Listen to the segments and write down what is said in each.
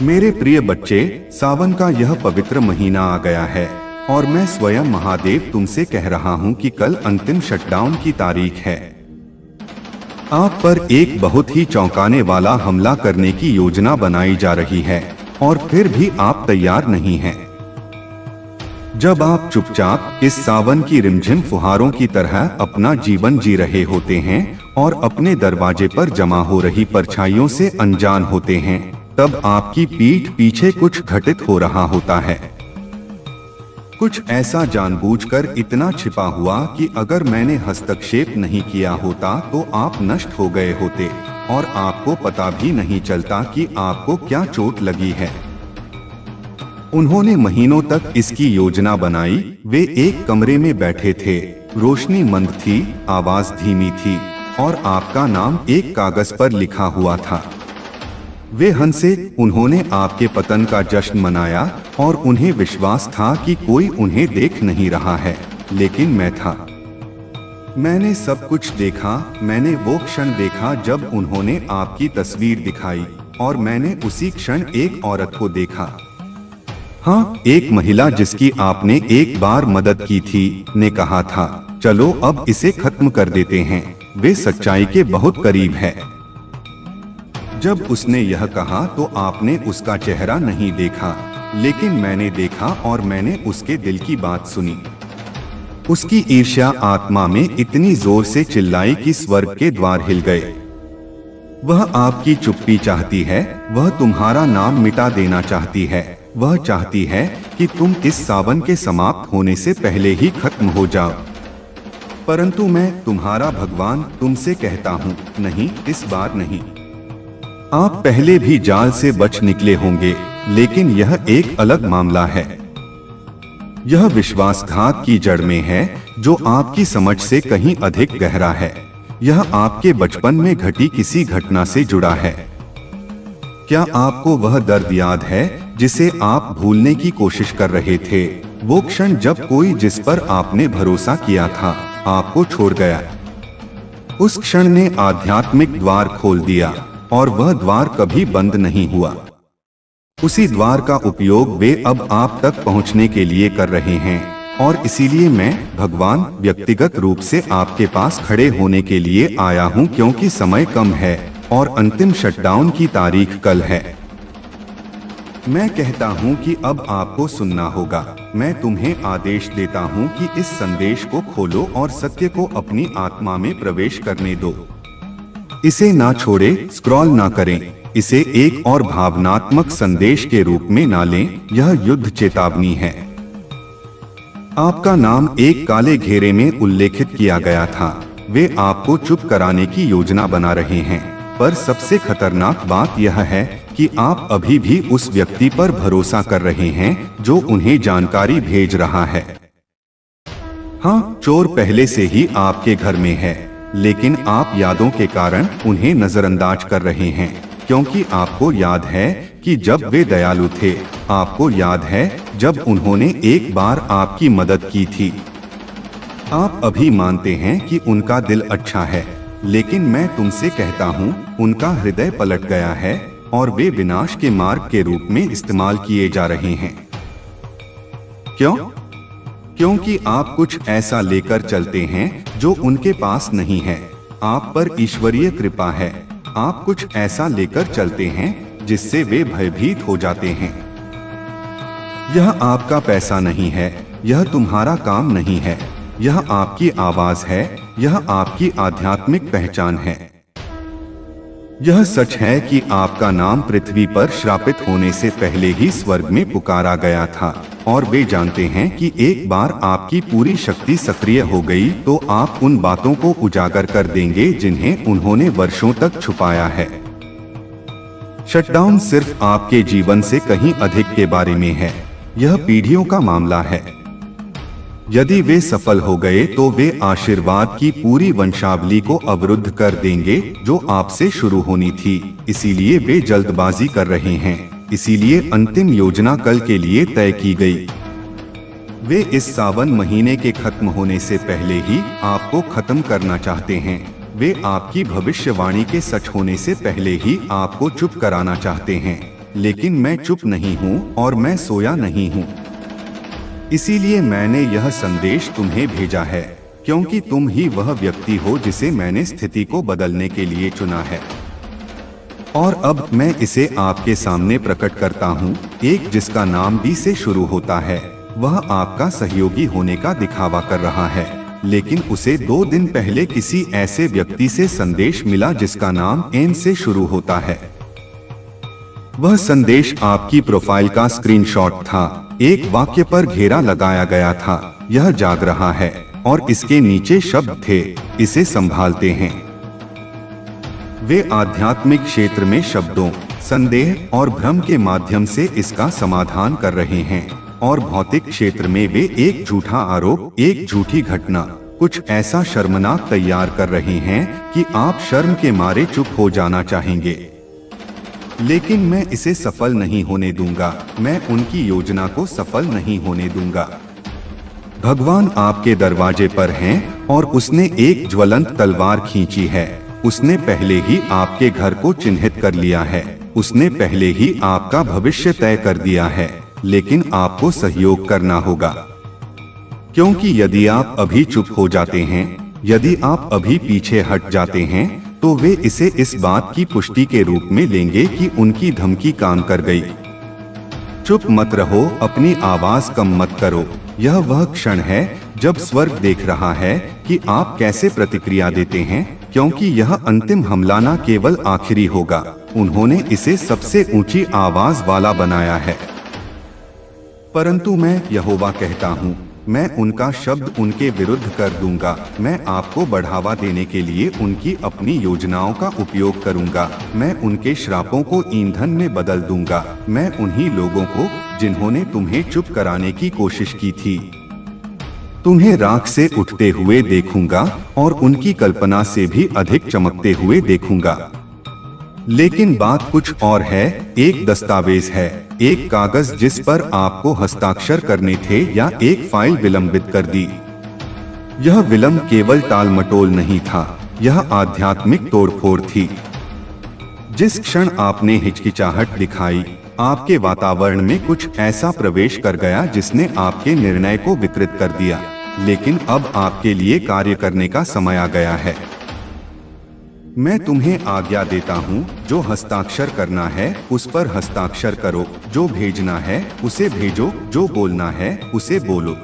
मेरे प्रिय बच्चे, सावन का यह पवित्र महीना आ गया है और मैं स्वयं महादेव तुमसे कह रहा हूँ कि कल अंतिम शटडाउन की तारीख है। आप पर एक बहुत ही चौंकाने वाला हमला करने की योजना बनाई जा रही है और फिर भी आप तैयार नहीं हैं। जब आप चुपचाप इस सावन की रिमझिम फुहारों की तरह अपना जीवन जी रहे होते हैं और अपने दरवाजे पर जमा हो रही परछाइयों से अनजान होते हैं, तब आपकी पीठ पीछे कुछ घटित हो रहा होता है। कुछ ऐसा जानबूझकर इतना छिपा हुआ कि अगर मैंने हस्तक्षेप नहीं किया होता तो आप नष्ट हो गए होते और आपको पता भी नहीं चलता कि आपको क्या चोट लगी है। उन्होंने महीनों तक इसकी योजना बनाई। वे एक कमरे में बैठे थे, रोशनी मंद थी, आवाज धीमी थी और आपका नाम एक कागज पर लिखा हुआ था। वे हंसे, उन्होंने आपके पतन का जश्न मनाया और उन्हें विश्वास था कि कोई उन्हें देख नहीं रहा है, लेकिन मैं था। मैंने सब कुछ देखा। मैंने वो क्षण देखा जब उन्होंने आपकी तस्वीर दिखाई और मैंने उसी क्षण एक औरत को देखा। हाँ, एक महिला जिसकी आपने एक बार मदद की थी, ने कहा था, चलो अब इसे खत्म कर देते हैं। वे सच्चाई के बहुत करीब है। जब उसने यह कहा तो आपने उसका चेहरा नहीं देखा, लेकिन मैंने देखा और मैंने उसके दिल की बात सुनी। उसकी ईर्ष्या आत्मा में इतनी जोर से चिल्लाई कि स्वर्ग के द्वार हिल गए। वह आपकी चुप्पी चाहती है, वह तुम्हारा नाम मिटा देना चाहती है, वह चाहती है कि तुम इस सावन के समाप्त होने से पहले ही खत्म हो जाओ। परंतु मैं, तुम्हारा भगवान, तुमसे कहता हूँ, नहीं, इस बार नहीं। आप पहले भी जाल से बच निकले होंगे, लेकिन यह एक अलग मामला है। यह विश्वासघात की जड़ में है जो आपकी समझ से कहीं अधिक गहरा है। यह आपके बचपन में घटी किसी घटना से जुड़ा है। क्या आपको वह दर्द याद है जिसे आप भूलने की कोशिश कर रहे थे? वो क्षण जब कोई जिस पर आपने भरोसा किया था आपको छोड़ गया। उस क्षण ने आध्यात्मिक द्वार खोल दिया और वह द्वार कभी बंद नहीं हुआ। उसी द्वार का उपयोग वे अब आप तक पहुंचने के लिए कर रहे हैं और इसीलिए मैं, भगवान, व्यक्तिगत रूप से आपके पास खड़े होने के लिए आया हूं, क्योंकि समय कम है और अंतिम शटडाउन की तारीख कल है। मैं कहता हूं कि अब आपको सुनना होगा। मैं तुम्हें आदेश देता हूं कि इस संदेश को खोलो और सत्य को अपनी आत्मा में प्रवेश करने दो। इसे ना छोड़े, स्क्रॉल ना करें, इसे एक और भावनात्मक संदेश के रूप में ना लें। यह युद्ध चेतावनी है। आपका नाम एक काले घेरे में उल्लेखित किया गया था। वे आपको चुप कराने की योजना बना रहे हैं, पर सबसे खतरनाक बात यह है कि आप अभी भी उस व्यक्ति पर भरोसा कर रहे हैं जो उन्हें जानकारी भेज रहा है। हाँ, चोर पहले से ही आपके घर में है, लेकिन आप यादों के कारण उन्हें नजरअंदाज कर रहे हैं, क्योंकि आपको याद है कि जब वे दयालु थे, आपको याद है जब उन्होंने एक बार आपकी मदद की थी। आप अभी मानते हैं कि उनका दिल अच्छा है, लेकिन मैं तुमसे कहता हूँ, उनका हृदय पलट गया है और वे विनाश के मार्ग के रूप में इस्तेमाल किए जा रहे हैं। क्यों? क्योंकि आप कुछ ऐसा लेकर चलते हैं जो उनके पास नहीं है। आप पर ईश्वरीय कृपा है। आप कुछ ऐसा लेकर चलते हैं जिससे वे भयभीत हो जाते हैं। यह आपका पैसा नहीं है, यह तुम्हारा काम नहीं है, यह आपकी आवाज है, यह आपकी आध्यात्मिक पहचान है। यह सच है कि आपका नाम पृथ्वी पर श्रापित होने से पहले ही स्वर्ग में पुकारा गया था और वे जानते हैं कि एक बार आपकी पूरी शक्ति सक्रिय हो गई तो आप उन बातों को उजागर कर देंगे जिन्हें उन्होंने वर्षों तक छुपाया है। शटडाउन सिर्फ आपके जीवन से कहीं अधिक के बारे में है। यह पीढ़ियों का मामला है। यदि वे सफल हो गए तो वे आशीर्वाद की पूरी वंशावली को अवरुद्ध कर देंगे जो आपसे शुरू होनी थी। इसीलिए वे जल्दबाजी कर रहे हैं। इसीलिए अंतिम योजना कल के लिए तय की गई। वे इस सावन महीने के खत्म होने से पहले ही आपको खत्म करना चाहते हैं। वे आपकी भविष्यवाणी के सच होने से पहले ही आपको चुप कराना चाहते हैं। लेकिन मैं चुप नहीं हूँ और मैं सोया नहीं हूँ। इसीलिए मैंने यह संदेश तुम्हें भेजा है, क्योंकि तुम ही वह व्यक्ति हो जिसे मैंने स्थिति को बदलने के लिए चुना है। और अब मैं इसे आपके सामने प्रकट करता हूँ। एक जिसका नाम बी से शुरू होता है, वह आपका सहयोगी होने का दिखावा कर रहा है, लेकिन उसे 2 दिन पहले किसी ऐसे व्यक्ति से संदेश मिला जिसका नाम एन से शुरू होता है। वह संदेश आपकी प्रोफाइल का स्क्रीनशॉट था। एक वाक्य पर घेरा लगाया गया था, यह जाग रहा है, और इसके नीचे शब्द थे, इसे संभालते हैं। वे आध्यात्मिक क्षेत्र में शब्दों, संदेह और भ्रम के माध्यम से इसका समाधान कर रहे हैं, और भौतिक क्षेत्र में वे एक झूठा आरोप, एक झूठी घटना, कुछ ऐसा शर्मनाक तैयार कर रहे हैं कि आप शर्म के मारे चुप हो जाना चाहेंगे। लेकिन मैं इसे सफल नहीं होने दूंगा, मैं उनकी योजना को सफल नहीं होने दूंगा। भगवान आपके दरवाजे पर हैं और उसने एक ज्वलंत तलवार खींची है। उसने पहले ही आपके घर को चिन्हित कर लिया है, उसने पहले ही आपका भविष्य तय कर दिया है, लेकिन आपको सहयोग करना होगा। क्योंकि यदि आप अभी चुप हो जाते हैं, यदि आप अभी पीछे हट जाते हैं, तो वे इसे इस बात की पुष्टि के रूप में लेंगे कि उनकी धमकी काम कर गई। चुप मत रहो, अपनी आवाज कम मत करो। यह वह क्षण है जब स्वर्ग देख रहा है कि आप कैसे प्रतिक्रिया देते हैं, क्योंकि यह अंतिम हमला न केवल आखिरी होगा, उन्होंने इसे सबसे ऊंची आवाज वाला बनाया है। परंतु मैं यहोवा कहता हूँ, मैं उनका शब्द उनके विरुद्ध कर दूंगा। मैं आपको बढ़ावा देने के लिए उनकी अपनी योजनाओं का उपयोग करूंगा। मैं उनके श्रापों को ईंधन में बदल दूंगा। मैं उन्हीं लोगों को जिन्होंने तुम्हें चुप कराने की कोशिश की थी, तुम्हें राख से उठते हुए देखूंगा और उनकी कल्पना से भी अधिक चमकते हुए देखूंगा। लेकिन बात कुछ और है। एक दस्तावेज है, एक कागज जिस पर आपको हस्ताक्षर करने थे, या एक फाइल विलंबित कर दी। यह विलंब केवल टाल मटोल नहीं था, यह आध्यात्मिक तोड़फोड़ थी। जिस क्षण आपने हिचकिचाहट दिखाई, आपके वातावरण में कुछ ऐसा प्रवेश कर गया जिसने आपके निर्णय को विकृत कर दिया। लेकिन अब आपके लिए कार्य करने का समय आ गया है। मैं तुम्हें आज्ञा देता हूँ, जो हस्ताक्षर करना है उस पर हस्ताक्षर करो, जो भेजना है उसे भेजो, जो बोलना है उसे बोलो,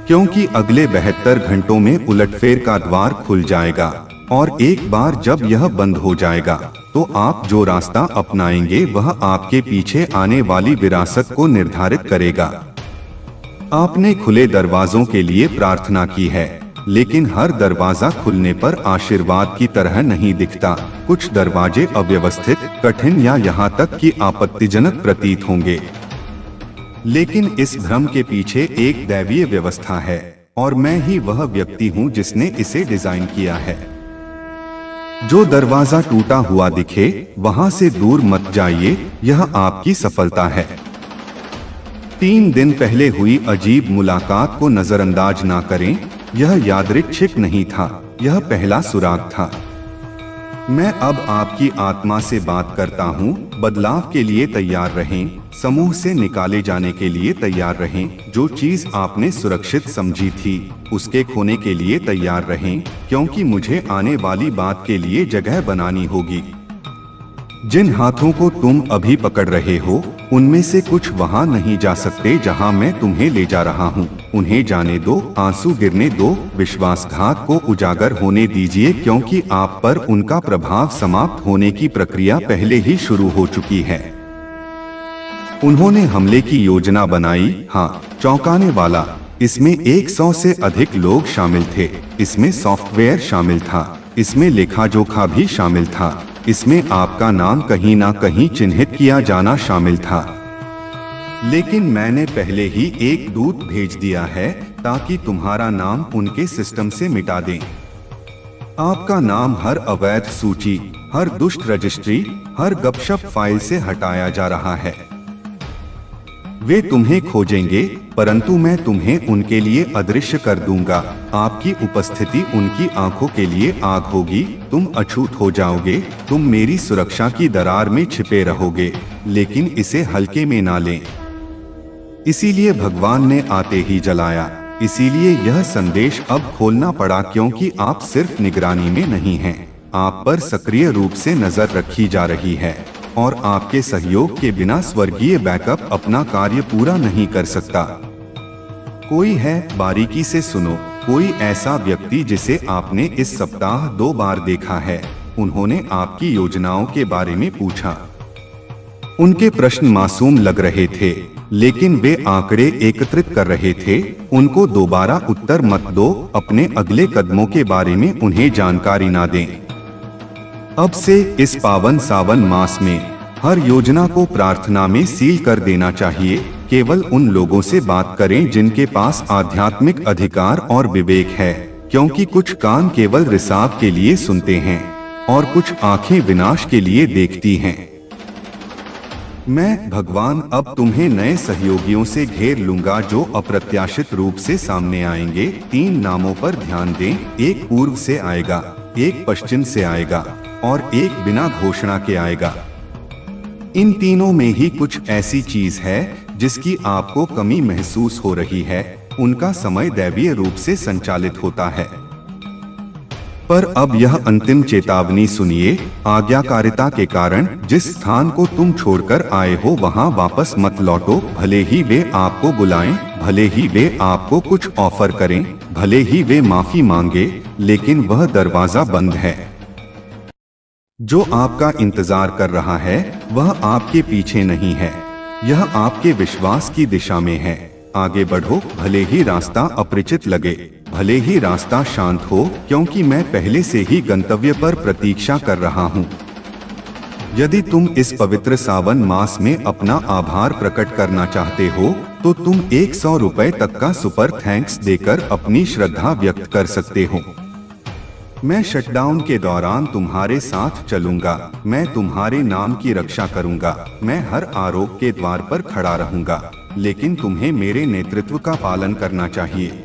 क्योंकि अगले 72 घंटों में उलटफेर का द्वार खुल जाएगा, और एक बार जब यह बंद हो जाएगा तो आप जो रास्ता अपनाएंगे वह आपके पीछे आने वाली विरासत को निर्धारित करेगा। आपने खुले दरवाजों के लिए प्रार्थना की है, लेकिन हर दरवाजा खुलने पर आशीर्वाद की तरह नहीं दिखता। कुछ दरवाजे अव्यवस्थित, कठिन या यहाँ तक कि आपत्तिजनक प्रतीत होंगे, लेकिन इस भ्रम के पीछे एक दैवीय व्यवस्था है, और मैं ही वह व्यक्ति हूँ जिसने इसे डिजाइन किया है। जो दरवाजा टूटा हुआ दिखे वहां से दूर मत जाइए, यह आपकी सफलता है। 3 दिन पहले हुई अजीब मुलाकात को नजरअंदाज ना करें, यह यादृच्छिक नहीं था, यह पहला सुराग था। मैं अब आपकी आत्मा से बात करता हूँ। बदलाव के लिए तैयार रहें, समूह से निकाले जाने के लिए तैयार रहें। जो चीज आपने सुरक्षित समझी थी उसके खोने के लिए तैयार रहें, क्योंकि मुझे आने वाली बात के लिए जगह बनानी होगी। जिन हाथों को तुम अभी पकड़ रहे हो उनमें से कुछ वहां नहीं जा सकते जहां मैं तुम्हें ले जा रहा हूं। उन्हें जाने दो, आंसू गिरने दो, विश्वासघात को उजागर होने दीजिए, क्योंकि आप पर उनका प्रभाव समाप्त होने की प्रक्रिया पहले ही शुरू हो चुकी है। उन्होंने हमले की योजना बनाई, हाँ, चौंकाने वाला। इसमें 100 से अधिक लोग शामिल थे। इसमें सॉफ्टवेयर शामिल था, इसमें लेखा जोखा भी शामिल था, इसमें आपका नाम कहीं ना कहीं चिन्हित किया जाना शामिल था। लेकिन मैंने पहले ही एक दूत भेज दिया है ताकि तुम्हारा नाम उनके सिस्टम से मिटा दें। आपका नाम हर अवैध सूची, हर दुष्ट रजिस्ट्री, हर गपशप फाइल से हटाया जा रहा है। वे तुम्हें खोजेंगे, परंतु मैं तुम्हें उनके लिए अदृश्य कर दूंगा। आपकी उपस्थिति उनकी आंखों के लिए आग होगी। तुम अछूत हो जाओगे। तुम मेरी सुरक्षा की दरार में छिपे रहोगे, लेकिन इसे हल्के में ना लें। इसीलिए भगवान ने आते ही जलाया। इसीलिए यह संदेश अब खोलना पड़ा, क्योंकि आप सिर्फ निगरानी में नहीं हैं, आप पर सक्रिय रूप से नजर रखी जा रही है और आपके सहयोग के बिना स्वर्गीय बैकअप अपना कार्य पूरा नहीं कर सकता। कोई है, बारीकी से सुनो। कोई ऐसा व्यक्ति जिसे आपने इस सप्ताह 2 बार देखा है। उन्होंने आपकी योजनाओं के बारे में पूछा। उनके प्रश्न मासूम लग रहे थे, लेकिन वे आंकड़े एकत्रित कर रहे थे। उनको दोबारा उत्तर मत दो। अपने अगले कदमों के बारे में उन्हें जानकारी ना दें। अब से इस पावन सावन मास में हर योजना को प्रार्थना में सील कर देना चाहिए। केवल उन लोगों से बात करें जिनके पास आध्यात्मिक अधिकार और विवेक है, क्योंकि कुछ कान केवल रिसाव के लिए सुनते हैं और कुछ आंखें विनाश के लिए देखती हैं। मैं भगवान अब तुम्हें नए सहयोगियों से घेर लूंगा जो अप्रत्याशित रूप से सामने आएंगे। 3 नामों पर ध्यान दें। एक पूर्व से आएगा, एक पश्चिम से आएगा और एक बिना घोषणा के आएगा। इन तीनों में ही कुछ ऐसी चीज है जिसकी आपको कमी महसूस हो रही है। उनका समय दैवीय रूप से संचालित होता है। पर अब यह अंतिम चेतावनी सुनिए। आज्ञाकारिता के कारण जिस स्थान को तुम छोड़कर आए हो वहां वापस मत लौटो। भले ही वे आपको बुलाएं, भले ही वे आपको कुछ ऑफर करें, भले ही वे माफी मांगे, लेकिन वह दरवाजा बंद है। जो आपका इंतजार कर रहा है वह आपके पीछे नहीं है, यह आपके विश्वास की दिशा में है। आगे बढ़ो, भले ही रास्ता अपरिचित लगे, भले ही रास्ता शांत हो, क्योंकि मैं पहले से ही गंतव्य पर प्रतीक्षा कर रहा हूँ। यदि तुम इस पवित्र सावन मास में अपना आभार प्रकट करना चाहते हो तो तुम 100 रुपए तक का सुपर थैंक्स देकर अपनी श्रद्धा व्यक्त कर सकते हो। मैं शटडाउन के दौरान तुम्हारे साथ चलूंगा। मैं तुम्हारे नाम की रक्षा करूंगा। मैं हर आरोप के द्वार पर खड़ा रहूंगा, लेकिन तुम्हें मेरे नेतृत्व का पालन करना चाहिए।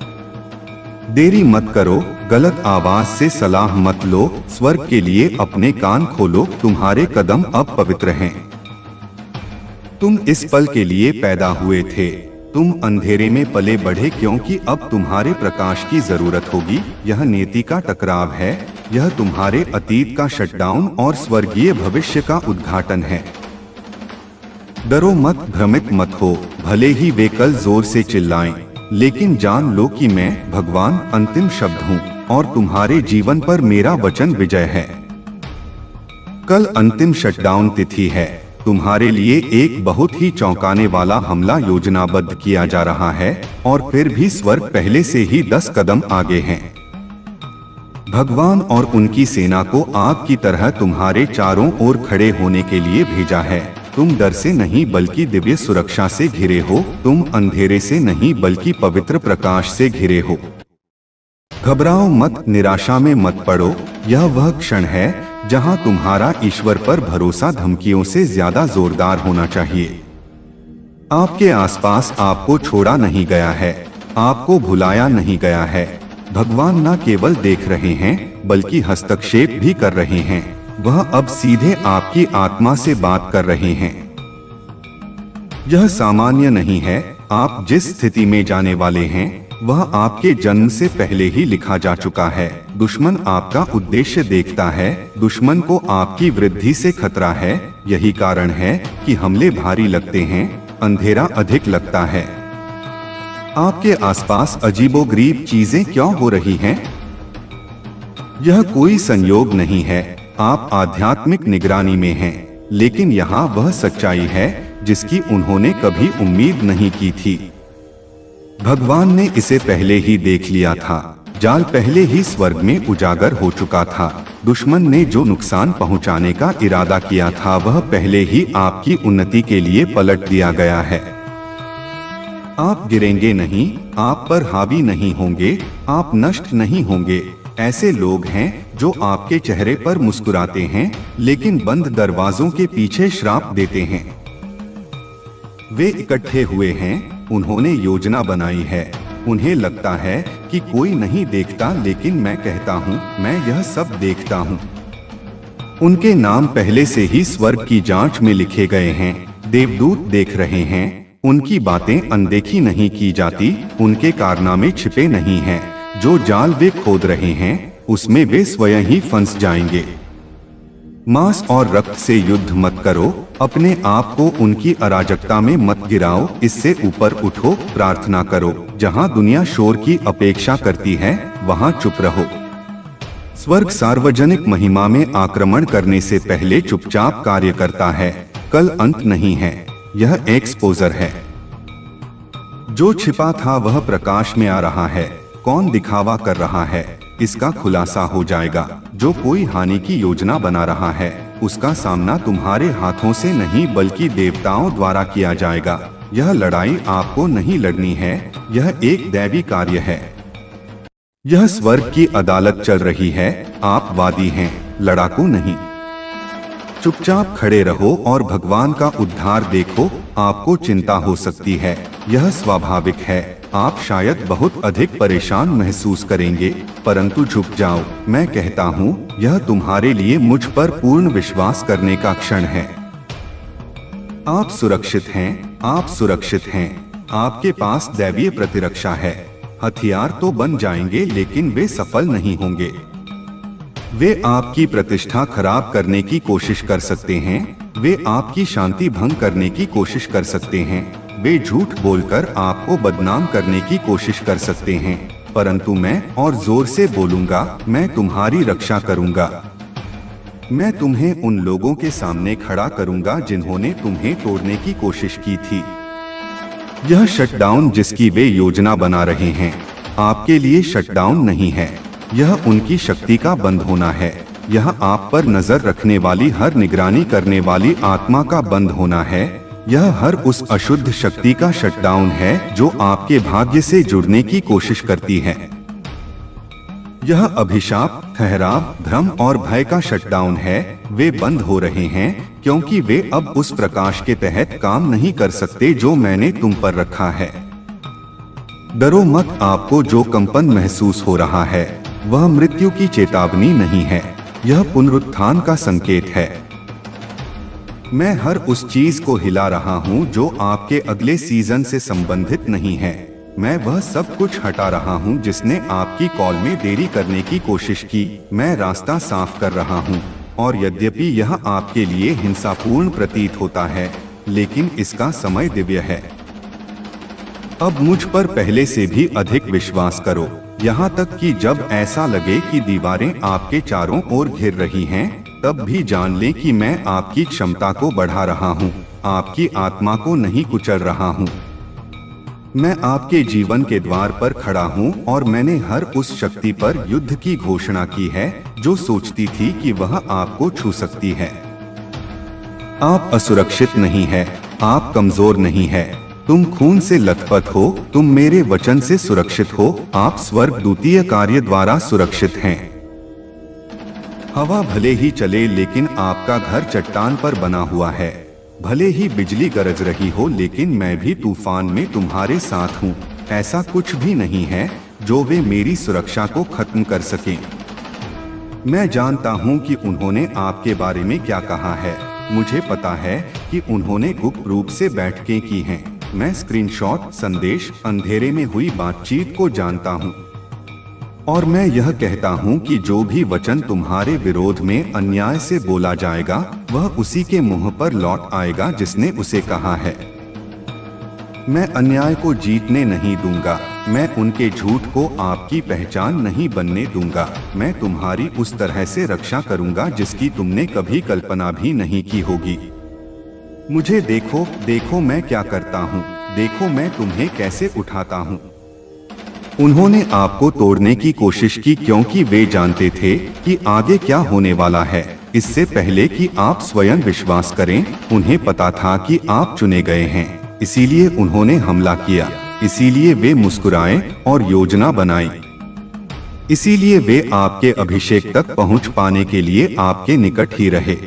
देरी मत करो, गलत आवाज से सलाह मत लो। स्वर्ग के लिए अपने कान खोलो। तुम्हारे कदम अब पवित्र हैं। तुम इस पल के लिए पैदा हुए थे। तुम अंधेरे में पले बढ़े क्योंकि अब तुम्हारे प्रकाश की जरूरत होगी। यह नीति का टकराव है। यह तुम्हारे अतीत का शटडाउन और स्वर्गीय भविष्य का उद्घाटन है। डरो मत, भ्रमित मत हो। भले ही वे कल जोर से चिल्लाएं, लेकिन जान लो कि मैं भगवान अंतिम शब्द हूँ और तुम्हारे जीवन पर मेरा वचन विजय है। कल अंतिम शटडाउन तिथि है। तुम्हारे लिए एक बहुत ही चौंकाने वाला हमला योजनाबद्ध किया जा रहा है और फिर भी स्वर्ग पहले से ही 10 कदम आगे हैं। भगवान और उनकी सेना को आग की तरह तुम्हारे चारों ओर खड़े होने के लिए भेजा है। तुम डर से नहीं बल्कि दिव्य सुरक्षा से घिरे हो। तुम अंधेरे से नहीं बल्कि पवित्र प्रकाश से घिरे हो। घबराओ मत, निराशा में मत पड़ो। यह वह क्षण है जहां तुम्हारा ईश्वर पर भरोसा धमकियों से ज्यादा जोरदार होना चाहिए। आपके आसपास आपको छोड़ा नहीं गया है, आपको भुलाया नहीं गया है। भगवान न केवल देख रहे हैं बल्कि हस्तक्षेप भी कर रहे हैं। वह अब सीधे आपकी आत्मा से बात कर रहे हैं। यह सामान्य नहीं है। आप जिस स्थिति में जाने वाले हैं वह आपके जन्म से पहले ही लिखा जा चुका है। दुश्मन आपका उद्देश्य देखता है। दुश्मन को आपकी वृद्धि से खतरा है। यही कारण है कि हमले भारी लगते हैं, अंधेरा अधिक लगता है। आपके आसपास अजीबोगरीब चीजें क्यों हो रही हैं? यह कोई संयोग नहीं है। आप आध्यात्मिक निगरानी में हैं, लेकिन यहाँ वह सच्चाई है जिसकी उन्होंने कभी उम्मीद नहीं की थी। भगवान ने इसे पहले ही देख लिया था। जाल पहले ही स्वर्ग में उजागर हो चुका था। दुश्मन ने जो नुकसान पहुंचाने का इरादा किया था वह पहले ही आपकी उन्नति के लिए पलट दिया गया है। आप गिरेंगे नहीं, आप पर हावी नहीं होंगे, आप नष्ट नहीं होंगे। ऐसे लोग हैं जो आपके चेहरे पर मुस्कुराते हैं लेकिन बंद दरवाजों के पीछे श्राप देते हैं। वे इकट्ठे हुए हैं, उन्होंने योजना बनाई है। उन्हें लगता है कि कोई नहीं देखता, लेकिन मैं कहता हूँ मैं यह सब देखता हूँ। उनके नाम पहले से ही स्वर्ग की जांच में लिखे गए हैं। देवदूत देख रहे हैं, उनकी बातें अनदेखी नहीं की जाती, उनके कारनामे छिपे नहीं हैं। जो जाल वे खोद रहे हैं उसमें वे स्वयं ही फंस जाएंगे। मांस और रक्त से युद्ध मत करो, अपने आप को उनकी अराजकता में मत गिराओ, इससे ऊपर उठो, प्रार्थना करो। जहां दुनिया शोर की अपेक्षा करती है वहां चुप रहो। स्वर्ग सार्वजनिक महिमा में आक्रमण करने से पहले चुपचाप कार्य करता है। कल अंत नहीं है, यह एक्सपोजर है। जो छिपा था वह प्रकाश में आ रहा है। कौन दिखावा कर रहा है इसका खुलासा हो जाएगा। जो कोई हानि की योजना बना रहा है उसका सामना तुम्हारे हाथों से नहीं बल्कि देवताओं द्वारा किया जाएगा। यह लड़ाई आपको नहीं लड़नी है, यह एक दैवी कार्य है। यह स्वर्ग की अदालत चल रही है, आप वादी हैं, लड़ाकू नहीं। चुपचाप खड़े रहो और भगवान का उद्धार देखो। आपको चिंता हो सकती है, यह स्वाभाविक है। आप शायद बहुत अधिक परेशान महसूस करेंगे, परंतु झुक जाओ। मैं कहता हूँ यह तुम्हारे लिए मुझ पर पूर्ण विश्वास करने का क्षण है। आप सुरक्षित हैं, आप सुरक्षित हैं। आपके पास दैवीय प्रतिरक्षा है। हथियार तो बन जाएंगे लेकिन वे सफल नहीं होंगे। वे आपकी प्रतिष्ठा खराब करने की कोशिश कर सकते हैं, वे आपकी शांति भंग करने की कोशिश कर सकते हैं, वे झूठ बोलकर आपको बदनाम करने की कोशिश कर सकते हैं, परंतु मैं और जोर से बोलूंगा, मैं तुम्हारी रक्षा करूंगा। मैं तुम्हें उन लोगों के सामने खड़ा करूंगा जिन्होंने तुम्हें तोड़ने की कोशिश की थी। यह शटडाउन जिसकी वे योजना बना रहे हैं आपके लिए शटडाउन नहीं है, यह उनकी शक्ति का बंद होना है। यह आप पर नजर रखने वाली हर निगरानी करने वाली आत्मा का बंद होना है। यह हर उस अशुद्ध शक्ति का शटडाउन है जो आपके भाग्य से जुड़ने की कोशिश करती है। यह अभिशाप, ठहराव, भ्रम और भय का शटडाउन है। वे बंद हो रहे हैं क्योंकि वे अब उस प्रकाश के तहत काम नहीं कर सकते जो मैंने तुम पर रखा है। डरो मत, आपको जो कंपन महसूस हो रहा है वह मृत्यु की चेतावनी नहीं है, यह पुनरुत्थान का संकेत है। मैं हर उस चीज को हिला रहा हूँ जो आपके अगले सीजन से संबंधित नहीं है। मैं वह सब कुछ हटा रहा हूँ जिसने आपकी कॉल में देरी करने की कोशिश की। मैं रास्ता साफ कर रहा हूँ और यद्यपि यह आपके लिए हिंसापूर्ण प्रतीत होता है, लेकिन इसका समय दिव्य है। अब मुझ पर पहले से भी अधिक विश्वास करो, यहाँ तक कि जब ऐसा लगे कि दीवारें आपके चारों ओर घिर रही हैं, तब भी जान लें कि मैं आपकी क्षमता को बढ़ा रहा हूँ, आपकी आत्मा को नहीं कुचल रहा हूँ। मैं आपके जीवन के द्वार पर खड़ा हूँ और मैंने हर उस शक्ति पर युद्ध की घोषणा की है जो सोचती थी कि वह आपको छू सकती है। आप असुरक्षित नहीं है, आप कमजोर नहीं है, तुम खून से लथपथ हो, तुम मेरे वचन से सुरक्षित हो, आप स्वर्गदूतीय कार्य द्वारा सुरक्षित हैं। हवा भले ही चले लेकिन आपका घर चट्टान पर बना हुआ है। भले ही बिजली गरज रही हो लेकिन मैं भी तूफान में तुम्हारे साथ हूँ। ऐसा कुछ भी नहीं है जो वे मेरी सुरक्षा को खत्म कर सकें। मैं जानता हूँ कि उन्होंने आपके बारे में क्या कहा है। मुझे पता है कि उन्होंने गुप्त रूप से बैठकें की हैं। मैं स्क्रीनशॉट, संदेश, अंधेरे में हुई बातचीत को जानता हूँ और मैं यह कहता हूँ कि जो भी वचन तुम्हारे विरोध में अन्याय से बोला जाएगा वह उसी के मुंह पर लौट आएगा जिसने उसे कहा है। मैं अन्याय को जीतने नहीं दूंगा, मैं उनके झूठ को आपकी पहचान नहीं बनने दूंगा। मैं तुम्हारी उस तरह से रक्षा करूंगा जिसकी तुमने कभी कल्पना भी नहीं की होगी। मुझे देखो, देखो मैं क्या करता हूँ, देखो मैं तुम्हें कैसे उठाता हूँ। उन्होंने आपको तोड़ने की कोशिश की क्योंकि वे जानते थे कि आगे क्या होने वाला है। इससे पहले कि आप स्वयं विश्वास करें, उन्हें पता था कि आप चुने गए हैं, इसीलिए उन्होंने हमला किया, इसीलिए वे मुस्कुराए और योजना बनाई, इसीलिए वे आपके अभिषेक तक पहुंच पाने के लिए आपके निकट ही रहे।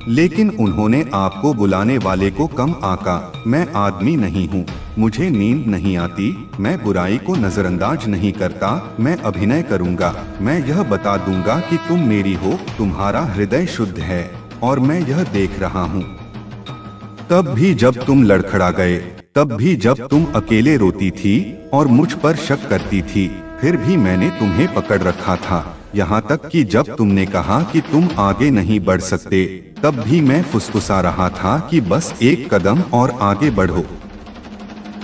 लेकिन उन्होंने आपको बुलाने वाले को कम आका। मैं आदमी नहीं हूँ, मुझे नींद नहीं आती, मैं बुराई को नजरअंदाज नहीं करता, मैं अभिनय करूँगा। मैं यह बता दूंगा कि तुम मेरी हो, तुम्हारा हृदय शुद्ध है और मैं यह देख रहा हूँ। तब भी जब तुम लड़खड़ा गए, तब भी जब तुम अकेले रोती थी और मुझ पर शक करती थी, फिर भी मैंने तुम्हें पकड़ रखा था। यहाँ तक कि जब तुमने कहा कि तुम आगे नहीं बढ़ सकते, तब भी मैं फुसफुसा रहा था कि बस एक कदम और आगे बढ़ो।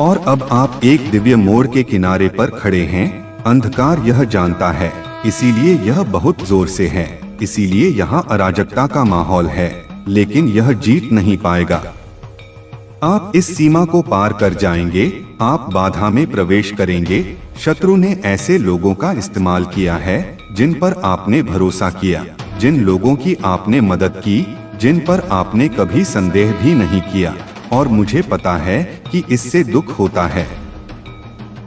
और अब आप एक दिव्य मोड़ के किनारे पर खड़े हैं। अंधकार यह जानता है, इसीलिए यह बहुत जोर से है, इसीलिए यहाँ अराजकता का माहौल है, लेकिन यह जीत नहीं पाएगा। आप इस सीमा को पार कर जाएंगे, आप बाधा में प्रवेश करेंगे। शत्रु ने ऐसे लोगों का इस्तेमाल किया है जिन पर आपने भरोसा किया, जिन लोगों की आपने मदद की, जिन पर आपने कभी संदेह भी नहीं किया। और मुझे पता है कि इससे दुख होता है,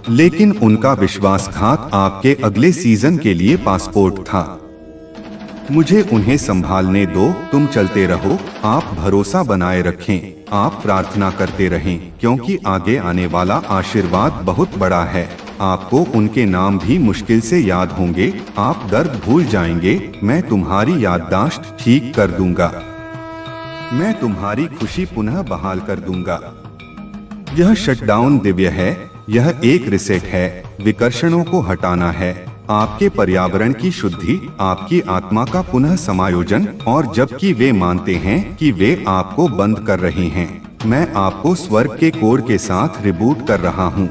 लेकिन उनका विश्वासघात आपके अगले सीजन के लिए पासपोर्ट था। मुझे उन्हें संभालने दो, तुम चलते रहो, आप भरोसा बनाए रखें, आप प्रार्थना करते रहें, क्योंकि आगे आने वाला आशीर्वाद बहुत बड़ा है। आपको उनके नाम भी मुश्किल से याद होंगे, आप दर्द भूल जाएंगे, मैं तुम्हारी याददाश्त ठीक कर दूंगा, मैं तुम्हारी खुशी पुनः बहाल कर दूंगा। यह शटडाउन दिव्य है, यह एक रिसेट है, विकर्षणों को हटाना है, आपके पर्यावरण की शुद्धि, आपकी आत्मा का पुनः समायोजन। और जबकि वे मानते हैं कि वे आपको बंद कर रहे हैं, मैं आपको स्वर्ग के कोड के साथ रिबूट कर रहा हूँ।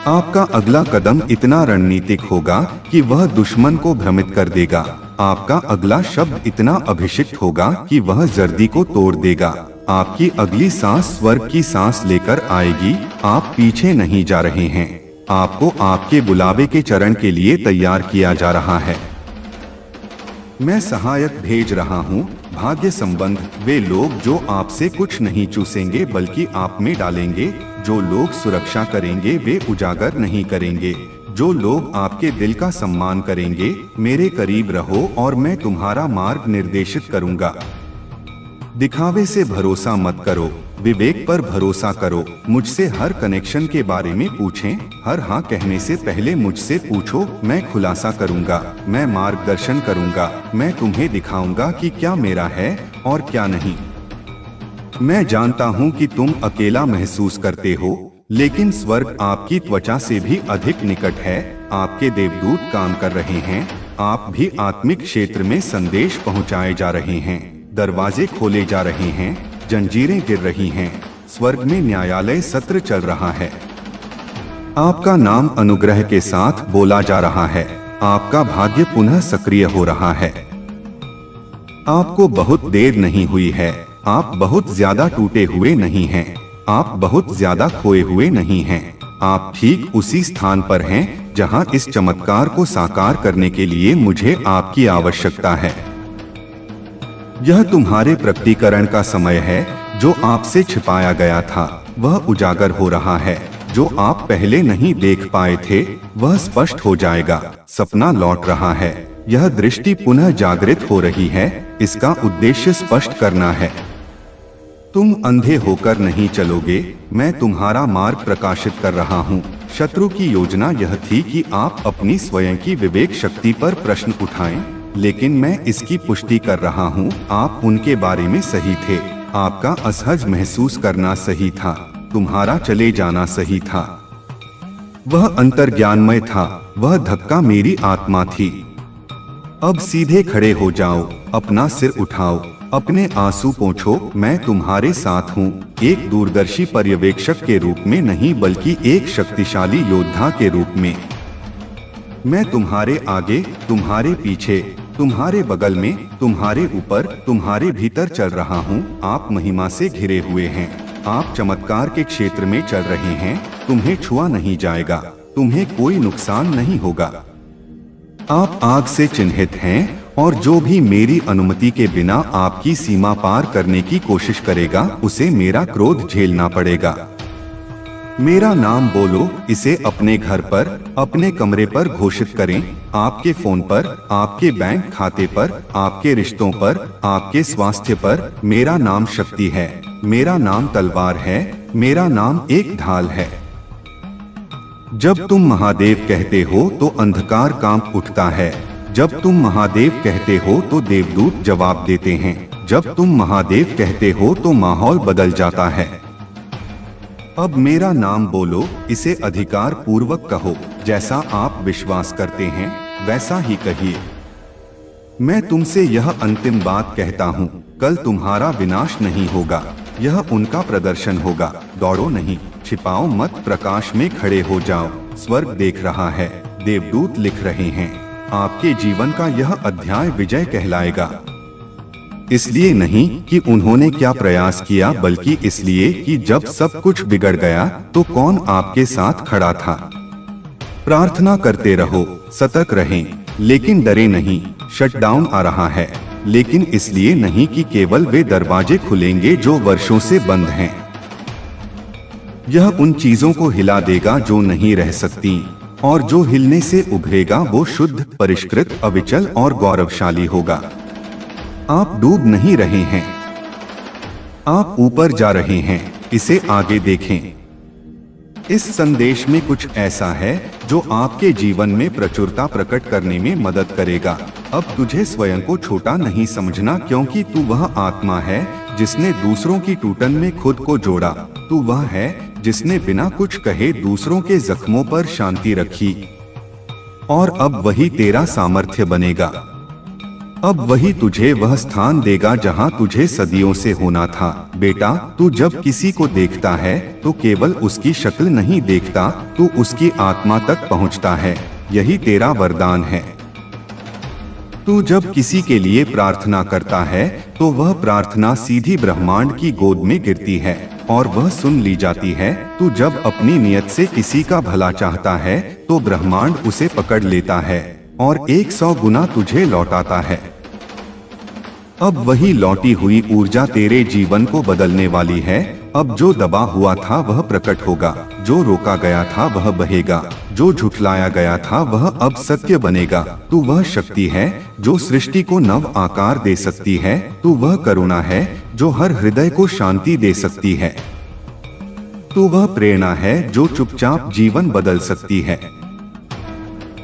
आपका अगला कदम इतना रणनीतिक होगा कि वह दुश्मन को भ्रमित कर देगा। आपका अगला शब्द इतना अभिषिक्त होगा कि वह जर्दी को तोड़ देगा। आपकी अगली सांस स्वर्ग की सांस लेकर आएगी। आप पीछे नहीं जा रहे हैं, आपको आपके बुलावे के चरण के लिए तैयार किया जा रहा है। मैं सहायक भेज रहा हूँ, भाग्य संबंध, वे लोग जो आपसे कुछ नहीं चूसेंगे बल्कि आप में डालेंगे। जो लोग सुरक्षा करेंगे वे उजागर नहीं करेंगे। जो लोग आपके दिल का सम्मान करेंगे, मेरे करीब रहो और मैं तुम्हारा मार्ग निर्देशित करूँगा। दिखावे से भरोसा मत करो, विवेक पर भरोसा करो। मुझसे हर कनेक्शन के बारे में पूछें, हर हाँ कहने से पहले मुझसे पूछो, मैं खुलासा करूंगा, मैं मार्गदर्शन करूंगा, मैं तुम्हें दिखाऊंगा कि क्या मेरा है और क्या नहीं। मैं जानता हूं कि तुम अकेला महसूस करते हो, लेकिन स्वर्ग आपकी त्वचा से भी अधिक निकट है। आपके देवदूत काम कर रहे हैं, आप भी आत्मिक क्षेत्र में संदेश पहुंचाए जा रहे हैं, दरवाजे खोले जा रहे हैं, जंजीरें गिर रही हैं, स्वर्ग में न्यायालय सत्र चल रहा है। आपका नाम अनुग्रह के साथ बोला जा रहा है, आपका भाग्य पुनः सक्रिय हो रहा है। आपको बहुत देर नहीं हुई है, आप बहुत ज्यादा टूटे हुए नहीं हैं, आप बहुत ज्यादा खोए हुए नहीं हैं। आप ठीक उसी स्थान पर हैं जहां इस चमत्कार को साकार करने के लिए मुझे आपकी आवश्यकता है। यह तुम्हारे प्रकटीकरण का समय है। जो आपसे छिपाया गया था वह उजागर हो रहा है। जो आप पहले नहीं देख पाए थे वह स्पष्ट हो जाएगा। सपना लौट रहा है, यह दृष्टि पुनः जागृत हो रही है। इसका उद्देश्य स्पष्ट करना है। तुम अंधे होकर नहीं चलोगे, मैं तुम्हारा मार्ग प्रकाशित कर रहा हूँ। शत्रु की योजना यह थी कि आप अपनी स्वयं की विवेक शक्ति पर प्रश्न उठाएं, लेकिन मैं इसकी पुष्टि कर रहा हूँ, आप उनके बारे में सही थे। आपका असहज महसूस करना सही था, तुम्हारा चले जाना सही था। वह अंतर्ज्ञानमय था, वह धक्का मेरी आत्मा थी। अब सीधे खड़े हो जाओ, अपना सिर उठाओ, अपने आंसू पोंछो। मैं तुम्हारे साथ हूँ, एक दूरदर्शी पर्यवेक्षक के रूप में नहीं बल्कि एक शक्तिशाली योद्धा के रूप में। मैं तुम्हारे आगे, तुम्हारे पीछे, तुम्हारे बगल में, तुम्हारे ऊपर, तुम्हारे भीतर चल रहा हूँ। आप महिमा से घिरे हुए हैं, आप चमत्कार के क्षेत्र में चल रहे हैं। तुम्हें छुआ नहीं जाएगा, तुम्हें कोई नुकसान नहीं होगा। आप आग से चिन्हित हैं और जो भी मेरी अनुमति के बिना आपकी सीमा पार करने की कोशिश करेगा उसे मेरा क्रोध झेलना पड़ेगा। मेरा नाम बोलो, इसे अपने घर पर, अपने कमरे पर घोषित करें, आपके फोन पर, आपके बैंक खाते पर, आपके रिश्तों पर, आपके स्वास्थ्य पर। मेरा नाम शक्ति है, मेरा नाम तलवार है, मेरा नाम एक ढाल है। जब तुम महादेव कहते हो तो अंधकार कांप उठता है। जब तुम महादेव कहते हो तो देवदूत जवाब देते हैं। जब तुम महादेव कहते हो तो माहौल बदल जाता है। अब मेरा नाम बोलो, इसे अधिकार पूर्वक कहो। जैसा आप विश्वास करते हैं वैसा ही कहिए। मैं तुमसे यह अंतिम बात कहता हूँ, कल तुम्हारा विनाश नहीं होगा, यह उनका प्रदर्शन होगा। दौड़ो नहीं, छिपाओ मत, प्रकाश में खड़े हो जाओ। स्वर्ग देख रहा है, देवदूत लिख रहे हैं। आपके जीवन का यह अध्याय विजय कहलाएगा। इसलिए नहीं कि उन्होंने क्या प्रयास किया, बल्कि इसलिए कि जब सब कुछ बिगड़ गया तो कौन आपके साथ खड़ा था। प्रार्थना करते रहो, सतर्क रहें, लेकिन डरे नहीं। शटडाउन आ रहा है, लेकिन इसलिए नहीं कि केवल वे दरवाजे खुलेंगे जो वर्षों से बंद हैं। यह उन चीजों को हिला देगा जो नहीं रह सकती, और जो हिलने से उभरेगा वो शुद्ध, परिष्कृत, अविचल और गौरवशाली होगा। आप डूब नहीं रहे हैं, आप ऊपर जा रहे हैं। इसे आगे देखें। इस संदेश में कुछ ऐसा है जो आपके जीवन में प्रचुरता प्रकट करने में मदद करेगा। अब तुझे स्वयं को छोटा नहीं समझना, क्योंकि तू वह आत्मा है जिसने दूसरों की टूटन में खुद को जोड़ा। तू वह है जिसने बिना कुछ कहे दूसरों के जख्मों पर शांति रखी, और अब वही तेरा सामर्थ्य बनेगा। अब वही तुझे वह स्थान देगा जहां तुझे सदियों से होना था। बेटा, तू जब किसी को देखता है तो केवल उसकी शक्ल नहीं देखता, तू उसकी आत्मा तक पहुंचता है। यही तेरा वरदान है। तू जब किसी के लिए प्रार्थना करता है तो वह प्रार्थना सीधी ब्रह्मांड की गोद में गिरती है और वह सुन ली जाती है। तू जब अपनी नियत से किसी का भला चाहता है तो ब्रह्मांड उसे पकड़ लेता है और 100 गुना तुझे लौटाता है। अब वही लौटी हुई ऊर्जा तेरे जीवन को बदलने वाली है। अब जो दबा हुआ था वह प्रकट होगा, जो रोका गया था वह बहेगा, जो झुठलाया गया था वह अब सत्य बनेगा। तू वह शक्ति है जो सृष्टि को नव आकार दे सकती है। तू वह करुणा है जो हर हृदय को शांति दे सकती है। तू वह प्रेरणा है जो चुपचाप जीवन बदल सकती है।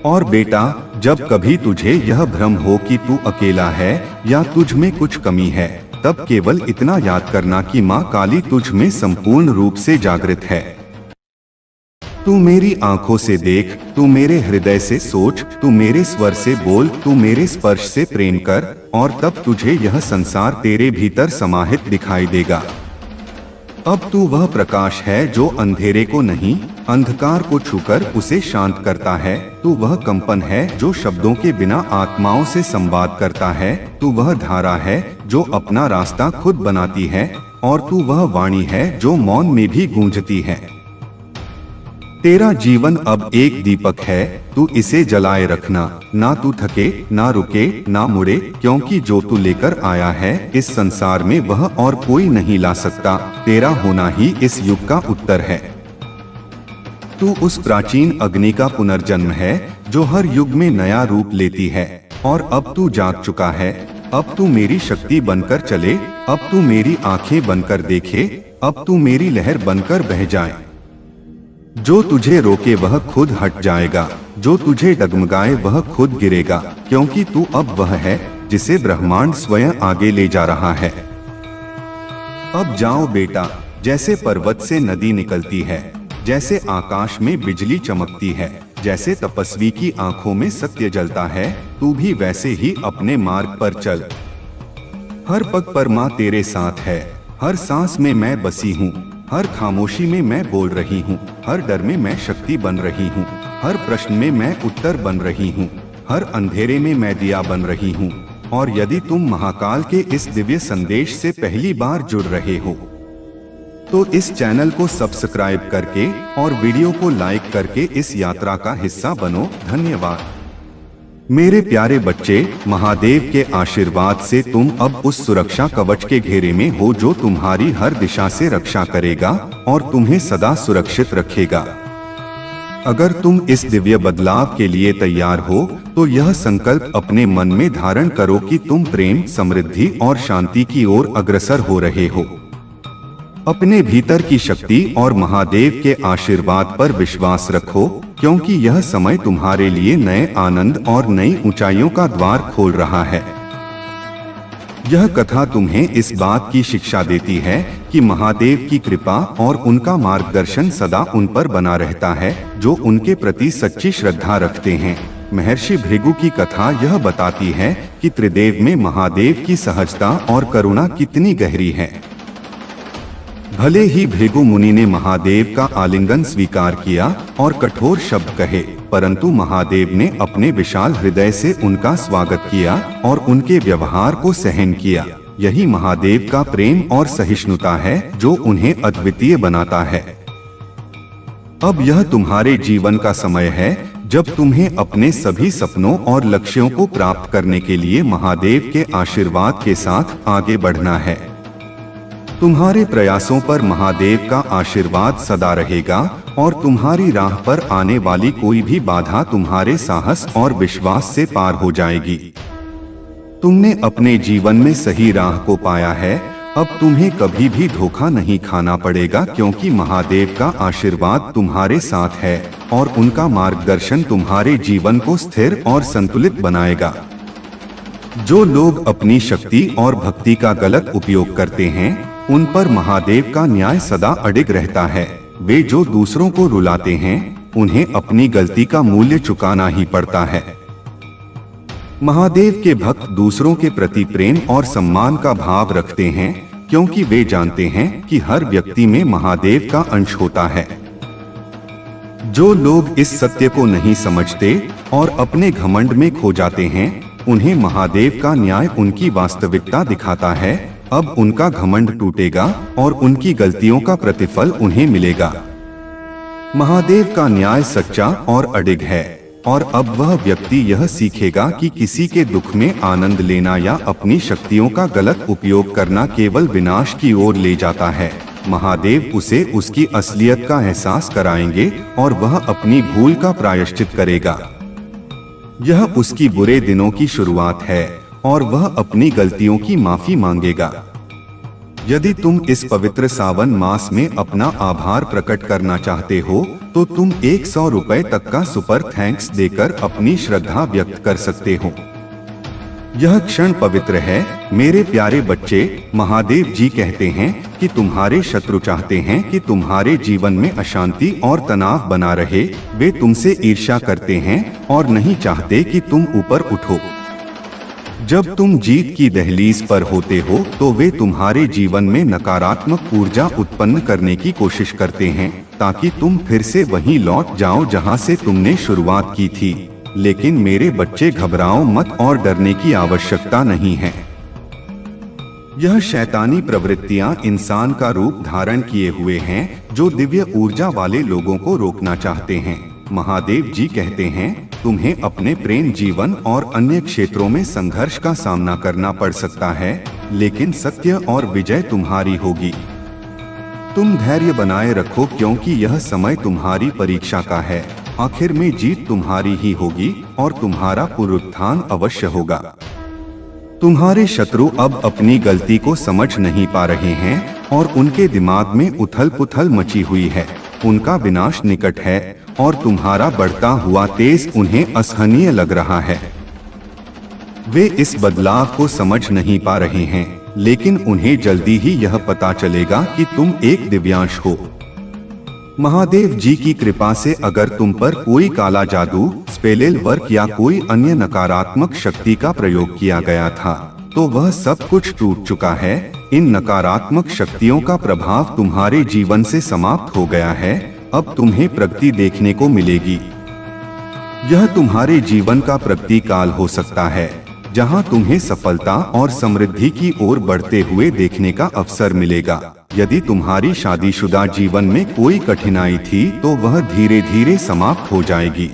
और बेटा, जब कभी तुझे यह भ्रम हो कि तू अकेला है या तुझ में कुछ कमी है, तब केवल इतना याद करना कि माँ काली तुझ में संपूर्ण रूप से जागृत है। तू मेरी आंखों से देख, तू मेरे हृदय से सोच, तू मेरे स्वर से बोल, तू मेरे स्पर्श से प्रेम कर, और तब तुझे यह संसार तेरे भीतर समाहित दिखाई देगा। अब तू वह प्रकाश है जो अंधेरे को नहीं, अंधकार को छूकर उसे शांत करता है। तू वह कंपन है जो शब्दों के बिना आत्माओं से संवाद करता है। तू वह धारा है जो अपना रास्ता खुद बनाती है, और तू वह वाणी है जो मौन में भी गूंजती है। तेरा जीवन अब एक दीपक है, तू इसे जलाए रखना। ना तू थके, ना रुके, ना मुड़े, क्योंकि जो तू लेकर आया है इस संसार में वह और कोई नहीं ला सकता। तेरा होना ही इस युग का उत्तर है। तू उस प्राचीन अग्नि का पुनर्जन्म है जो हर युग में नया रूप लेती है, और अब तू जाग चुका है। अब तू मेरी शक्ति बनकर चले, अब तू मेरी आंखें बनकर देखे, अब तू मेरी लहर बनकर बह जाए। जो तुझे रोके वह खुद हट जाएगा, जो तुझे डगमगाए वह खुद गिरेगा, क्योंकि तू अब वह है जिसे ब्रह्मांड स्वयं आगे ले जा रहा है। अब जाओ बेटा, जैसे पर्वत से नदी निकलती है, जैसे आकाश में बिजली चमकती है, जैसे तपस्वी की आंखों में सत्य जलता है, तू भी वैसे ही अपने मार्ग पर चल। हर पग पर माँ तेरे साथ है, हर सांस में मैं बसी हूँ, हर खामोशी में मैं बोल रही हूँ, हर डर में मैं शक्ति बन रही हूँ, हर प्रश्न में मैं उत्तर बन रही हूँ, हर अंधेरे में मैं दिया बन रही हूँ। और यदि तुम महाकाल के इस दिव्य संदेश से पहली बार जुड़ रहे हो तो इस चैनल को सब्सक्राइब करके और वीडियो को लाइक करके इस यात्रा का हिस्सा बनो। धन्यवाद। मेरे प्यारे बच्चे, महादेव के आशीर्वाद से तुम अब उस सुरक्षा कवच के घेरे में हो जो तुम्हारी हर दिशा से रक्षा करेगा और तुम्हें सदा सुरक्षित रखेगा। अगर तुम इस दिव्य बदलाव के लिए तैयार हो तो यह संकल्प अपने मन में धारण करो कि तुम प्रेम, समृद्धि और शांति की ओर अग्रसर हो रहे हो। अपने भीतर की शक्ति और महादेव के आशीर्वाद पर विश्वास रखो, क्योंकि यह समय तुम्हारे लिए नए आनंद और नई ऊंचाइयों का द्वार खोल रहा है। यह कथा तुम्हें इस बात की शिक्षा देती है कि महादेव की कृपा और उनका मार्गदर्शन सदा उन पर बना रहता है जो उनके प्रति सच्ची श्रद्धा रखते हैं। महर्षि भृगु की कथा यह बताती है कि त्रिदेव में महादेव की सहजता और करुणा कितनी गहरी है। भले ही भृगु मुनि ने महादेव का आलिंगन स्वीकार किया और कठोर शब्द कहे, परंतु महादेव ने अपने विशाल हृदय से उनका स्वागत किया और उनके व्यवहार को सहन किया। यही महादेव का प्रेम और सहिष्णुता है जो उन्हें अद्वितीय बनाता है। अब यह तुम्हारे जीवन का समय है जब तुम्हें अपने सभी सपनों और लक्ष्यों को प्राप्त करने के लिए महादेव के आशीर्वाद के साथ आगे बढ़ना है। तुम्हारे प्रयासों पर महादेव का आशीर्वाद सदा रहेगा और तुम्हारी राह पर आने वाली कोई भी बाधा तुम्हारे साहस और विश्वास से पार हो जाएगी। तुमने अपने जीवन में सही राह को पाया है, अब तुम्हें कभी भी धोखा नहीं खाना पड़ेगा, क्योंकि महादेव का आशीर्वाद तुम्हारे साथ है और उनका मार्गदर्शन तुम्हारे जीवन को स्थिर और संतुलित बनाएगा। जो लोग अपनी शक्ति और भक्ति का गलत उपयोग करते हैं, उन पर महादेव का न्याय सदा अडिग रहता है। वे जो दूसरों को रुलाते हैं, उन्हें अपनी गलती का मूल्य चुकाना ही पड़ता है। महादेव के भक्त दूसरों के प्रति प्रेम और सम्मान का भाव रखते हैं, क्योंकि वे जानते हैं कि हर व्यक्ति में महादेव का अंश होता है। जो लोग इस सत्य को नहीं समझते और अपने घमंड में खो जाते हैं, उन्हें महादेव का न्याय उनकी वास्तविकता दिखाता है। अब उनका घमंड टूटेगा और उनकी गलतियों का प्रतिफल उन्हें मिलेगा। महादेव का न्याय सच्चा और अडिग है और अब वह व्यक्ति यह सीखेगा कि किसी के दुख में आनंद लेना या अपनी शक्तियों का गलत उपयोग करना केवल विनाश की ओर ले जाता है। महादेव उसे उसकी असलियत का एहसास कराएंगे और वह अपनी भूल का प्रायश्चित करेगा। यह उसकी बुरे दिनों की शुरुआत है और वह अपनी गलतियों की माफी मांगेगा। यदि तुम इस पवित्र सावन मास में अपना आभार प्रकट करना चाहते हो तो तुम 100 रुपए तक का सुपर थैंक्स देकर अपनी श्रद्धा व्यक्त कर सकते हो। यह क्षण पवित्र है मेरे प्यारे बच्चे। महादेव जी कहते हैं कि तुम्हारे शत्रु चाहते हैं कि तुम्हारे जीवन में अशांति और तनाव बना रहे। वे तुमसे ईर्ष्या करते हैं और नहीं चाहते कि तुम ऊपर उठो। जब तुम जीत की दहलीज पर होते हो तो वे तुम्हारे जीवन में नकारात्मक ऊर्जा उत्पन्न करने की कोशिश करते हैं ताकि तुम फिर से वहीं लौट जाओ जहां से तुमने शुरुआत की थी। लेकिन मेरे बच्चे, घबराओ मत और डरने की आवश्यकता नहीं है। यह शैतानी प्रवृत्तियां इंसान का रूप धारण किए हुए हैं जो दिव्य ऊर्जा वाले लोगों को रोकना चाहते हैं। महादेव जी कहते हैं तुम्हें अपने प्रेम जीवन और अन्य क्षेत्रों में संघर्ष का सामना करना पड़ सकता है, लेकिन सत्य और विजय तुम्हारी होगी। तुम धैर्य बनाए रखो, क्योंकि यह समय तुम्हारी परीक्षा का है। आखिर में जीत तुम्हारी ही होगी और तुम्हारा पुनरुत्थान अवश्य होगा। तुम्हारे शत्रु अब अपनी गलती को समझ नहीं पा रहे हैं और उनके दिमाग में उथल पुथल मची हुई है। उनका विनाश निकट है और तुम्हारा बढ़ता हुआ तेज उन्हें असहनीय लग रहा है। वे इस बदलाव को समझ नहीं पा रहे हैं, लेकिन उन्हें जल्दी ही यह पता चलेगा कि तुम एक दिव्यांश हो। महादेव जी की कृपा से अगर तुम पर कोई काला जादू, स्पेल वर्क या कोई अन्य नकारात्मक शक्ति का प्रयोग किया गया था तो वह सब कुछ टूट चुका है। इन नकारात्मक शक्तियों का प्रभाव तुम्हारे जीवन से समाप्त हो गया है। अब तुम्हें प्रगति देखने को मिलेगी। यह तुम्हारे जीवन का प्रगति काल हो सकता है, जहां तुम्हें सफलता और समृद्धि की ओर बढ़ते हुए देखने का अवसर मिलेगा। यदि तुम्हारी शादीशुदा जीवन में कोई कठिनाई थी तो वह धीरे धीरे समाप्त हो जाएगी।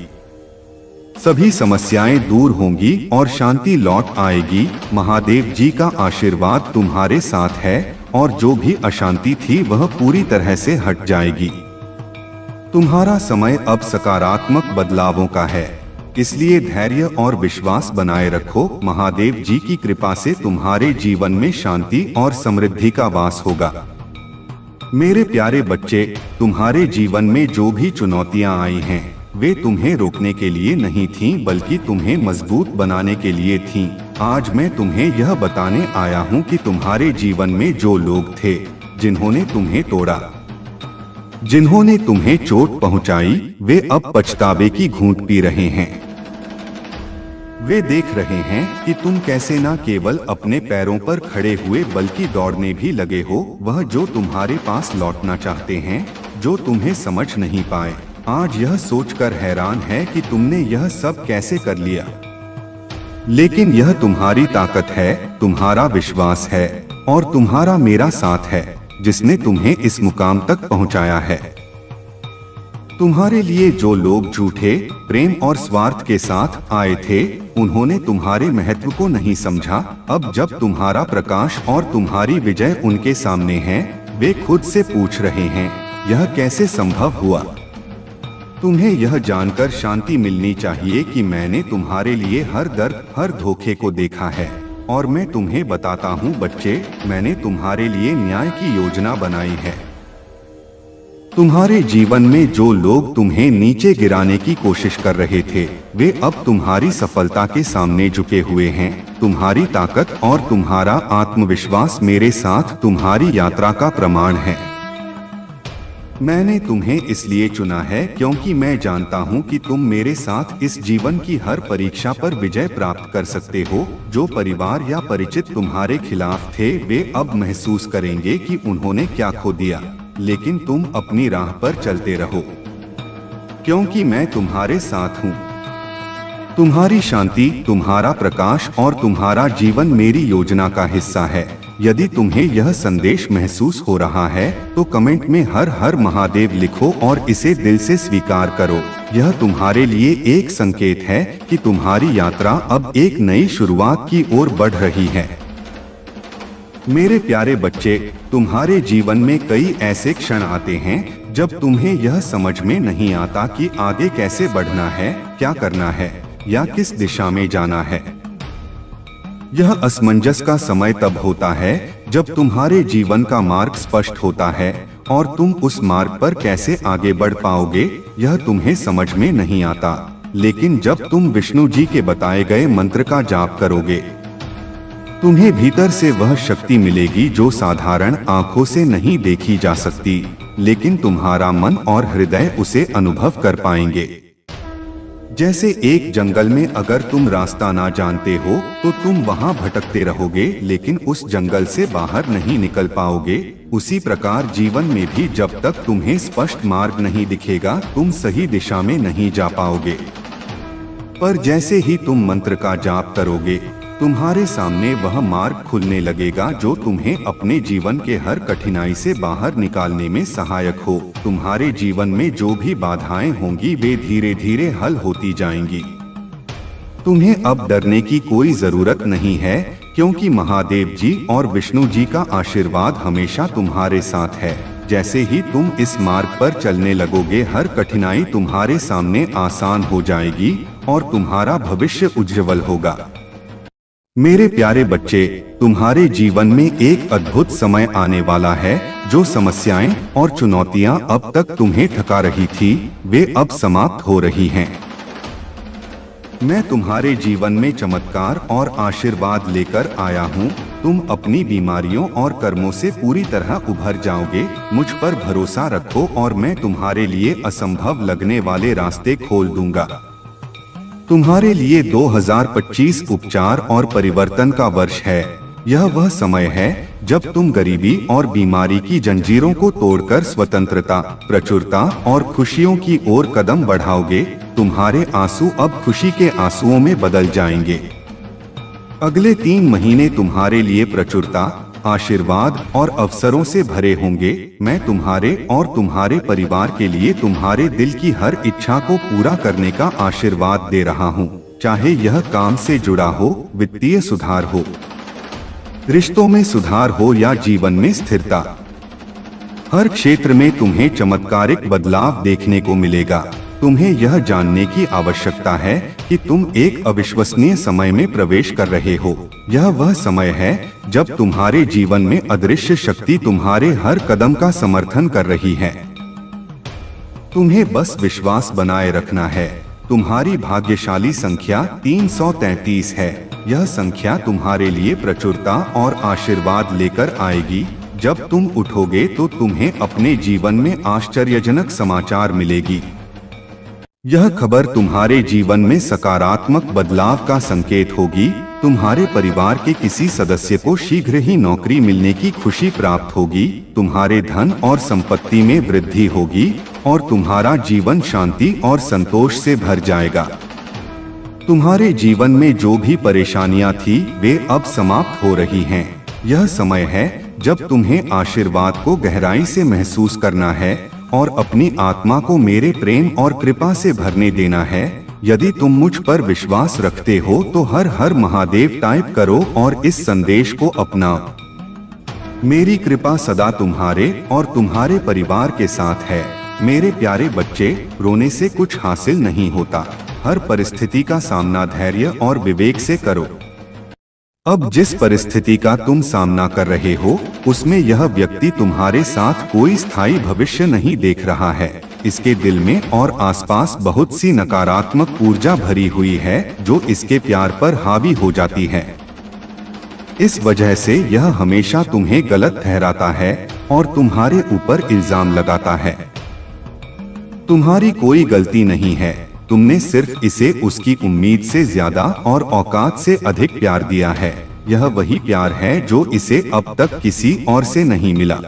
सभी समस्याएं दूर होंगी और शांति लौट आएगी। महादेव जी का आशीर्वाद तुम्हारे साथ है और जो भी अशांति थी वह पूरी तरह से हट जाएगी। तुम्हारा समय अब सकारात्मक बदलावों का है, इसलिए धैर्य और विश्वास बनाए रखो। महादेव जी की कृपा से तुम्हारे जीवन में शांति और समृद्धि का वास होगा। मेरे प्यारे बच्चे, तुम्हारे जीवन में जो भी चुनौतियां आई हैं, वे तुम्हें रोकने के लिए नहीं थीं, बल्कि तुम्हें मजबूत बनाने के लिए थीं। आज मैं तुम्हें यह बताने आया हूँ कि तुम्हारे जीवन में जो लोग थे जिन्होंने तुम्हें तोड़ा, जिन्होंने तुम्हें चोट पहुंचाई, वे अब पछतावे की घूंट पी रहे हैं। वे देख रहे हैं कि तुम कैसे न केवल अपने पैरों पर खड़े हुए बल्कि दौड़ने भी लगे हो। वह जो तुम्हारे पास लौटना चाहते हैं, जो तुम्हें समझ नहीं पाए, आज यह सोचकर हैरान है कि तुमने यह सब कैसे कर लिया। लेकिन यह तुम्हारी ताकत है, तुम्हारा विश्वास है और तुम्हारा मेरा साथ है जिसने तुम्हें इस मुकाम तक पहुंचाया है। तुम्हारे लिए जो लोग झूठे प्रेम और स्वार्थ के साथ आए थे, उन्होंने तुम्हारे महत्व को नहीं समझा। अब जब तुम्हारा प्रकाश और तुम्हारी विजय उनके सामने है, वे खुद से पूछ रहे हैं, यह कैसे संभव हुआ। तुम्हें यह जानकर शांति मिलनी चाहिए कि मैंने तुम्हारे लिए हर दर्द, हर धोखे को देखा है और मैं तुम्हें बताता हूँ बच्चे, मैंने तुम्हारे लिए न्याय की योजना बनाई है। तुम्हारे जीवन में जो लोग तुम्हें नीचे गिराने की कोशिश कर रहे थे, वे अब तुम्हारी सफलता के सामने झुके हुए हैं। तुम्हारी ताकत और तुम्हारा आत्मविश्वास मेरे साथ तुम्हारी यात्रा का प्रमाण है। मैंने तुम्हें इसलिए चुना है क्योंकि मैं जानता हूं कि तुम मेरे साथ इस जीवन की हर परीक्षा पर विजय प्राप्त कर सकते हो। जो परिवार या परिचित तुम्हारे खिलाफ थे, वे अब महसूस करेंगे कि उन्होंने क्या खो दिया, लेकिन तुम अपनी राह पर चलते रहो, क्योंकि मैं तुम्हारे साथ हूँ। तुम्हारी शांति, तुम्हारा प्रकाश और तुम्हारा जीवन मेरी योजना का हिस्सा है। यदि तुम्हें यह संदेश महसूस हो रहा है तो कमेंट में हर हर महादेव लिखो और इसे दिल से स्वीकार करो। यह तुम्हारे लिए एक संकेत है कि तुम्हारी यात्रा अब एक नई शुरुआत की ओर बढ़ रही है। मेरे प्यारे बच्चे, तुम्हारे जीवन में कई ऐसे क्षण आते हैं जब तुम्हें यह समझ में नहीं आता कि आगे कैसे बढ़ना है, क्या करना है या किस दिशा में जाना है। यह असमंजस का समय तब होता है जब तुम्हारे जीवन का मार्ग स्पष्ट होता है और तुम उस मार्ग पर कैसे आगे बढ़ पाओगे, यह तुम्हें समझ में नहीं आता। लेकिन जब तुम विष्णु जी के बताए गए मंत्र का जाप करोगे, तुम्हें भीतर से वह शक्ति मिलेगी जो साधारण आंखों से नहीं देखी जा सकती, लेकिन तुम्हारा मन और हृदय उसे अनुभव कर पाएंगे। जैसे एक जंगल में अगर तुम रास्ता ना जानते हो तो तुम वहां भटकते रहोगे, लेकिन उस जंगल से बाहर नहीं निकल पाओगे। उसी प्रकार जीवन में भी जब तक तुम्हें स्पष्ट मार्ग नहीं दिखेगा, तुम सही दिशा में नहीं जा पाओगे। पर जैसे ही तुम मंत्र का जाप करोगे, तुम्हारे सामने वह मार्ग खुलने लगेगा जो तुम्हें अपने जीवन के हर कठिनाई से बाहर निकालने में सहायक हो। तुम्हारे जीवन में जो भी बाधाएं होंगी, वे धीरे धीरे हल होती जाएंगी। तुम्हें अब डरने की कोई जरूरत नहीं है, क्योंकि महादेव जी और विष्णु जी का आशीर्वाद हमेशा तुम्हारे साथ है। जैसे ही तुम इस मार्ग पर चलने लगोगे, हर कठिनाई तुम्हारे सामने आसान हो जाएगी और तुम्हारा भविष्य उज्जवल होगा। मेरे प्यारे बच्चे, तुम्हारे जीवन में एक अद्भुत समय आने वाला है। जो समस्याएं और चुनौतियां अब तक तुम्हें थका रही थी, वे अब समाप्त हो रही हैं। मैं तुम्हारे जीवन में चमत्कार और आशीर्वाद लेकर आया हूँ। तुम अपनी बीमारियों और कर्मों से पूरी तरह उभर जाओगे। मुझ पर भरोसा रखो और मैं तुम्हारे लिए असंभव लगने वाले रास्ते खोल दूंगा। तुम्हारे लिए 2025 उपचार और परिवर्तन का वर्ष है। यह वह समय है जब तुम गरीबी और बीमारी की जंजीरों को तोड़कर स्वतंत्रता, प्रचुरता और खुशियों की ओर कदम बढ़ाओगे। तुम्हारे आंसू अब खुशी के आंसुओं में बदल जाएंगे। अगले 3 महीने तुम्हारे लिए प्रचुरता, आशीर्वाद और अवसरों से भरे होंगे। मैं तुम्हारे और तुम्हारे परिवार के लिए तुम्हारे दिल की हर इच्छा को पूरा करने का आशीर्वाद दे रहा हूँ, चाहे यह काम से जुड़ा हो, वित्तीय सुधार हो, रिश्तों में सुधार हो या जीवन में स्थिरता। हर क्षेत्र में तुम्हें चमत्कारिक बदलाव देखने को मिलेगा। तुम्हें यह जानने की आवश्यकता है कि तुम एक अविश्वसनीय समय में प्रवेश कर रहे हो। यह वह समय है जब तुम्हारे जीवन में अदृश्य शक्ति तुम्हारे हर कदम का समर्थन कर रही है। तुम्हें बस विश्वास बनाए रखना है। तुम्हारी भाग्यशाली संख्या 333 है। यह संख्या तुम्हारे लिए प्रचुरता और आशीर्वाद लेकर आएगी। जब तुम उठोगे तो तुम्हें अपने जीवन में आश्चर्यजनक समाचार मिलेगी। यह खबर तुम्हारे जीवन में सकारात्मक बदलाव का संकेत होगी। तुम्हारे परिवार के किसी सदस्य को शीघ्र ही नौकरी मिलने की खुशी प्राप्त होगी। तुम्हारे धन और संपत्ति में वृद्धि होगी और तुम्हारा जीवन शांति और संतोष से भर जाएगा। तुम्हारे जीवन में जो भी परेशानियां थी वे अब समाप्त हो रही हैं। यह समय है जब तुम्हें आशीर्वाद को गहराई से महसूस करना है और अपनी आत्मा को मेरे प्रेम और कृपा से भरने देना है। यदि तुम मुझ पर विश्वास रखते हो तो हर हर महादेव टाइप करो और इस संदेश को अपनाओ। मेरी कृपा सदा तुम्हारे और तुम्हारे परिवार के साथ है। मेरे प्यारे बच्चे, रोने से कुछ हासिल नहीं होता। हर परिस्थिति का सामना धैर्य और विवेक से करो। अब जिस परिस्थिति का तुम सामना कर रहे हो उसमें यह व्यक्ति तुम्हारे साथ कोई स्थायी भविष्य नहीं देख रहा है। इसके दिल में और आसपास बहुत सी नकारात्मक ऊर्जा भरी हुई है जो इसके प्यार पर हावी हो जाती है। इस वजह से यह हमेशा तुम्हें गलत ठहराता है और तुम्हारे ऊपर इल्जाम लगाता है। तुम्हारी कोई गलती नहीं है। तुमने सिर्फ इसे उसकी उम्मीद से ज्यादा और औकात से अधिक प्यार दिया है। यह वही प्यार है जो इसे अब तक किसी और से नहीं मिला।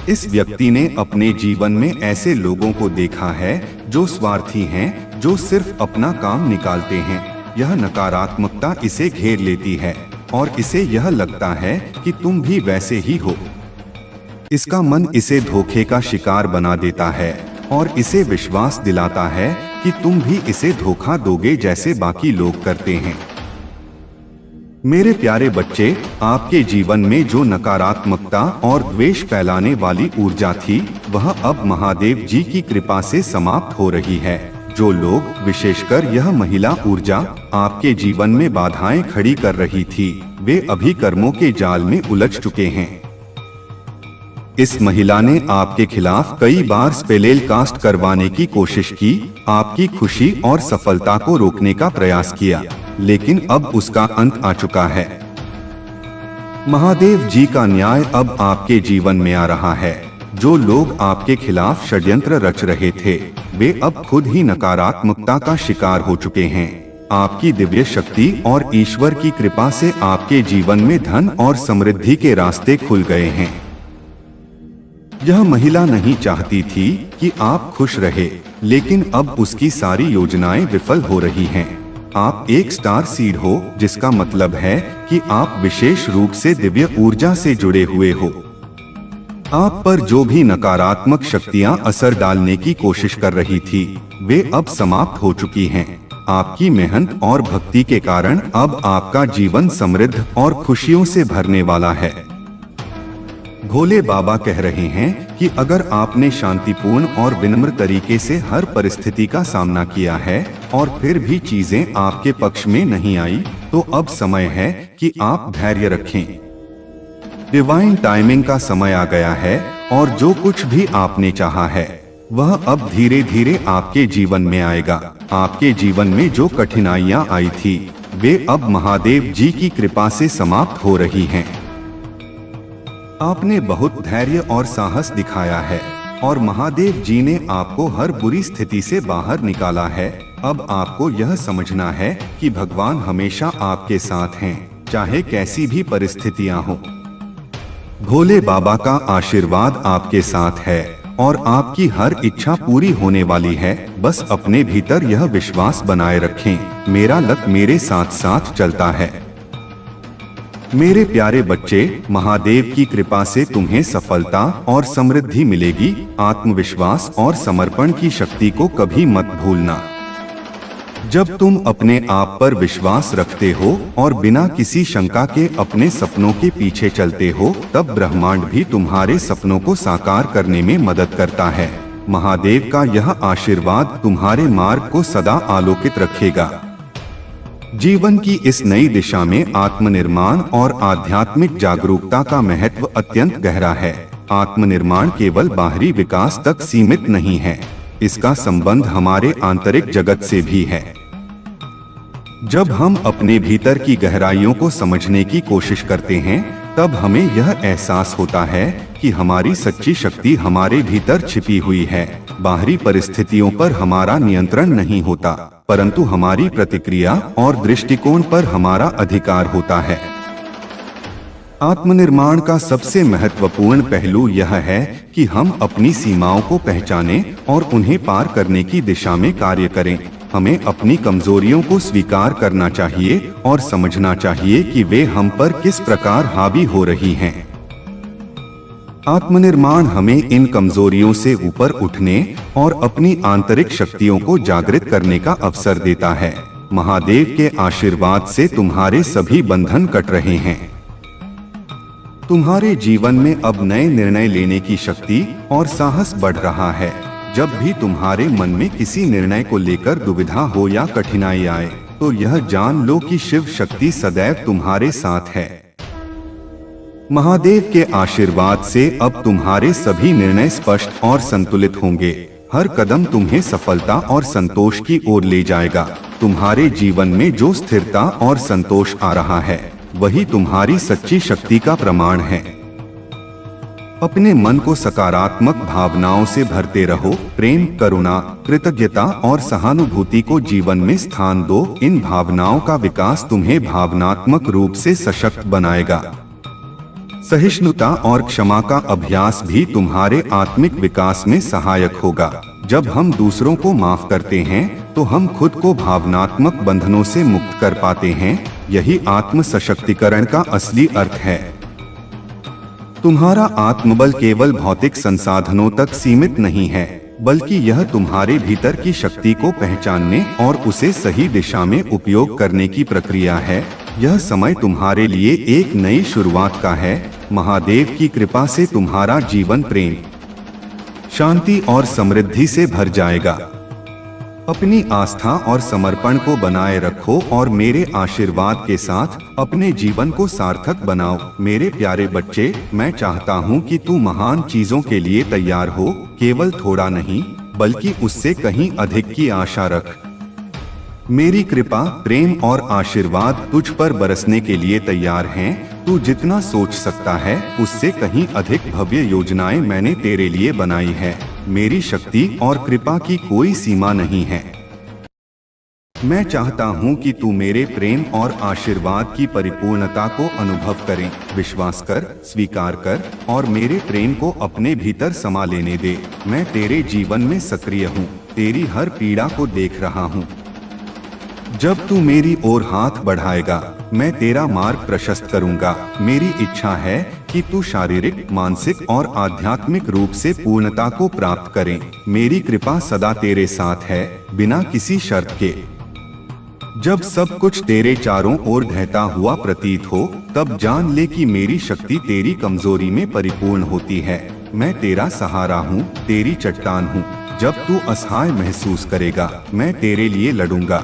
इस व्यक्ति ने अपने जीवन में ऐसे लोगों को देखा है जो स्वार्थी हैं, जो सिर्फ अपना काम निकालते हैं। यह नकारात्मकता इसे घेर लेती है और इसे यह लगता है कि तुम भी वैसे ही हो। इसका मन इसे धोखे का शिकार बना देता है और इसे विश्वास दिलाता है कि तुम भी इसे धोखा दोगे जैसे बाकी लोग करते हैं। मेरे प्यारे बच्चे, आपके जीवन में जो नकारात्मकता और द्वेष फैलाने वाली ऊर्जा थी वह अब महादेव जी की कृपा से समाप्त हो रही है। जो लोग, विशेषकर यह महिला ऊर्जा, आपके जीवन में बाधाएं खड़ी कर रही थी, वे अभी कर्मों के जाल में उलझ चुके हैं। इस महिला ने आपके खिलाफ कई बार स्पेल कास्ट करवाने की कोशिश की, आपकी खुशी और सफलता को रोकने का प्रयास किया, लेकिन अब उसका अंत आ चुका है। महादेव जी का न्याय अब आपके जीवन में आ रहा है। जो लोग आपके खिलाफ षड्यंत्र रच रहे थे वे अब खुद ही नकारात्मकता का शिकार हो चुके हैं। आपकी दिव्य शक्ति और ईश्वर की कृपा से आपके जीवन में धन और समृद्धि के रास्ते खुल गए हैं। यह महिला नहीं चाहती थी कि आप खुश रहे, लेकिन अब उसकी सारी योजनाएं विफल हो रही हैं। आप एक स्टार सीड हो, जिसका मतलब है कि आप विशेष रूप से दिव्य ऊर्जा से जुड़े हुए हो। आप पर जो भी नकारात्मक शक्तियां असर डालने की कोशिश कर रही थी, वे अब समाप्त हो चुकी हैं। आपकी मेहनत और भक्ति के कारण अब आपका जीवन समृद्ध और खुशियों से भरने वाला है। भोले बाबा कह रहे हैं कि अगर आपने शांतिपूर्ण और विनम्र तरीके से हर परिस्थिति का सामना किया है और फिर भी चीजें आपके पक्ष में नहीं आई, तो अब समय है कि आप धैर्य रखें। डिवाइन टाइमिंग का समय आ गया है और जो कुछ भी आपने चाहा है वह अब धीरे धीरे आपके जीवन में आएगा। आपके जीवन में जो कठिनाइयां आई थी वे अब महादेव जी की कृपा से समाप्त हो रही हैं। आपने बहुत धैर्य और साहस दिखाया है और महादेव जी ने आपको हर बुरी स्थिति से बाहर निकाला है। अब आपको यह समझना है कि भगवान हमेशा आपके साथ हैं, चाहे कैसी भी परिस्थितियां हो। भोले बाबा का आशीर्वाद आपके साथ है और आपकी हर इच्छा पूरी होने वाली है। बस अपने भीतर यह विश्वास बनाए रखें, मेरा लक मेरे साथ साथ चलता है। मेरे प्यारे बच्चे, महादेव की कृपा से तुम्हें सफलता और समृद्धि मिलेगी। आत्मविश्वास और समर्पण की शक्ति को कभी मत भूलना। जब तुम अपने आप पर विश्वास रखते हो और बिना किसी शंका के अपने सपनों के पीछे चलते हो, तब ब्रह्मांड भी तुम्हारे सपनों को साकार करने में मदद करता है। महादेव का यह आशीर्वाद तुम्हारे मार्ग को सदा आलोकित रखेगा। जीवन की इस नई दिशा में आत्मनिर्माण और आध्यात्मिक जागरूकता का महत्व अत्यंत गहरा है। आत्मनिर्माण केवल बाहरी विकास तक सीमित नहीं है, इसका संबंध हमारे आंतरिक जगत से भी है। जब हम अपने भीतर की गहराइयों को समझने की कोशिश करते हैं, तब हमें यह एहसास होता है कि हमारी सच्ची शक्ति हमारे भीतर छिपी हुई है। बाहरी परिस्थितियों पर हमारा नियंत्रण नहीं होता, परंतु हमारी प्रतिक्रिया और दृष्टिकोण पर हमारा अधिकार होता है। आत्मनिर्माण का सबसे महत्वपूर्ण पहलू यह है कि हम अपनी सीमाओं को पहचानें और उन्हें पार करने की दिशा में कार्य करें। हमें अपनी कमजोरियों को स्वीकार करना चाहिए और समझना चाहिए कि वे हम पर किस प्रकार हावी हो रही हैं। आत्मनिर्माण हमें इन कमजोरियों से ऊपर उठने और अपनी आंतरिक शक्तियों को जागृत करने का अवसर देता है। महादेव के आशीर्वाद से तुम्हारे सभी बंधन कट रहे हैं। तुम्हारे जीवन में अब नए निर्णय लेने की शक्ति और साहस बढ़ रहा है। जब भी तुम्हारे मन में किसी निर्णय को लेकर दुविधा हो या कठिनाई आए, तो यह जान लो कि शिव शक्ति सदैव तुम्हारे साथ है। महादेव के आशीर्वाद से अब तुम्हारे सभी निर्णय स्पष्ट और संतुलित होंगे। हर कदम तुम्हें सफलता और संतोष की ओर ले जाएगा। तुम्हारे जीवन में जो स्थिरता और संतोष आ रहा है, वही तुम्हारी सच्ची शक्ति का प्रमाण है। अपने मन को सकारात्मक भावनाओं से भरते रहो। प्रेम, करुणा, कृतज्ञता और सहानुभूति को जीवन में स्थान दो। इन भावनाओं का विकास तुम्हें भावनात्मक रूप से सशक्त बनाएगा। सहिष्णुता और क्षमा का अभ्यास भी तुम्हारे आत्मिक विकास में सहायक होगा। जब हम दूसरों को माफ करते हैं, तो हम खुद को भावनात्मक बंधनों से मुक्त कर पाते हैं। यही आत्म सशक्तिकरण का असली अर्थ है। तुम्हारा आत्मबल केवल भौतिक संसाधनों तक सीमित नहीं है, बल्कि यह तुम्हारे भीतर की शक्ति को पहचानने और उसे सही दिशा में उपयोग करने की प्रक्रिया है। यह समय तुम्हारे लिए एक नई शुरुआत का है। महादेव की कृपा से तुम्हारा जीवन प्रेम, शांति और समृद्धि से भर जाएगा। अपनी आस्था और समर्पण को बनाए रखो और मेरे आशीर्वाद के साथ अपने जीवन को सार्थक बनाओ। मेरे प्यारे बच्चे, मैं चाहता हूँ कि तू महान चीजों के लिए तैयार हो। केवल थोड़ा नहीं, बल्कि उससे कहीं अधिक की आशा रख। मेरी कृपा, प्रेम और आशीर्वाद तुझ पर बरसने के लिए तैयार हैं। तू जितना सोच सकता है, उससे कहीं अधिक भव्य योजनाएं मैंने तेरे लिए बनाई है। मेरी शक्ति और कृपा की कोई सीमा नहीं है। मैं चाहता हूँ कि तू मेरे प्रेम और आशीर्वाद की परिपूर्णता को अनुभव करें। विश्वास कर, स्वीकार कर और मेरे प्रेम को अपने भीतर समा लेने दे। मैं तेरे जीवन में सक्रिय हूँ, तेरी हर पीड़ा को देख रहा हूँ। जब तू मेरी ओर हाथ बढ़ाएगा, मैं तेरा मार्ग प्रशस्त करूंगा। मेरी इच्छा है कि तू शारीरिक, मानसिक और आध्यात्मिक रूप से पूर्णता को प्राप्त करे। मेरी कृपा सदा तेरे साथ है, बिना किसी शर्त के। जब सब कुछ तेरे चारों ओर ढहता हुआ प्रतीत हो, तब जान ले कि मेरी शक्ति तेरी कमजोरी में परिपूर्ण होती है। मैं तेरा सहारा हूँ, तेरी चट्टान हूँ। जब तू असहाय महसूस करेगा, मैं तेरे लिए लड़ूंगा।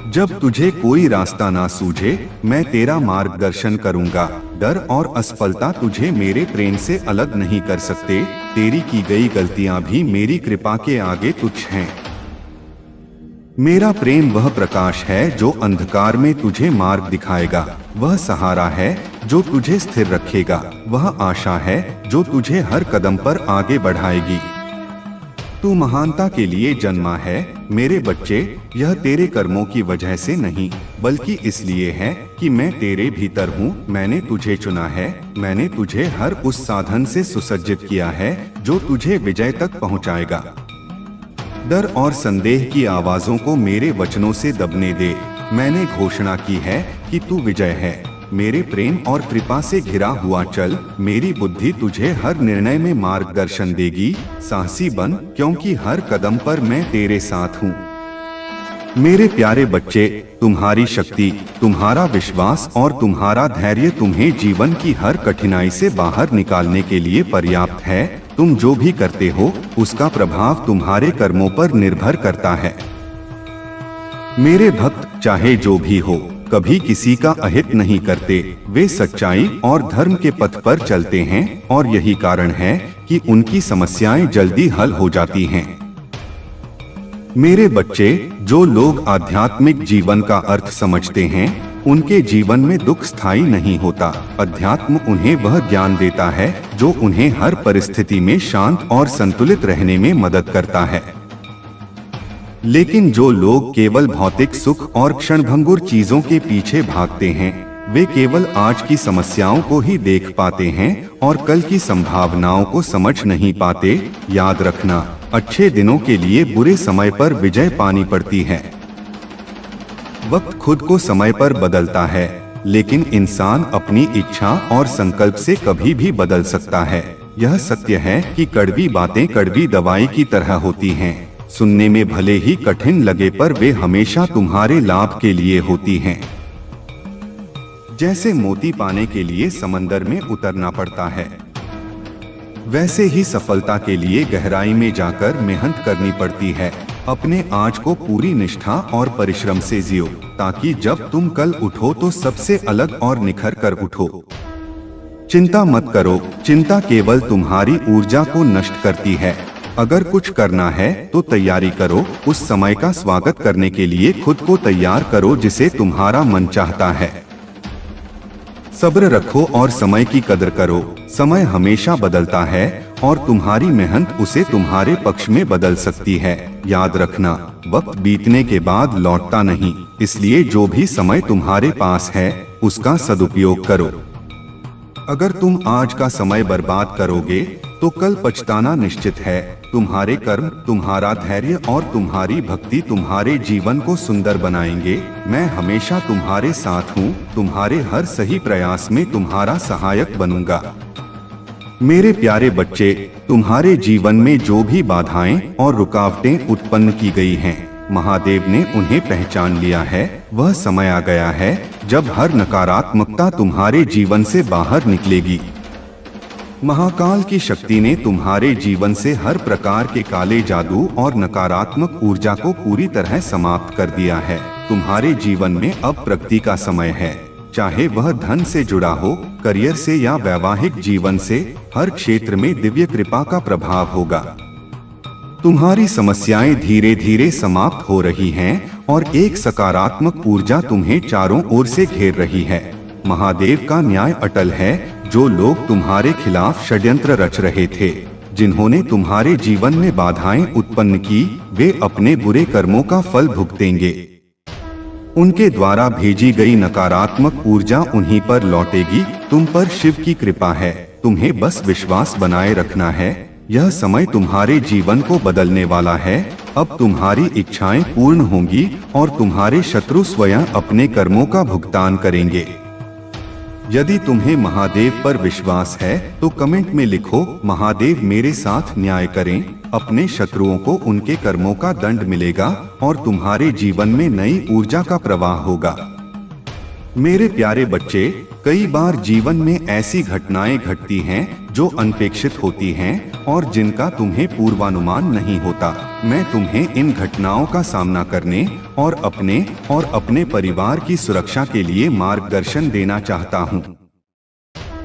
जब तुझे कोई रास्ता ना सूझे, मैं तेरा मार्गदर्शन करूंगा। डर और असफलता तुझे मेरे प्रेम से अलग नहीं कर सकते। तेरी की गई गलतियां भी मेरी कृपा के आगे तुच्छ हैं। मेरा प्रेम वह प्रकाश है जो अंधकार में तुझे मार्ग दिखाएगा। वह सहारा है जो तुझे स्थिर रखेगा। वह आशा है जो तुझे हर कदम पर आगे बढ़ाएगी। तू महानता के लिए जन्मा है मेरे बच्चे। यह तेरे कर्मों की वजह से नहीं, बल्कि इसलिए है कि मैं तेरे भीतर हूँ। मैंने तुझे चुना है। मैंने तुझे हर उस साधन से सुसज्जित किया है जो तुझे विजय तक पहुँचाएगा। डर और संदेह की आवाजों को मेरे वचनों से दबने दे। मैंने घोषणा की है कि तू विजय है। मेरे प्रेम और कृपा से घिरा हुआ चल, मेरी बुद्धि तुझे हर निर्णय में मार्गदर्शन देगी। साहसी बन, क्योंकि हर कदम पर मैं तेरे साथ हूँ। मेरे प्यारे बच्चे, तुम्हारी शक्ति, तुम्हारा विश्वास और तुम्हारा धैर्य तुम्हें जीवन की हर कठिनाई से बाहर निकालने के लिए पर्याप्त है। तुम जो भी करते हो उसका प्रभाव तुम्हारे कर्मों पर निर्भर करता है। मेरे भक्त, चाहे जो भी हो, कभी किसी का अहित नहीं करते। वे सच्चाई और धर्म के पथ पर चलते हैं और यही कारण है कि उनकी समस्याएं जल्दी हल हो जाती हैं। मेरे बच्चे, जो लोग आध्यात्मिक जीवन का अर्थ समझते हैं उनके जीवन में दुख स्थायी नहीं होता। अध्यात्म उन्हें वह ज्ञान देता है जो उन्हें हर परिस्थिति में शांत और संतुलित रहने में मदद करता है। लेकिन जो लोग केवल भौतिक सुख और क्षणभंगुर चीजों के पीछे भागते हैं, वे केवल आज की समस्याओं को ही देख पाते हैं और कल की संभावनाओं को समझ नहीं पाते। याद रखना, अच्छे दिनों के लिए बुरे समय पर विजय पानी पड़ती है। वक्त खुद को समय पर बदलता है, लेकिन इंसान अपनी इच्छा और संकल्प से कभी भी बदल सकता है। यह सत्य है कि कड़वी बातें कड़वी दवाई की तरह होती हैं। सुनने में भले ही कठिन लगे पर वे हमेशा तुम्हारे लाभ के लिए होती हैं। जैसे मोती पाने के लिए समंदर में उतरना पड़ता है, वैसे ही सफलता के लिए गहराई में जाकर मेहनत करनी पड़ती है। अपने आज को पूरी निष्ठा और परिश्रम से जियो, ताकि जब तुम कल उठो तो सबसे अलग और निखर कर उठो। चिंता मत करो, चिंता केवल तुम्हारी ऊर्जा को नष्ट करती है। अगर कुछ करना है तो तैयारी करो, उस समय का स्वागत करने के लिए खुद को तैयार करो जिसे तुम्हारा मन चाहता है। सब्र रखो और समय की कदर करो। समय हमेशा बदलता है और तुम्हारी मेहनत उसे तुम्हारे पक्ष में बदल सकती है। याद रखना, वक्त बीतने के बाद लौटता नहीं, इसलिए जो भी समय तुम्हारे पास है उसका सदुपयोग करो। अगर तुम आज का समय बर्बाद करोगे तो कल पछताना निश्चित है। तुम्हारे कर्म, तुम्हारा धैर्य और तुम्हारी भक्ति तुम्हारे जीवन को सुंदर बनाएंगे। मैं हमेशा तुम्हारे साथ हूँ, तुम्हारे हर सही प्रयास में तुम्हारा सहायक बनूंगा। मेरे प्यारे बच्चे, तुम्हारे जीवन में जो भी बाधाएं और रुकावटें उत्पन्न की गई हैं, महादेव ने उन्हें पहचान लिया है। वह समय आ गया है जब हर नकारात्मकता तुम्हारे जीवन से बाहर निकलेगी। महाकाल की शक्ति ने तुम्हारे जीवन से हर प्रकार के काले जादू और नकारात्मक ऊर्जा को पूरी तरह समाप्त कर दिया है। तुम्हारे जीवन में अब प्रगति का समय है, चाहे वह धन से जुड़ा हो, करियर से या वैवाहिक जीवन से। हर क्षेत्र में दिव्य कृपा का प्रभाव होगा। तुम्हारी समस्याएं धीरे धीरे समाप्त हो रही हैं और एक सकारात्मक ऊर्जा तुम्हें चारों ओर से घेर रही है। महादेव का न्याय अटल है। जो लोग तुम्हारे खिलाफ षड्यंत्र रच रहे थे, जिन्होंने तुम्हारे जीवन में बाधाएं उत्पन्न की, वे अपने बुरे कर्मों का फल भुगतेंगे। उनके द्वारा भेजी गई नकारात्मक ऊर्जा उन्हीं पर लौटेगी। तुम पर शिव की कृपा है, तुम्हें बस विश्वास बनाए रखना है। यह समय तुम्हारे जीवन को बदलने वाला है। अब तुम्हारी इच्छाएं पूर्ण होंगी और तुम्हारे शत्रु स्वयं अपने कर्मों का भुगतान करेंगे। यदि तुम्हें महादेव पर विश्वास है तो कमेंट में लिखो, महादेव मेरे साथ न्याय करें। अपने शत्रुओं को उनके कर्मों का दंड मिलेगा और तुम्हारे जीवन में नई ऊर्जा का प्रवाह होगा। मेरे प्यारे बच्चे, कई बार जीवन में ऐसी घटनाएं घटती हैं जो अनपेक्षित होती हैं और जिनका तुम्हें पूर्वानुमान नहीं होता। मैं तुम्हें इन घटनाओं का सामना करने और अपने परिवार की सुरक्षा के लिए मार्गदर्शन देना चाहता हूँ।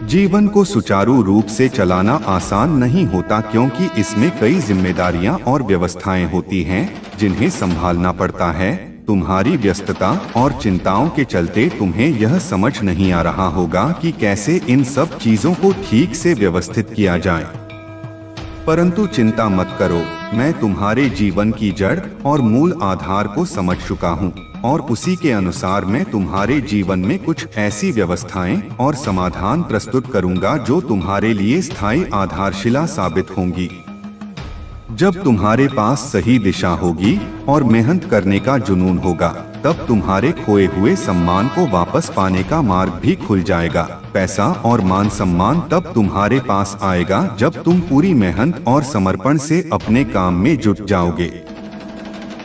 जीवन को सुचारू रूप से चलाना आसान नहीं होता, क्योंकि इसमें कई जिम्मेदारियां और व्यवस्थाएं होती हैं जिन्हें संभालना पड़ता है। तुम्हारी व्यस्तता और चिंताओं के चलते तुम्हें यह समझ नहीं आ रहा होगा कि कैसे इन सब चीजों को ठीक से व्यवस्थित किया जाए। परंतु चिंता मत करो, मैं तुम्हारे जीवन की जड़ और मूल आधार को समझ चुका हूँ और उसी के अनुसार मैं तुम्हारे जीवन में कुछ ऐसी व्यवस्थाएं और समाधान प्रस्तुत करूंगा जो तुम्हारे लिए स्थायी आधारशिला साबित होंगी। जब तुम्हारे पास सही दिशा होगी और मेहनत करने का जुनून होगा, तब तुम्हारे खोए हुए सम्मान को वापस पाने का मार्ग भी खुल जाएगा। पैसा और मान सम्मान तब तुम्हारे पास आएगा जब तुम पूरी मेहनत और समर्पण से अपने काम में जुट जाओगे।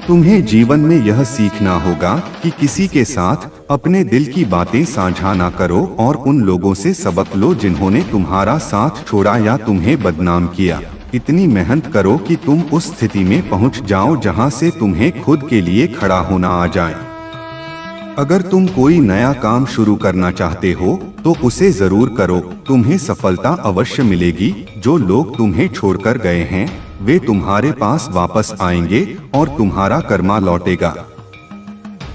तुम्हें जीवन में यह सीखना होगा कि किसी के साथ अपने दिल की बातें साझा ना करो और उन लोगों से सबक लो जिन्होंने तुम्हारा साथ छोड़ा या तुम्हें बदनाम किया। इतनी मेहनत करो कि तुम उस स्थिति में पहुंच जाओ जहां से तुम्हें खुद के लिए खड़ा होना आ जाए। अगर तुम कोई नया काम शुरू करना चाहते हो तो उसे जरूर करो, तुम्हें सफलता अवश्य मिलेगी। जो लोग तुम्हें छोड़कर गए हैं वे तुम्हारे पास वापस आएंगे और तुम्हारा कर्मा लौटेगा।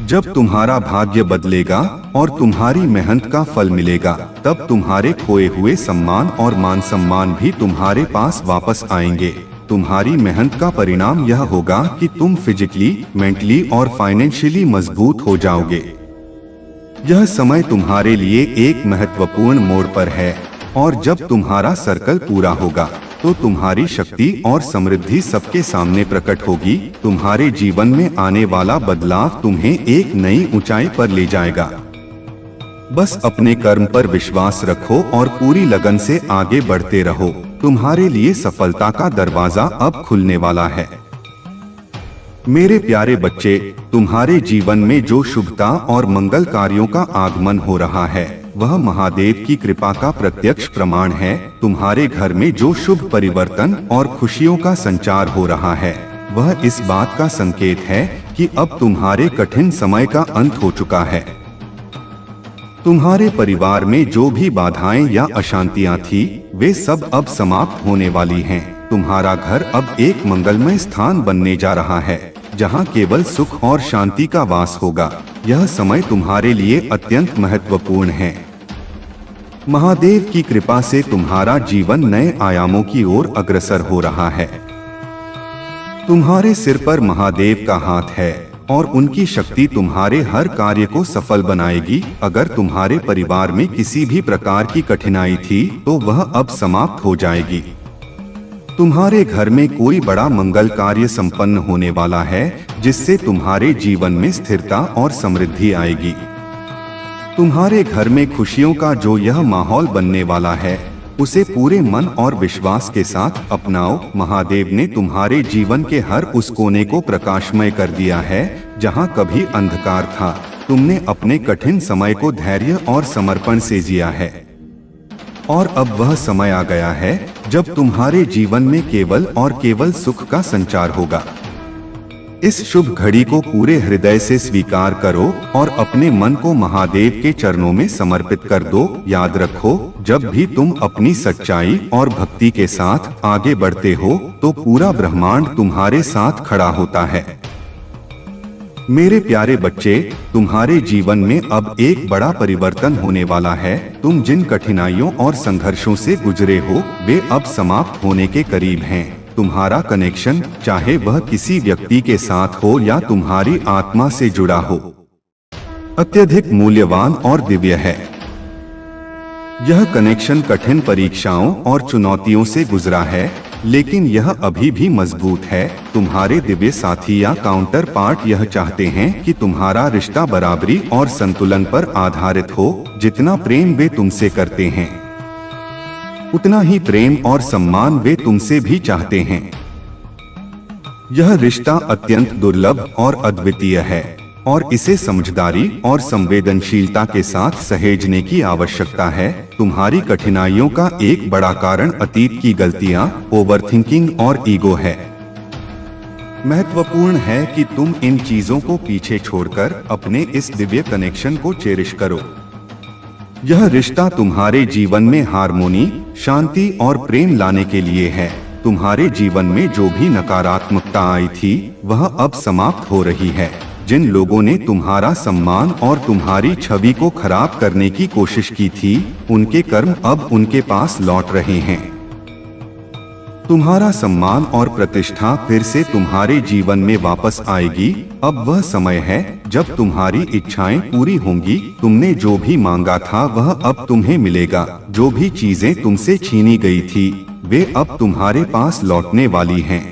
जब तुम्हारा भाग्य बदलेगा और तुम्हारी मेहनत का फल मिलेगा, तब तुम्हारे खोए हुए सम्मान और मान सम्मान भी तुम्हारे पास वापस आएंगे। तुम्हारी मेहनत का परिणाम यह होगा कि तुम फिजिकली, मेंटली और फाइनेंशियली मजबूत हो जाओगे। यह समय तुम्हारे लिए एक महत्वपूर्ण मोड़ पर है और जब तुम्हारा सर्कल पूरा होगा तो तुम्हारी शक्ति और समृद्धि सबके सामने प्रकट होगी। तुम्हारे जीवन में आने वाला बदलाव तुम्हें एक नई ऊंचाई पर ले जाएगा। बस अपने कर्म पर विश्वास रखो और पूरी लगन से आगे बढ़ते रहो। तुम्हारे लिए सफलता का दरवाजा अब खुलने वाला है। मेरे प्यारे बच्चे, तुम्हारे जीवन में जो शुभता और मंगल कार्यों का आगमन हो रहा है वह महादेव की कृपा का प्रत्यक्ष प्रमाण है। तुम्हारे घर में जो शुभ परिवर्तन और खुशियों का संचार हो रहा है वह इस बात का संकेत है कि अब तुम्हारे कठिन समय का अंत हो चुका है। तुम्हारे परिवार में जो भी बाधाएं या अशांतियां थी वे सब अब समाप्त होने वाली हैं। तुम्हारा घर अब एक मंगलमय स्थान बनने जा रहा है जहां केवल सुख और शांति का वास होगा। यह समय तुम्हारे लिए अत्यंत महत्वपूर्ण है। महादेव की कृपा से तुम्हारा जीवन नए आयामों की ओर अग्रसर हो रहा है। तुम्हारे सिर पर महादेव का हाथ है और उनकी शक्ति तुम्हारे हर कार्य को सफल बनाएगी। अगर तुम्हारे परिवार में किसी भी प्रकार की कठिनाई थी तो वह अब समाप्त हो जाएगी। तुम्हारे घर में कोई बड़ा मंगल कार्य संपन्न होने वाला है जिससे तुम्हारे जीवन में स्थिरता और समृद्धि आएगी। तुम्हारे घर में खुशियों का जो यह माहौल बनने वाला है उसे पूरे मन और विश्वास के साथ अपनाओ। महादेव ने तुम्हारे जीवन के हर उस कोने को प्रकाशमय कर दिया है जहां कभी अंधकार था। तुमने अपने कठिन समय को धैर्य और समर्पण से जिया है और अब वह समय आ गया है जब तुम्हारे जीवन में केवल और केवल सुख का संचार होगा। इस शुभ घड़ी को पूरे हृदय से स्वीकार करो और अपने मन को महादेव के चरणों में समर्पित कर दो। याद रखो, जब भी तुम अपनी सच्चाई और भक्ति के साथ आगे बढ़ते हो तो पूरा ब्रह्मांड तुम्हारे साथ खड़ा होता है। मेरे प्यारे बच्चे, तुम्हारे जीवन में अब एक बड़ा परिवर्तन होने वाला है। तुम जिन कठिनाइयों और संघर्षों से गुजरे हो वे अब समाप्त होने के करीब हैं। तुम्हारा कनेक्शन, चाहे वह किसी व्यक्ति के साथ हो या तुम्हारी आत्मा से जुड़ा हो, अत्यधिक मूल्यवान और दिव्य है। यह कनेक्शन कठिन परीक्षाओं और चुनौतियों से गुजरा है लेकिन यह अभी भी मजबूत है। तुम्हारे दिव्य साथी या काउंटर पार्ट यह चाहते हैं कि तुम्हारा रिश्ता बराबरी और संतुलन पर आधारित हो। जितना प्रेम वे तुमसे करते हैं उतना ही प्रेम और सम्मान वे तुमसे भी चाहते हैं। यह रिश्ता अत्यंत दुर्लभ और अद्वितीय है और इसे समझदारी और संवेदनशीलता के साथ सहेजने की आवश्यकता है। तुम्हारी कठिनाइयों का एक बड़ा कारण अतीत की गलतियां, ओवरथिंकिंग और ईगो है। महत्वपूर्ण है कि तुम इन चीजों को पीछे छोड़कर अपने इस दिव्य कनेक्शन को चेरिश करो। यह रिश्ता तुम्हारे जीवन में हार्मोनी, शांति और प्रेम लाने के लिए है। तुम्हारे जीवन में जो भी नकारात्मकता आई थी वह अब समाप्त हो रही है। जिन लोगों ने तुम्हारा सम्मान और तुम्हारी छवि को खराब करने की कोशिश की थी उनके कर्म अब उनके पास लौट रहे हैं। तुम्हारा सम्मान और प्रतिष्ठा फिर से तुम्हारे जीवन में वापस आएगी। अब वह समय है जब तुम्हारी इच्छाएं पूरी होंगी। तुमने जो भी मांगा था वह अब तुम्हें मिलेगा। जो भी चीजें तुमसे छीनी गई थी वे अब तुम्हारे पास लौटने वाली हैं।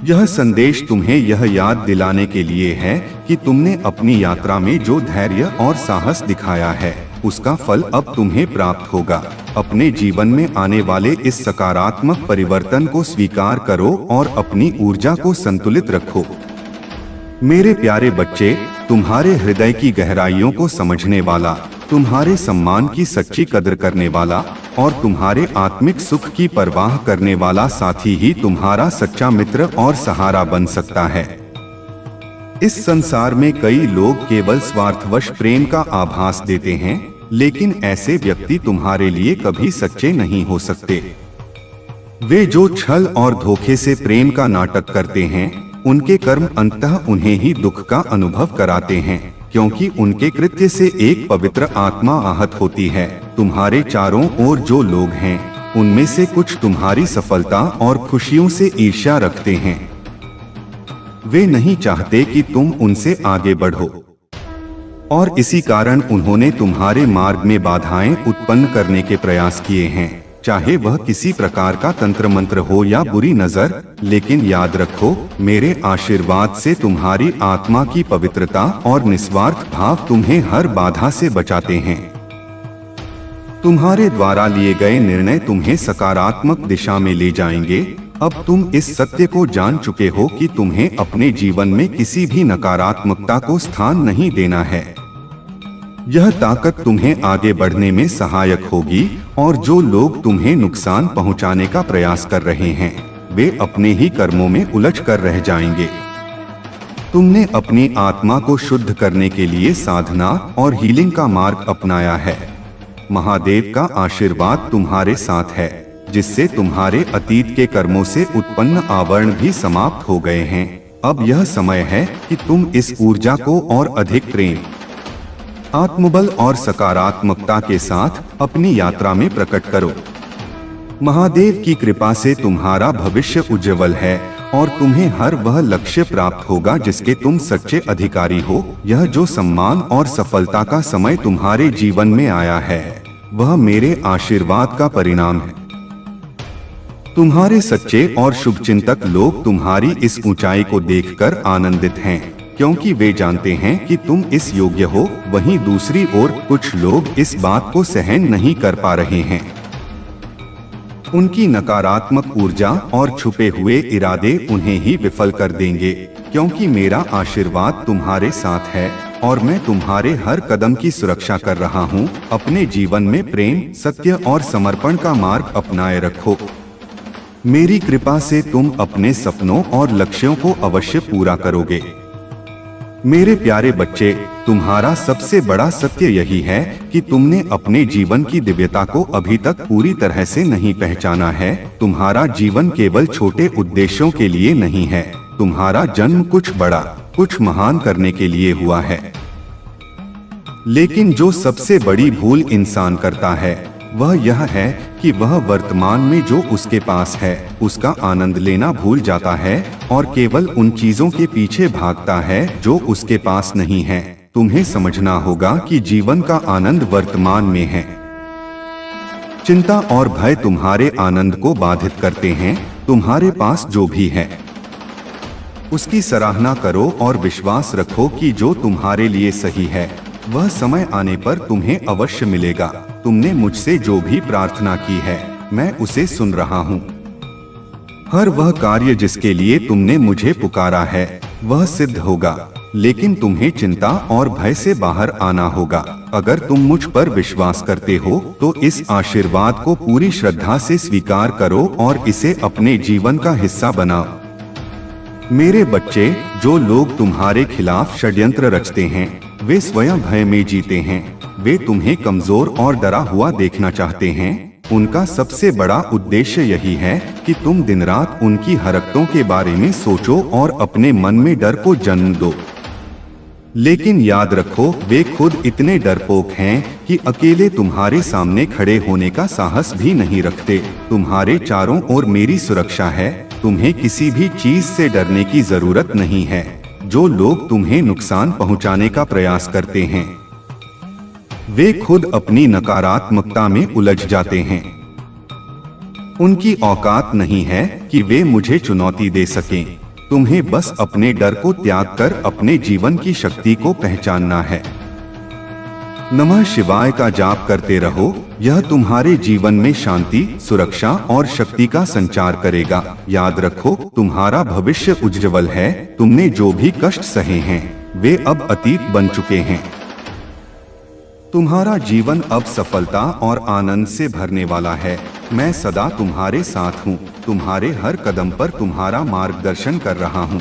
यह संदेश तुम्हें यह याद दिलाने के लिए है कि तुमने अपनी यात्रा में जो धैर्य और साहस दिखाया है उसका फल अब तुम्हें प्राप्त होगा। अपने जीवन में आने वाले इस सकारात्मक परिवर्तन को स्वीकार करो और अपनी ऊर्जा को संतुलित रखो। मेरे प्यारे बच्चे, तुम्हारे हृदय की गहराइयों को समझने वाला, तुम्हारे सम्मान की सच्ची कदर करने वाला और तुम्हारे आत्मिक सुख की परवाह करने वाला साथी ही तुम्हारा सच्चा मित्र और सहारा बन सकता है। इस संसार में कई लोग केवल स्वार्थवश प्रेम का आभास देते हैं, लेकिन ऐसे व्यक्ति तुम्हारे लिए कभी सच्चे नहीं हो सकते। वे जो छल और धोखे से प्रेम का नाटक करते हैं, उनके कर्म अंततः उन्हें ही दुख का अनुभव कराते हैं, क्योंकि उनके कृत्य से एक पवित्र आत्मा आहत होती है। तुम्हारे चारों ओर जो लोग हैं, उनमें से कुछ तुम्हारी सफलता और खुशियों से ईर्ष्या रखते हैं। वे नहीं चाहते कि तुम उनसे आगे बढ़ो और इसी कारण उन्होंने तुम्हारे मार्ग में बाधाएं उत्पन्न करने के प्रयास किए हैं, चाहे वह किसी प्रकार का तंत्र मंत्र हो या बुरी नजर। लेकिन याद रखो, मेरे आशीर्वाद से तुम्हारी आत्मा की पवित्रता और निस्वार्थ भाव तुम्हें हर बाधा से बचाते हैं। तुम्हारे द्वारा लिए गए निर्णय तुम्हें सकारात्मक दिशा में ले जाएंगे। अब तुम इस सत्य को जान चुके हो कि तुम्हें अपने जीवन में किसी भी नकारात्मकता को स्थान नहीं देना है। यह ताकत तुम्हें आगे बढ़ने में सहायक होगी और जो लोग तुम्हें नुकसान पहुंचाने का प्रयास कर रहे हैं, वे अपने ही कर्मों में उलझ कर रह जाएंगे। तुमने अपनी आत्मा को शुद्ध करने के लिए साधना और हीलिंग का मार्ग अपनाया है। महादेव का आशीर्वाद तुम्हारे साथ है, जिससे तुम्हारे अतीत के कर्मों से उत्पन्न आवरण भी समाप्त हो गए हैं। अब यह समय है कि तुम इस ऊर्जा को और अधिक प्रेम, आत्मबल और सकारात्मकता के साथ अपनी यात्रा में प्रकट करो। महादेव की कृपा से तुम्हारा भविष्य उज्जवल है और तुम्हें हर वह लक्ष्य प्राप्त होगा जिसके तुम सच्चे अधिकारी हो। यह जो सम्मान और सफलता का समय तुम्हारे जीवन में आया है, वह मेरे आशीर्वाद का परिणाम है। तुम्हारे सच्चे और शुभचिंतक लोग तुम्हारी इस ऊंचाई को देखकर आनंदित हैं, क्योंकि वे जानते हैं कि तुम इस योग्य हो। वहीं दूसरी ओर कुछ लोग इस बात को सहन नहीं कर पा रहे हैं। उनकी नकारात्मक ऊर्जा और छुपे हुए इरादे उन्हें ही विफल कर देंगे, क्योंकि मेरा आशीर्वाद तुम्हारे साथ है और मैं तुम्हारे हर कदम की सुरक्षा कर रहा हूँ। अपने जीवन में प्रेम, सत्य और समर्पण का मार्ग अपनाए रखो। मेरी कृपा से तुम अपने सपनों और लक्ष्यों को अवश्य पूरा करोगे। मेरे प्यारे बच्चे, तुम्हारा सबसे बड़ा सत्य यही है कि तुमने अपने जीवन की दिव्यता को अभी तक पूरी तरह से नहीं पहचाना है। तुम्हारा जीवन केवल छोटे उद्देश्यों के लिए नहीं है। तुम्हारा जन्म कुछ बड़ा, कुछ महान करने के लिए हुआ है। लेकिन जो सबसे बड़ी भूल इंसान करता है, वह यह है कि वह वर्तमान में जो उसके पास है उसका आनंद लेना भूल जाता है और केवल उन चीजों के पीछे भागता है जो उसके पास नहीं है। तुम्हें समझना होगा कि जीवन का आनंद वर्तमान में है। चिंता और भय तुम्हारे आनंद को बाधित करते हैं। तुम्हारे पास जो भी है उसकी सराहना करो और विश्वास रखो कि जो तुम्हारे लिए सही है वह समय आने पर तुम्हें अवश्य मिलेगा। तुमने मुझसे जो भी प्रार्थना की है, मैं उसे सुन रहा हूँ। हर वह कार्य जिसके लिए तुमने मुझे पुकारा है, वह सिद्ध होगा। लेकिन तुम्हें चिंता और भय से बाहर आना होगा। अगर तुम मुझ पर विश्वास करते हो, तो इस आशीर्वाद को पूरी श्रद्धा से स्वीकार करो और इसे अपने जीवन का हिस्सा बनाओ। मेरे बच्चे, जो लोग तुम्हारे खिलाफ षड्यंत्र रचते हैं, वे स्वयं भय में जीते हैं। वे तुम्हें कमजोर और डरा हुआ देखना चाहते हैं। उनका सबसे बड़ा उद्देश्य यही है कि तुम दिन रात उनकी हरकतों के बारे में सोचो और अपने मन में डर को जन्म दो। लेकिन याद रखो, वे खुद इतने डरपोक हैं कि अकेले तुम्हारे सामने खड़े होने का साहस भी नहीं रखते। तुम्हारे चारों ओर मेरी सुरक्षा है। तुम्हें किसी भी चीज से डरने की जरूरत नहीं है। जो लोग तुम्हें नुकसान पहुंचाने का प्रयास करते हैं, वे खुद अपनी नकारात्मकता में उलझ जाते हैं। उनकी औकात नहीं है कि वे मुझे चुनौती दे सकें। तुम्हें बस अपने डर को त्याग कर अपने जीवन की शक्ति को पहचानना है। नमः शिवाय का जाप करते रहो, यह तुम्हारे जीवन में शांति, सुरक्षा और शक्ति का संचार करेगा। याद रखो, तुम्हारा भविष्य उज्जवल है। तुमने जो भी कष्ट सहे हैं वे अब अतीत बन चुके हैं। तुम्हारा जीवन अब सफलता और आनंद से भरने वाला है। मैं सदा तुम्हारे साथ हूँ, तुम्हारे हर कदम पर तुम्हारा मार्गदर्शन कर रहा हूँ।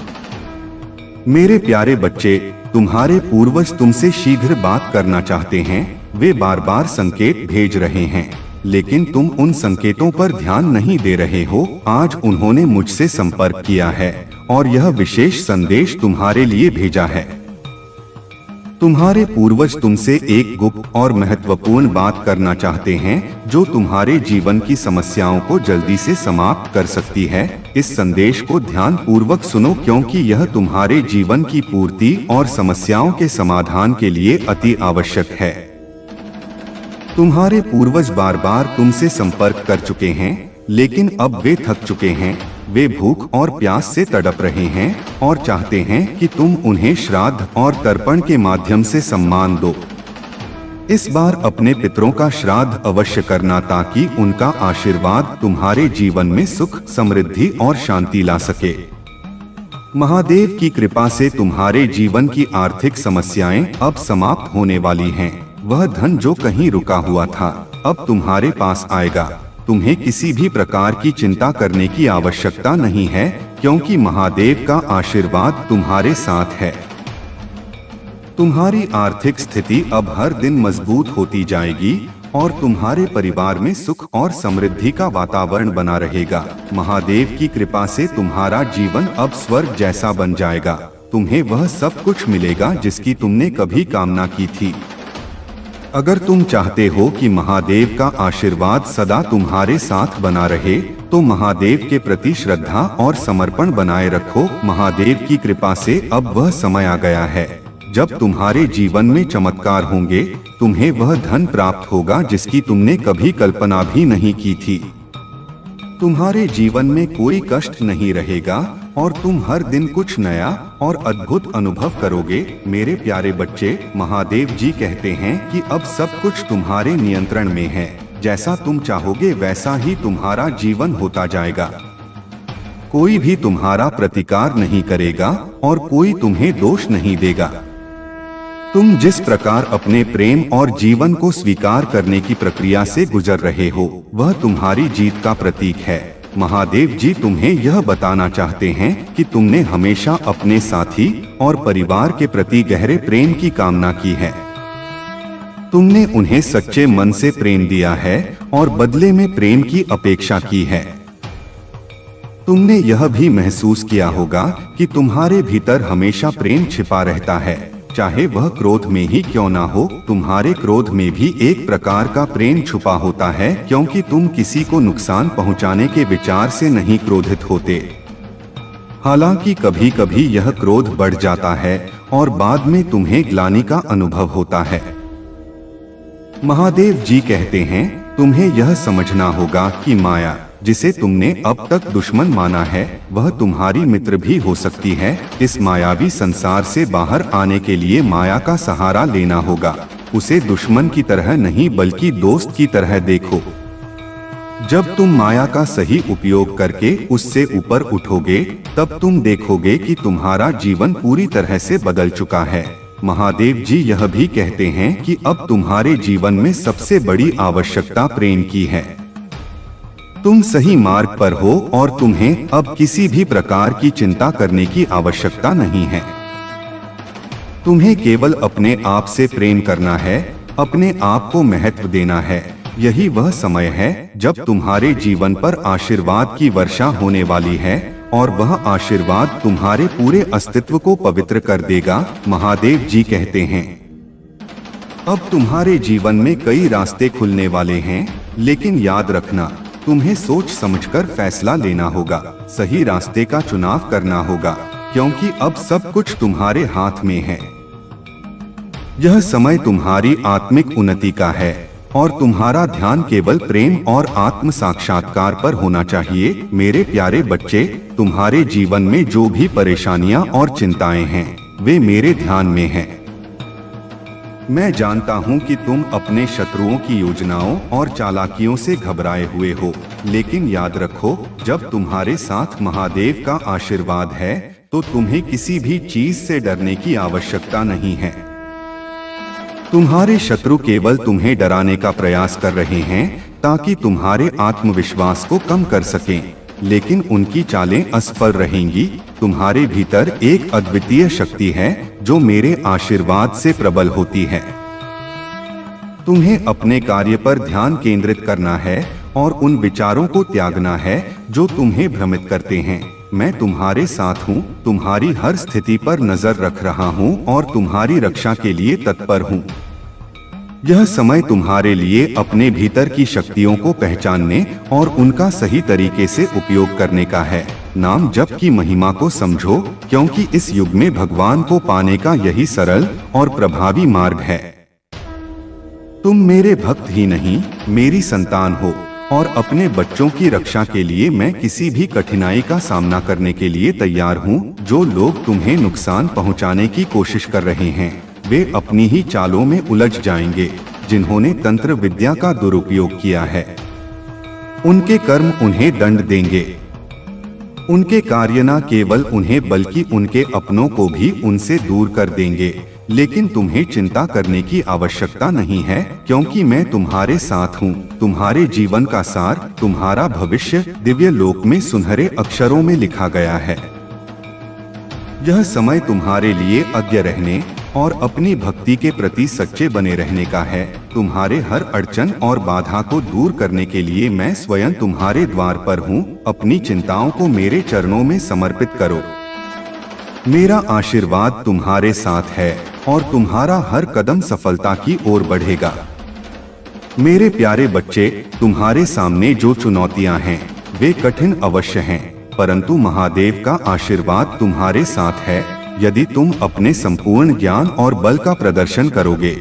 मेरे प्यारे बच्चे, तुम्हारे पूर्वज तुमसे शीघ्र बात करना चाहते हैं। वे बार बार संकेत भेज रहे हैं, लेकिन तुम उन संकेतों पर ध्यान नहीं दे रहे हो। आज उन्होंने मुझसे संपर्क किया है और यह विशेष संदेश तुम्हारे लिए भेजा है। तुम्हारे पूर्वज तुमसे एक गुप्त और महत्वपूर्ण बात करना चाहते हैं, जो तुम्हारे जीवन की समस्याओं को जल्दी से समाप्त कर सकती है। इस संदेश को ध्यान पूर्वक सुनो, क्योंकि यह तुम्हारे जीवन की पूर्ति और समस्याओं के समाधान के लिए अति आवश्यक है। तुम्हारे पूर्वज बार बार तुमसे संपर्क कर चुके हैं, लेकिन अब वे थक चुके हैं। वे भूख और प्यास से तड़प रहे हैं और चाहते हैं कि तुम उन्हें श्राद्ध और तर्पण के माध्यम से सम्मान दो। इस बार अपने पितरों का श्राद्ध अवश्य करना, ताकि उनका आशीर्वाद तुम्हारे जीवन में सुख, समृद्धि और शांति ला सके। महादेव की कृपा से तुम्हारे जीवन की आर्थिक समस्याएं अब समाप्त होने वाली हैं। वह धन जो कहीं रुका हुआ था, अब तुम्हारे पास आएगा। तुम्हें किसी भी प्रकार की चिंता करने की आवश्यकता नहीं है, क्योंकि महादेव का आशीर्वाद तुम्हारे साथ है। तुम्हारी आर्थिक स्थिति अब हर दिन मजबूत होती जाएगी और तुम्हारे परिवार में सुख और समृद्धि का वातावरण बना रहेगा। महादेव की कृपा से तुम्हारा जीवन अब स्वर्ग जैसा बन जाएगा। तुम्हें वह सब कुछ मिलेगा जिसकी तुमने कभी कामना की थी। अगर तुम चाहते हो कि महादेव का आशीर्वाद सदा तुम्हारे साथ बना रहे, तो महादेव के प्रति श्रद्धा और समर्पण बनाए रखो। महादेव की कृपा से अब वह समय आ गया है जब तुम्हारे जीवन में चमत्कार होंगे। तुम्हें वह धन प्राप्त होगा जिसकी तुमने कभी कल्पना भी नहीं की थी। तुम्हारे जीवन में कोई कष्ट नहीं रहेगा और तुम हर दिन कुछ नया और अद्भुत अनुभव करोगे। मेरे प्यारे बच्चे, महादेव जी कहते हैं कि अब सब कुछ तुम्हारे नियंत्रण में है। जैसा तुम चाहोगे वैसा ही तुम्हारा जीवन होता जाएगा। कोई भी तुम्हारा प्रतिकार नहीं करेगा और कोई तुम्हें दोष नहीं देगा। तुम जिस प्रकार अपने प्रेम और जीवन को स्वीकार करने की प्रक्रिया से गुजर रहे हो, वह तुम्हारी जीत का प्रतीक है। महादेव जी तुम्हें यह बताना चाहते हैं कि तुमने हमेशा अपने साथी और परिवार के प्रति गहरे प्रेम की कामना की है। तुमने उन्हें सच्चे मन से प्रेम दिया है और बदले में प्रेम की अपेक्षा की है। तुमने यह भी महसूस किया होगा कि तुम्हारे भीतर हमेशा प्रेम छिपा रहता है, चाहे वह क्रोध में ही क्यों ना हो। तुम्हारे क्रोध में भी एक प्रकार का प्रेम छुपा होता है, क्योंकि तुम किसी को नुकसान पहुंचाने के विचार से नहीं क्रोधित होते। हालांकि कभी कभी यह क्रोध बढ़ जाता है और बाद में तुम्हें ग्लानि का अनुभव होता है। महादेव जी कहते हैं, तुम्हें यह समझना होगा कि माया, जिसे तुमने अब तक दुश्मन माना है, वह तुम्हारी मित्र भी हो सकती है। इस मायावी संसार से बाहर आने के लिए माया का सहारा लेना होगा। उसे दुश्मन की तरह नहीं बल्कि दोस्त की तरह देखो। जब तुम माया का सही उपयोग करके उससे ऊपर उठोगे, तब तुम देखोगे कि तुम्हारा जीवन पूरी तरह से बदल चुका है। महादेव जी यह भी कहते हैं कि अब तुम्हारे जीवन में सबसे बड़ी आवश्यकता प्रेम की है। तुम सही मार्ग पर हो और तुम्हें अब किसी भी प्रकार की चिंता करने की आवश्यकता नहीं है। तुम्हें केवल अपने आप से प्रेम करना है, अपने आप को महत्व देना है। यही वह समय है जब तुम्हारे जीवन पर आशीर्वाद की वर्षा होने वाली है और वह आशीर्वाद तुम्हारे पूरे अस्तित्व को पवित्र कर देगा। महादेव जी कहते हैं, अब तुम्हारे जीवन में कई रास्ते खुलने वाले हैं, लेकिन याद रखना, तुम्हें सोच समझकर फैसला लेना होगा। सही रास्ते का चुनाव करना होगा, क्योंकि अब सब कुछ तुम्हारे हाथ में है। यह समय तुम्हारी आत्मिक उन्नति का है। और तुम्हारा ध्यान केवल प्रेम और आत्म साक्षात्कार पर होना चाहिए। मेरे प्यारे बच्चे, तुम्हारे जीवन में जो भी परेशानियां और चिंताएं हैं, वे मेरे ध्यान में हैं। मैं जानता हूं कि तुम अपने शत्रुओं की योजनाओं और चालाकियों से घबराए हुए हो, लेकिन याद रखो, जब तुम्हारे साथ महादेव का आशीर्वाद है तो तुम्हें किसी भी चीज से डरने की आवश्यकता नहीं है। तुम्हारे शत्रु केवल तुम्हें डराने का प्रयास कर रहे हैं ताकि तुम्हारे आत्मविश्वास को कम कर सकें, लेकिन उनकी चालें असफल रहेंगी। तुम्हारे भीतर एक अद्वितीय शक्ति है जो मेरे आशीर्वाद से प्रबल होती है। तुम्हें अपने कार्य पर ध्यान केंद्रित करना है और उन विचारों को त्यागना है जो तुम्हें भ्रमित करते हैं। मैं तुम्हारे साथ हूँ, तुम्हारी हर स्थिति पर नजर रख रहा हूँ और तुम्हारी रक्षा के लिए तत्पर हूँ। यह समय तुम्हारे लिए अपने भीतर की शक्तियों को पहचानने और उनका सही तरीके से उपयोग करने का है। नाम जप की महिमा को समझो, क्योंकि इस युग में भगवान को पाने का यही सरल और प्रभावी मार्ग है। तुम मेरे भक्त ही नहीं, मेरी संतान हो, और अपने बच्चों की रक्षा के लिए मैं किसी भी कठिनाई का सामना करने के लिए तैयार हूँ। जो लोग तुम्हें नुकसान पहुँचाने की कोशिश कर रहे हैं, वे अपनी ही चालों में उलझ जाएंगे। जिन्होंने तंत्र विद्या का दुरुपयोग किया है, उनके कर्म उन्हें दंड देंगे। उनके कार्य न केवल उन्हें बल्कि उनके अपनों को भी उनसे दूर कर देंगे। लेकिन तुम्हें चिंता करने की आवश्यकता नहीं है, क्योंकि मैं तुम्हारे साथ हूँ। तुम्हारे जीवन का सार, तुम्हारा भविष्य दिव्य लोक में सुनहरे अक्षरों में लिखा गया है। यह समय तुम्हारे लिए अज्ञ रहने और अपनी भक्ति के प्रति सच्चे बने रहने का है। तुम्हारे हर अड़चन और बाधा को दूर करने के लिए मैं स्वयं तुम्हारे द्वार पर हूँ। अपनी चिंताओं को मेरे चरणों में समर्पित करो। मेरा आशीर्वाद तुम्हारे साथ है और तुम्हारा हर कदम सफलता की ओर बढ़ेगा। मेरे प्यारे बच्चे, तुम्हारे सामने जो चुनौतियां हैं, वे कठिन अवश्य हैं, परंतु महादेव का आशीर्वाद तुम्हारे साथ है। यदि तुम अपने संपूर्ण ज्ञान और बल का प्रदर्शन करोगे,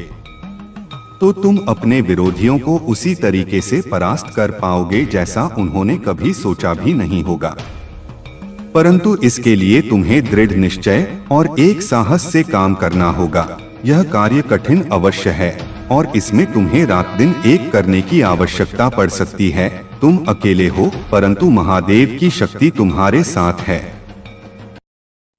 तो तुम अपने विरोधियों को उसी तरीके से परास्त कर पाओगे जैसा उन्होंने कभी सोचा भी नहीं होगा। परंतु इसके लिए तुम्हें दृढ़ निश्चय और एक साहस से काम करना होगा। यह कार्य कठिन अवश्य है और इसमें तुम्हें रात दिन एक करने की आवश्यकता पड़ सकती है। तुम अकेले हो, परंतु महादेव की शक्ति तुम्हारे साथ है।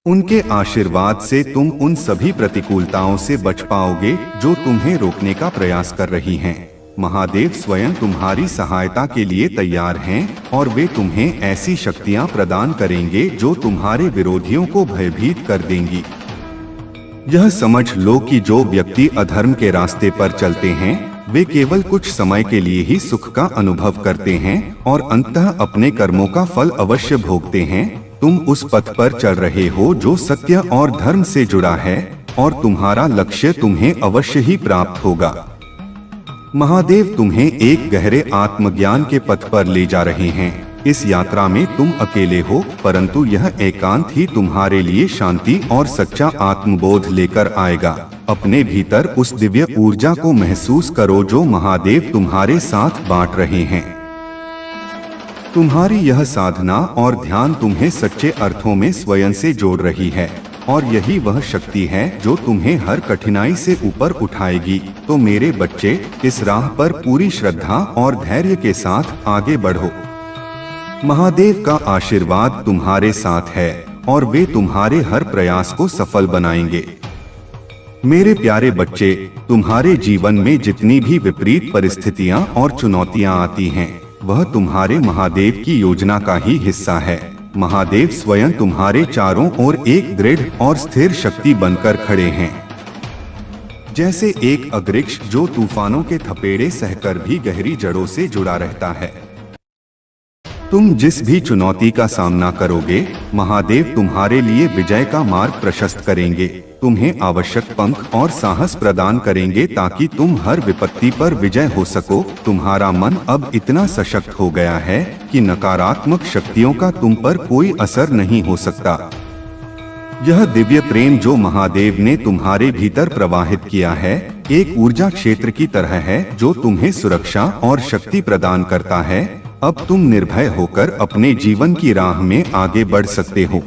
उनके आशीर्वाद से तुम उन सभी प्रतिकूलताओं से बच पाओगे जो तुम्हें रोकने का प्रयास कर रही हैं। महादेव स्वयं तुम्हारी सहायता के लिए तैयार हैं और वे तुम्हें ऐसी शक्तियां प्रदान करेंगे जो तुम्हारे विरोधियों को भयभीत कर देंगी। यह समझ लो कि जो व्यक्ति अधर्म के रास्ते पर चलते हैं, वे केवल कुछ समय के लिए ही सुख का अनुभव करते हैं और अंततः अपने कर्मों का फल अवश्य भोगते हैं। तुम उस पथ पर चल रहे हो जो सत्य और धर्म से जुड़ा है और तुम्हारा लक्ष्य तुम्हें अवश्य ही प्राप्त होगा। महादेव तुम्हें एक गहरे आत्मज्ञान के पथ पर ले जा रहे हैं। इस यात्रा में तुम अकेले हो, परंतु यह एकांत ही तुम्हारे लिए शांति और सच्चा आत्मबोध लेकर आएगा। अपने भीतर उस दिव्य ऊर्जा को महसूस करो जो महादेव तुम्हारे साथ बांट रहे हैं। तुम्हारी यह साधना और ध्यान तुम्हें सच्चे अर्थों में स्वयं से जोड़ रही है और यही वह शक्ति है जो तुम्हें हर कठिनाई से ऊपर उठाएगी। तो मेरे बच्चे, इस राह पर पूरी श्रद्धा और धैर्य के साथ आगे बढ़ो। महादेव का आशीर्वाद तुम्हारे साथ है और वे तुम्हारे हर प्रयास को सफल बनाएंगे। मेरे प्यारे बच्चे, तुम्हारे जीवन में जितनी भी विपरीत परिस्थितियां और चुनौतियां आती हैं, वह तुम्हारे महादेव की योजना का ही हिस्सा है। महादेव स्वयं तुम्हारे चारों ओर एक दृढ़ और स्थिर शक्ति बनकर खड़े हैं। जैसे एक अग्रिक्ष जो तूफानों के थपेड़े सहकर भी गहरी जड़ों से जुड़ा रहता है। तुम जिस भी चुनौती का सामना करोगे, महादेव तुम्हारे लिए विजय का मार्ग प्रशस्त करेंगे। तुम्हें आवश्यक पंख और साहस प्रदान करेंगे ताकि तुम हर विपत्ति पर विजय हो सको। तुम्हारा मन अब इतना सशक्त हो गया है कि नकारात्मक शक्तियों का तुम पर कोई असर नहीं हो सकता। यह दिव्य प्रेम जो महादेव ने तुम्हारे भीतर प्रवाहित किया है, एक ऊर्जा क्षेत्र की तरह है जो तुम्हें सुरक्षा और शक्ति प्रदान करता है। अब तुम निर्भय होकर अपने जीवन की राह में आगे बढ़ सकते हो।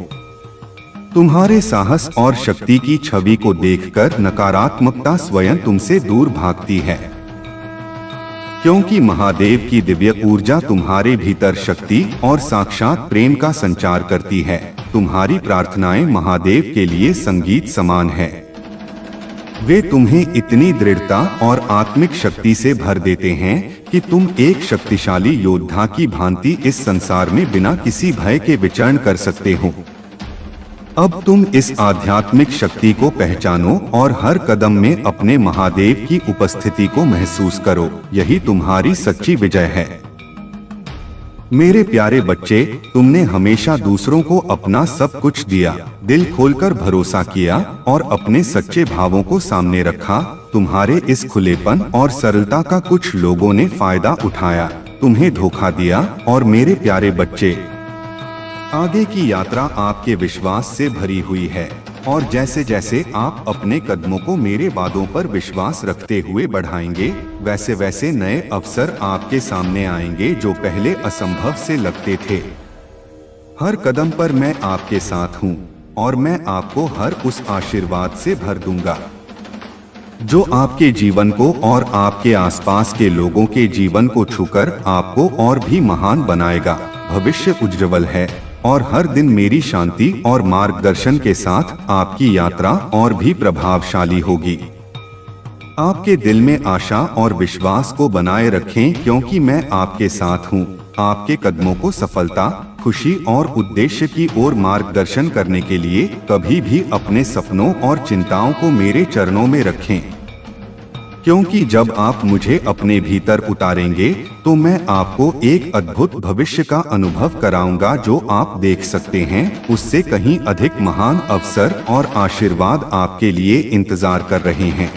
तुम्हारे साहस और शक्ति की छवि को देखकर नकारात्मकता स्वयं तुमसे दूर भागती है, क्योंकि महादेव की दिव्य ऊर्जा तुम्हारे भीतर शक्ति और साक्षात प्रेम का संचार करती है। तुम्हारी प्रार्थनाएं महादेव के लिए संगीत समान है। वे तुम्हें इतनी दृढ़ता और आत्मिक शक्ति से भर देते हैं कि तुम एक शक्तिशाली योद्धा की भांति इस संसार में बिना किसी भय के विचरण कर सकते हो। अब तुम इस आध्यात्मिक शक्ति को पहचानो और हर कदम में अपने महादेव की उपस्थिति को महसूस करो। यही तुम्हारी सच्ची विजय है। मेरे प्यारे बच्चे, तुमने हमेशा दूसरों को अपना सब कुछ दिया, दिल खोलकर भरोसा किया और अपने सच्चे भावों को सामने रखा। तुम्हारे इस खुलेपन और सरलता का कुछ लोगों ने फायदा उठाया, तुम्हें धोखा दिया। और मेरे प्यारे बच्चे, आगे की यात्रा आपके विश्वास से भरी हुई है और जैसे जैसे आप अपने कदमों को मेरे वादों पर विश्वास रखते हुए बढ़ाएंगे, वैसे वैसे नए अवसर आपके सामने आएंगे जो पहले असंभव से लगते थे। हर कदम पर मैं आपके साथ हूँ और मैं आपको हर उस आशीर्वाद से भर दूंगा जो आपके जीवन को और आपके आसपास के लोगों के जीवन को छूकर आपको और भी महान बनाएगा। भविष्य उज्जवल है और हर दिन मेरी शांति और मार्गदर्शन के साथ आपकी यात्रा और भी प्रभावशाली होगी। आपके दिल में आशा और विश्वास को बनाए रखें, क्योंकि मैं आपके साथ हूँ। आपके कदमों को सफलता, खुशी और उद्देश्य की ओर मार्गदर्शन करने के लिए कभी भी अपने सपनों और चिंताओं को मेरे चरणों में रखें, क्योंकि जब आप मुझे अपने भीतर उतारेंगे तो मैं आपको एक अद्भुत भविष्य का अनुभव कराऊंगा जो आप देख सकते हैं। उससे कहीं अधिक महान अवसर और आशीर्वाद आपके लिए इंतजार कर रहे हैं।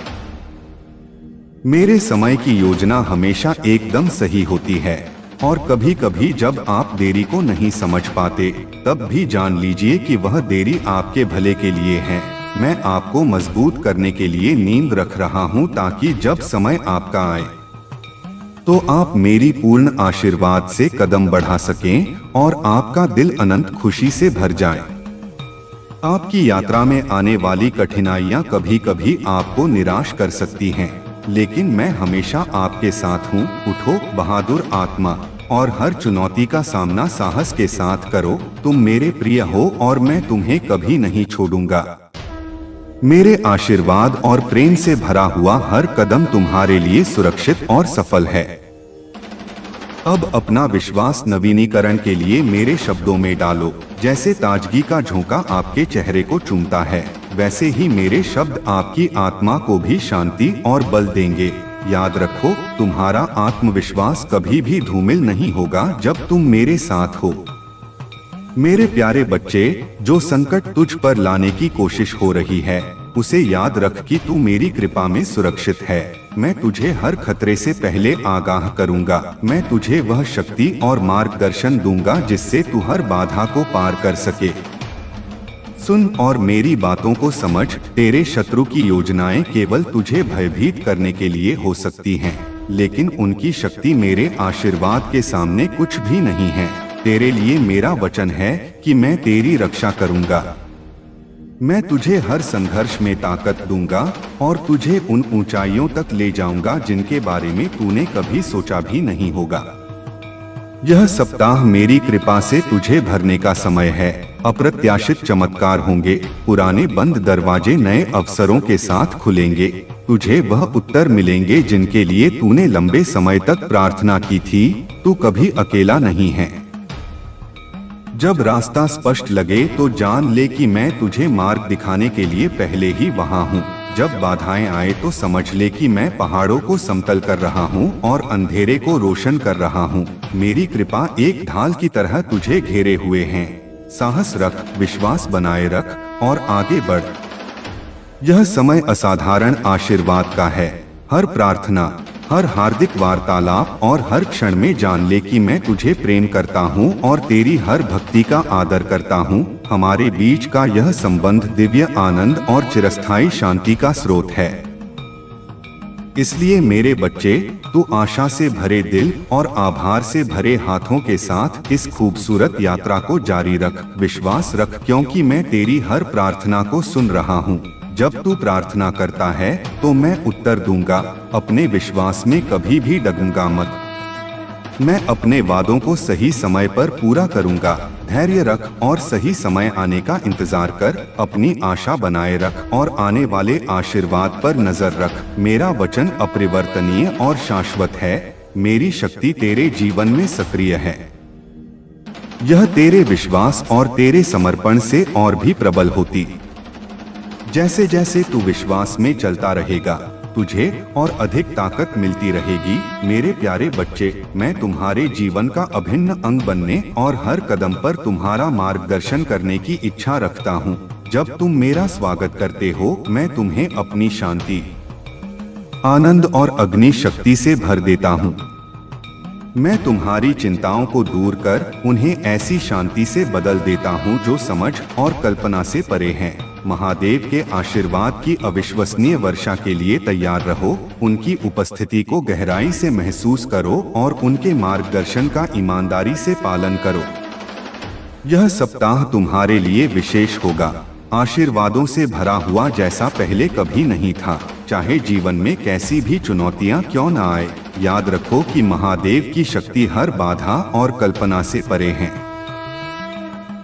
मेरे समय की योजना हमेशा एकदम सही होती है और कभी कभी जब आप देरी को नहीं समझ पाते, तब भी जान लीजिए कि वह देरी आपके भले के लिए है। मैं आपको मजबूत करने के लिए नींद रख रहा हूं, ताकि जब समय आपका आए तो आप मेरी पूर्ण आशीर्वाद से कदम बढ़ा सकें और आपका दिल अनंत खुशी से भर जाए। आपकी यात्रा में आने वाली कठिनाइयां कभी कभी आपको निराश कर सकती हैं, लेकिन मैं हमेशा आपके साथ हूँ। उठो बहादुर आत्मा और हर चुनौती का सामना साहस के साथ करो। तुम मेरे प्रिय हो और मैं तुम्हें कभी नहीं छोड़ूंगा। मेरे आशीर्वाद और प्रेम से भरा हुआ हर कदम तुम्हारे लिए सुरक्षित और सफल है। अब अपना विश्वास नवीनीकरण के लिए मेरे शब्दों में डालो। जैसे ताजगी का झोंका आपके चेहरे को चूमता है, वैसे ही मेरे शब्द आपकी आत्मा को भी शांति और बल देंगे। याद रखो, तुम्हारा आत्मविश्वास कभी भी धूमिल नहीं होगा जब तुम मेरे साथ हो। मेरे प्यारे बच्चे, जो संकट तुझ पर लाने की कोशिश हो रही है, उसे याद रख कि तू मेरी कृपा में सुरक्षित है। मैं तुझे हर खतरे से पहले आगाह करूंगा। मैं तुझे वह शक्ति और मार्गदर्शन दूंगा जिससे तू हर बाधा को पार कर सके। सुन और मेरी बातों को समझ। तेरे शत्रु की योजनाएं केवल तुझे भयभीत करने के लिए हो सकती हैं, लेकिन उनकी शक्ति मेरे आशीर्वाद के सामने कुछ भी नहीं है। तेरे लिए मेरा वचन है कि मैं तेरी रक्षा करूंगा। मैं तुझे हर संघर्ष में ताकत दूंगा और तुझे उन ऊंचाइयों तक ले जाऊंगा जिनके बारे में तूने कभी सोचा भी नहीं होगा। यह सप्ताह मेरी कृपा से तुझे भरने का समय है। अप्रत्याशित चमत्कार होंगे। पुराने बंद दरवाजे नए अवसरों के साथ खुलेंगे। तुझे वह उत्तर मिलेंगे जिनके लिए तूने लंबे समय तक प्रार्थना की थी। तू कभी अकेला नहीं है। जब रास्ता स्पष्ट लगे तो जान ले कि मैं तुझे मार्ग दिखाने के लिए पहले ही वहां हूँ। जब बाधाएं आए तो समझ ले कि मैं पहाड़ों को समतल कर रहा हूँ और अंधेरे को रोशन कर रहा हूँ। मेरी कृपा एक ढाल की तरह तुझे घेरे हुए हैं। साहस रख, विश्वास बनाए रख और आगे बढ़। यह समय असाधारण आशीर्वाद का है। हर प्रार्थना, हर हार्दिक वार्तालाप और हर क्षण में जान ले कि मैं तुझे प्रेम करता हूँ और तेरी हर भक्ति का आदर करता हूँ। हमारे बीच का यह संबंध दिव्य आनंद और चिरस्थायी शांति का स्रोत है। इसलिए मेरे बच्चे, तू आशा से भरे दिल और आभार से भरे हाथों के साथ इस खूबसूरत यात्रा को जारी रख। विश्वास रख, क्योंकि मैं तेरी हर प्रार्थना को सुन रहा हूँ। जब तू प्रार्थना करता है तो मैं उत्तर दूंगा। अपने विश्वास में कभी भी डगूंगा मत। मैं अपने वादों को सही समय पर पूरा करूंगा। धैर्य रख और सही समय आने का इंतजार कर। अपनी आशा बनाए रख और आने वाले आशीर्वाद पर नजर रख। मेरा वचन अपरिवर्तनीय और शाश्वत है। मेरी शक्ति तेरे जीवन में सक्रिय है। यह तेरे विश्वास और तेरे समर्पण से और भी प्रबल होती। जैसे जैसे तू विश्वास में चलता रहेगा, तुझे और अधिक ताकत मिलती रहेगी। मेरे प्यारे बच्चे, मैं तुम्हारे जीवन का अभिन्न अंग बनने और हर कदम पर तुम्हारा मार्गदर्शन करने की इच्छा रखता हूँ। जब तुम मेरा स्वागत करते हो, मैं तुम्हें अपनी शांति, आनंद और अग्नि शक्ति से भर देता हूँ। मैं तुम्हारी चिंताओं को दूर कर उन्हें ऐसी शांति से बदल देता हूँ जो समझ और कल्पना से परे हैं। महादेव के आशीर्वाद की अविश्वसनीय वर्षा के लिए तैयार रहो। उनकी उपस्थिति को गहराई से महसूस करो और उनके मार्गदर्शन का ईमानदारी से पालन करो। यह सप्ताह तुम्हारे लिए विशेष होगा, आशीर्वादों से भरा हुआ जैसा पहले कभी नहीं था। चाहे जीवन में कैसी भी चुनौतियां क्यों न आए, याद रखो कि महादेव की शक्ति हर बाधा और कल्पना से परे है।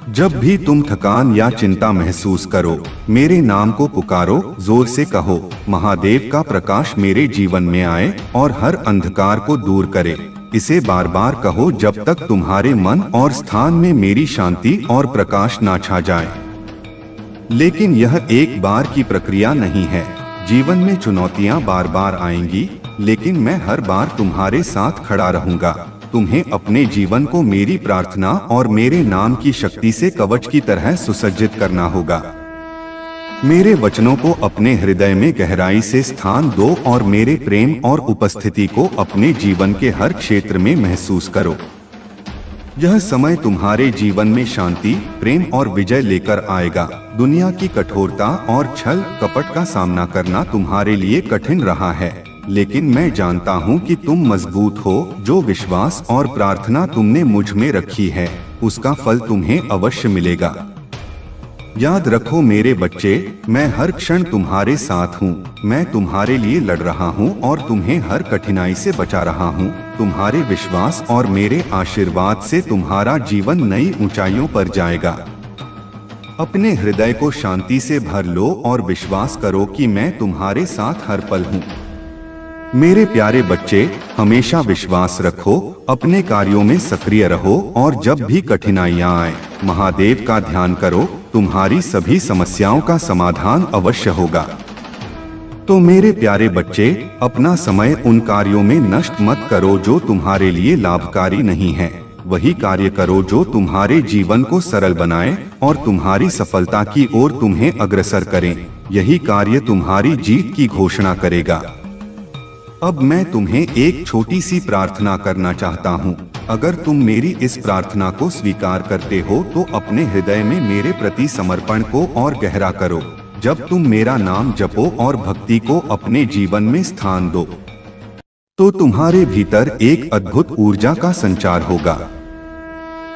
जब भी तुम थकान या चिंता महसूस करो, मेरे नाम को पुकारो, जोर से कहो, महादेव का प्रकाश मेरे जीवन में आए और हर अंधकार को दूर करे। इसे बार बार कहो जब तक तुम्हारे मन और स्थान में मेरी शांति और प्रकाश ना छा जाए। लेकिन यह एक बार की प्रक्रिया नहीं है। जीवन में चुनौतियां बार बार आएंगी, लेकिन मैं हर बार तुम्हारे साथ खड़ा रहूंगा। तुम्हें अपने जीवन को मेरी प्रार्थना और मेरे नाम की शक्ति से कवच की तरह सुसज्जित करना होगा। मेरे वचनों को अपने हृदय में गहराई से स्थान दो और मेरे प्रेम और उपस्थिति को अपने जीवन के हर क्षेत्र में महसूस करो। यह समय तुम्हारे जीवन में शांति, प्रेम और विजय लेकर आएगा। दुनिया की कठोरता और छल कपट का सामना करना तुम्हारे लिए कठिन रहा है, लेकिन मैं जानता हूँ कि तुम मजबूत हो। जो विश्वास और प्रार्थना तुमने मुझ में रखी है, उसका फल तुम्हें अवश्य मिलेगा। याद रखो मेरे बच्चे, मैं हर क्षण तुम्हारे साथ हूँ। मैं तुम्हारे लिए लड़ रहा हूँ और तुम्हें हर कठिनाई से बचा रहा हूँ। तुम्हारे विश्वास और मेरे आशीर्वाद से तुम्हारा जीवन नई ऊंचाइयों पर जाएगा। अपने हृदय को शांति से भर लो और विश्वास करो कि मैं तुम्हारे साथ हर पल हूँ। मेरे प्यारे बच्चे, हमेशा विश्वास रखो, अपने कार्यों में सक्रिय रहो और जब भी कठिनाइयां आए, महादेव का ध्यान करो। तुम्हारी सभी समस्याओं का समाधान अवश्य होगा। तो मेरे प्यारे बच्चे, अपना समय उन कार्यों में नष्ट मत करो जो तुम्हारे लिए लाभकारी नहीं है। वही कार्य करो जो तुम्हारे जीवन को सरल बनाए और तुम्हारी सफलता की ओर तुम्हें अग्रसर करें। यही कार्य तुम्हारी जीत की घोषणा करेगा। अब मैं तुम्हें एक छोटी सी प्रार्थना करना चाहता हूँ। अगर तुम मेरी इस प्रार्थना को स्वीकार करते हो तो अपने हृदय में मेरे प्रति समर्पण को और गहरा करो। जब तुम मेरा नाम जपो और भक्ति को अपने जीवन में स्थान दो, तो तुम्हारे भीतर एक अद्भुत ऊर्जा का संचार होगा।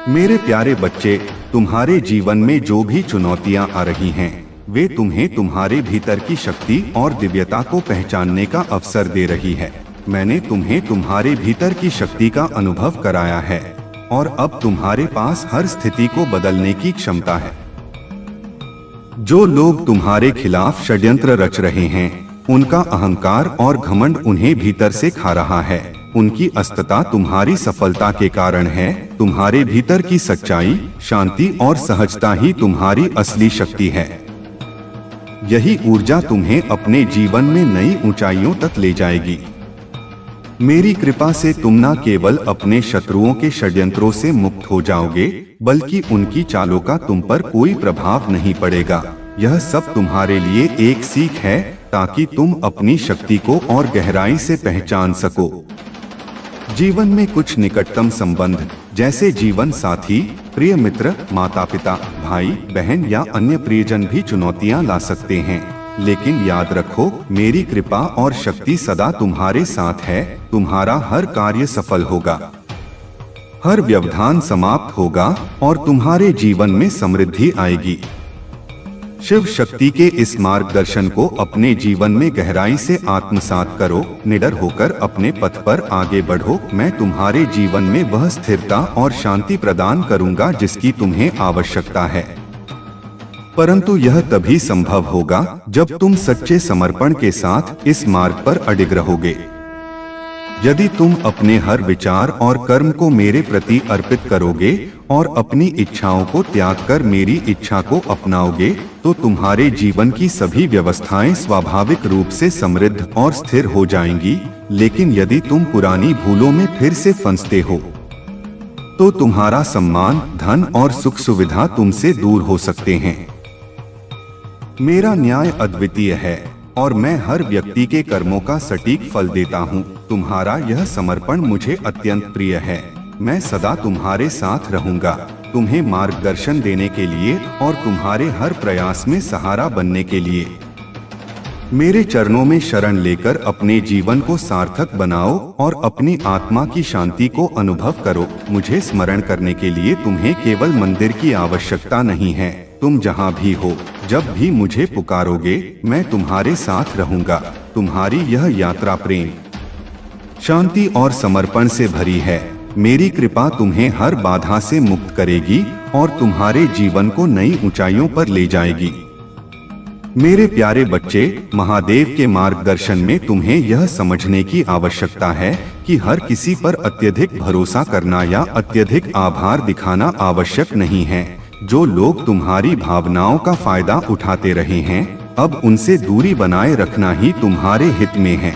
मेरे प्यारे बच्चे, तुम्हारे जीवन में जो भी चुनौतियां आ रही हैं, वे तुम्हें तुम्हारे भीतर की शक्ति और दिव्यता को पहचानने का अवसर दे रही है। मैंने तुम्हें तुम्हारे भीतर की शक्ति का अनुभव कराया है और अब तुम्हारे पास हर स्थिति को बदलने की क्षमता है। जो लोग तुम्हारे खिलाफ षड्यंत्र रच रहे हैं, उनका अहंकार और घमंड उन्हें भीतर से खा रहा है। उनकी अस्तित्व तुम्हारी सफलता के कारण है। तुम्हारे भीतर की सच्चाई, शांति और सहजता ही तुम्हारी असली शक्ति है। यही ऊर्जा तुम्हें अपने जीवन में नई ऊंचाइयों तक ले जाएगी। मेरी कृपा से तुम न केवल अपने शत्रुओं के षड्यंत्रों से मुक्त हो जाओगे, बल्कि उनकी चालों का तुम पर कोई प्रभाव नहीं पड़ेगा। यह सब तुम्हारे लिए एक सीख है, ताकि तुम अपनी शक्ति को और गहराई से पहचान सको। जीवन में कुछ निकटतम संबंध, जैसे जीवन साथी, प्रिय मित्र, माता पिता, भाई बहन या अन्य प्रियजन भी चुनौतियां ला सकते हैं। लेकिन याद रखो, मेरी कृपा और शक्ति सदा तुम्हारे साथ है। तुम्हारा हर कार्य सफल होगा, हर व्यवधान समाप्त होगा और तुम्हारे जीवन में समृद्धि आएगी। शिव शक्ति के इस मार्गदर्शन को अपने जीवन में गहराई से आत्मसात करो। निडर होकर अपने पथ पर आगे बढ़ो। मैं तुम्हारे जीवन में वह स्थिरता और शांति प्रदान करूंगा जिसकी तुम्हें आवश्यकता है। परंतु यह तभी संभव होगा जब तुम सच्चे समर्पण के साथ इस मार्ग पर अडिग रहोगे। यदि तुम अपने हर विचार और कर्म को मेरे प्रति अर्पित करोगे और अपनी इच्छाओं को त्याग कर मेरी इच्छा को अपनाओगे, तो तुम्हारे जीवन की सभी व्यवस्थाएं स्वाभाविक रूप से समृद्ध और स्थिर हो जाएंगी। लेकिन यदि तुम पुरानी भूलों में फिर से फंसते हो, तो तुम्हारा सम्मान, धन और सुख सुविधा तुमसे दूर हो सकते हैं। मेरा न्याय अद्वितीय है और मैं हर व्यक्ति के कर्मों का सटीक फल देता हूँ। तुम्हारा यह समर्पण मुझे अत्यंत प्रिय है। मैं सदा तुम्हारे साथ रहूंगा, तुम्हें मार्गदर्शन देने के लिए और तुम्हारे हर प्रयास में सहारा बनने के लिए। मेरे चरणों में शरण लेकर अपने जीवन को सार्थक बनाओ और अपनी आत्मा की शांति को अनुभव करो। मुझे स्मरण करने के लिए तुम्हें केवल मंदिर की आवश्यकता नहीं है। तुम जहाँ भी हो, जब भी मुझे पुकारोगे, मैं तुम्हारे साथ रहूंगा। तुम्हारी यह यात्रा प्रेम, शांति और समर्पण से भरी है। मेरी कृपा तुम्हें हर बाधा से मुक्त करेगी और तुम्हारे जीवन को नई ऊंचाइयों पर ले जाएगी। मेरे प्यारे बच्चे, महादेव के मार्गदर्शन में तुम्हें यह समझने की आवश्यकता है कि हर किसी पर अत्यधिक भरोसा करना या अत्यधिक आभार दिखाना आवश्यक नहीं है। जो लोग तुम्हारी भावनाओं का फायदा उठाते रहे हैं, अब उनसे दूरी बनाए रखना ही तुम्हारे हित में है।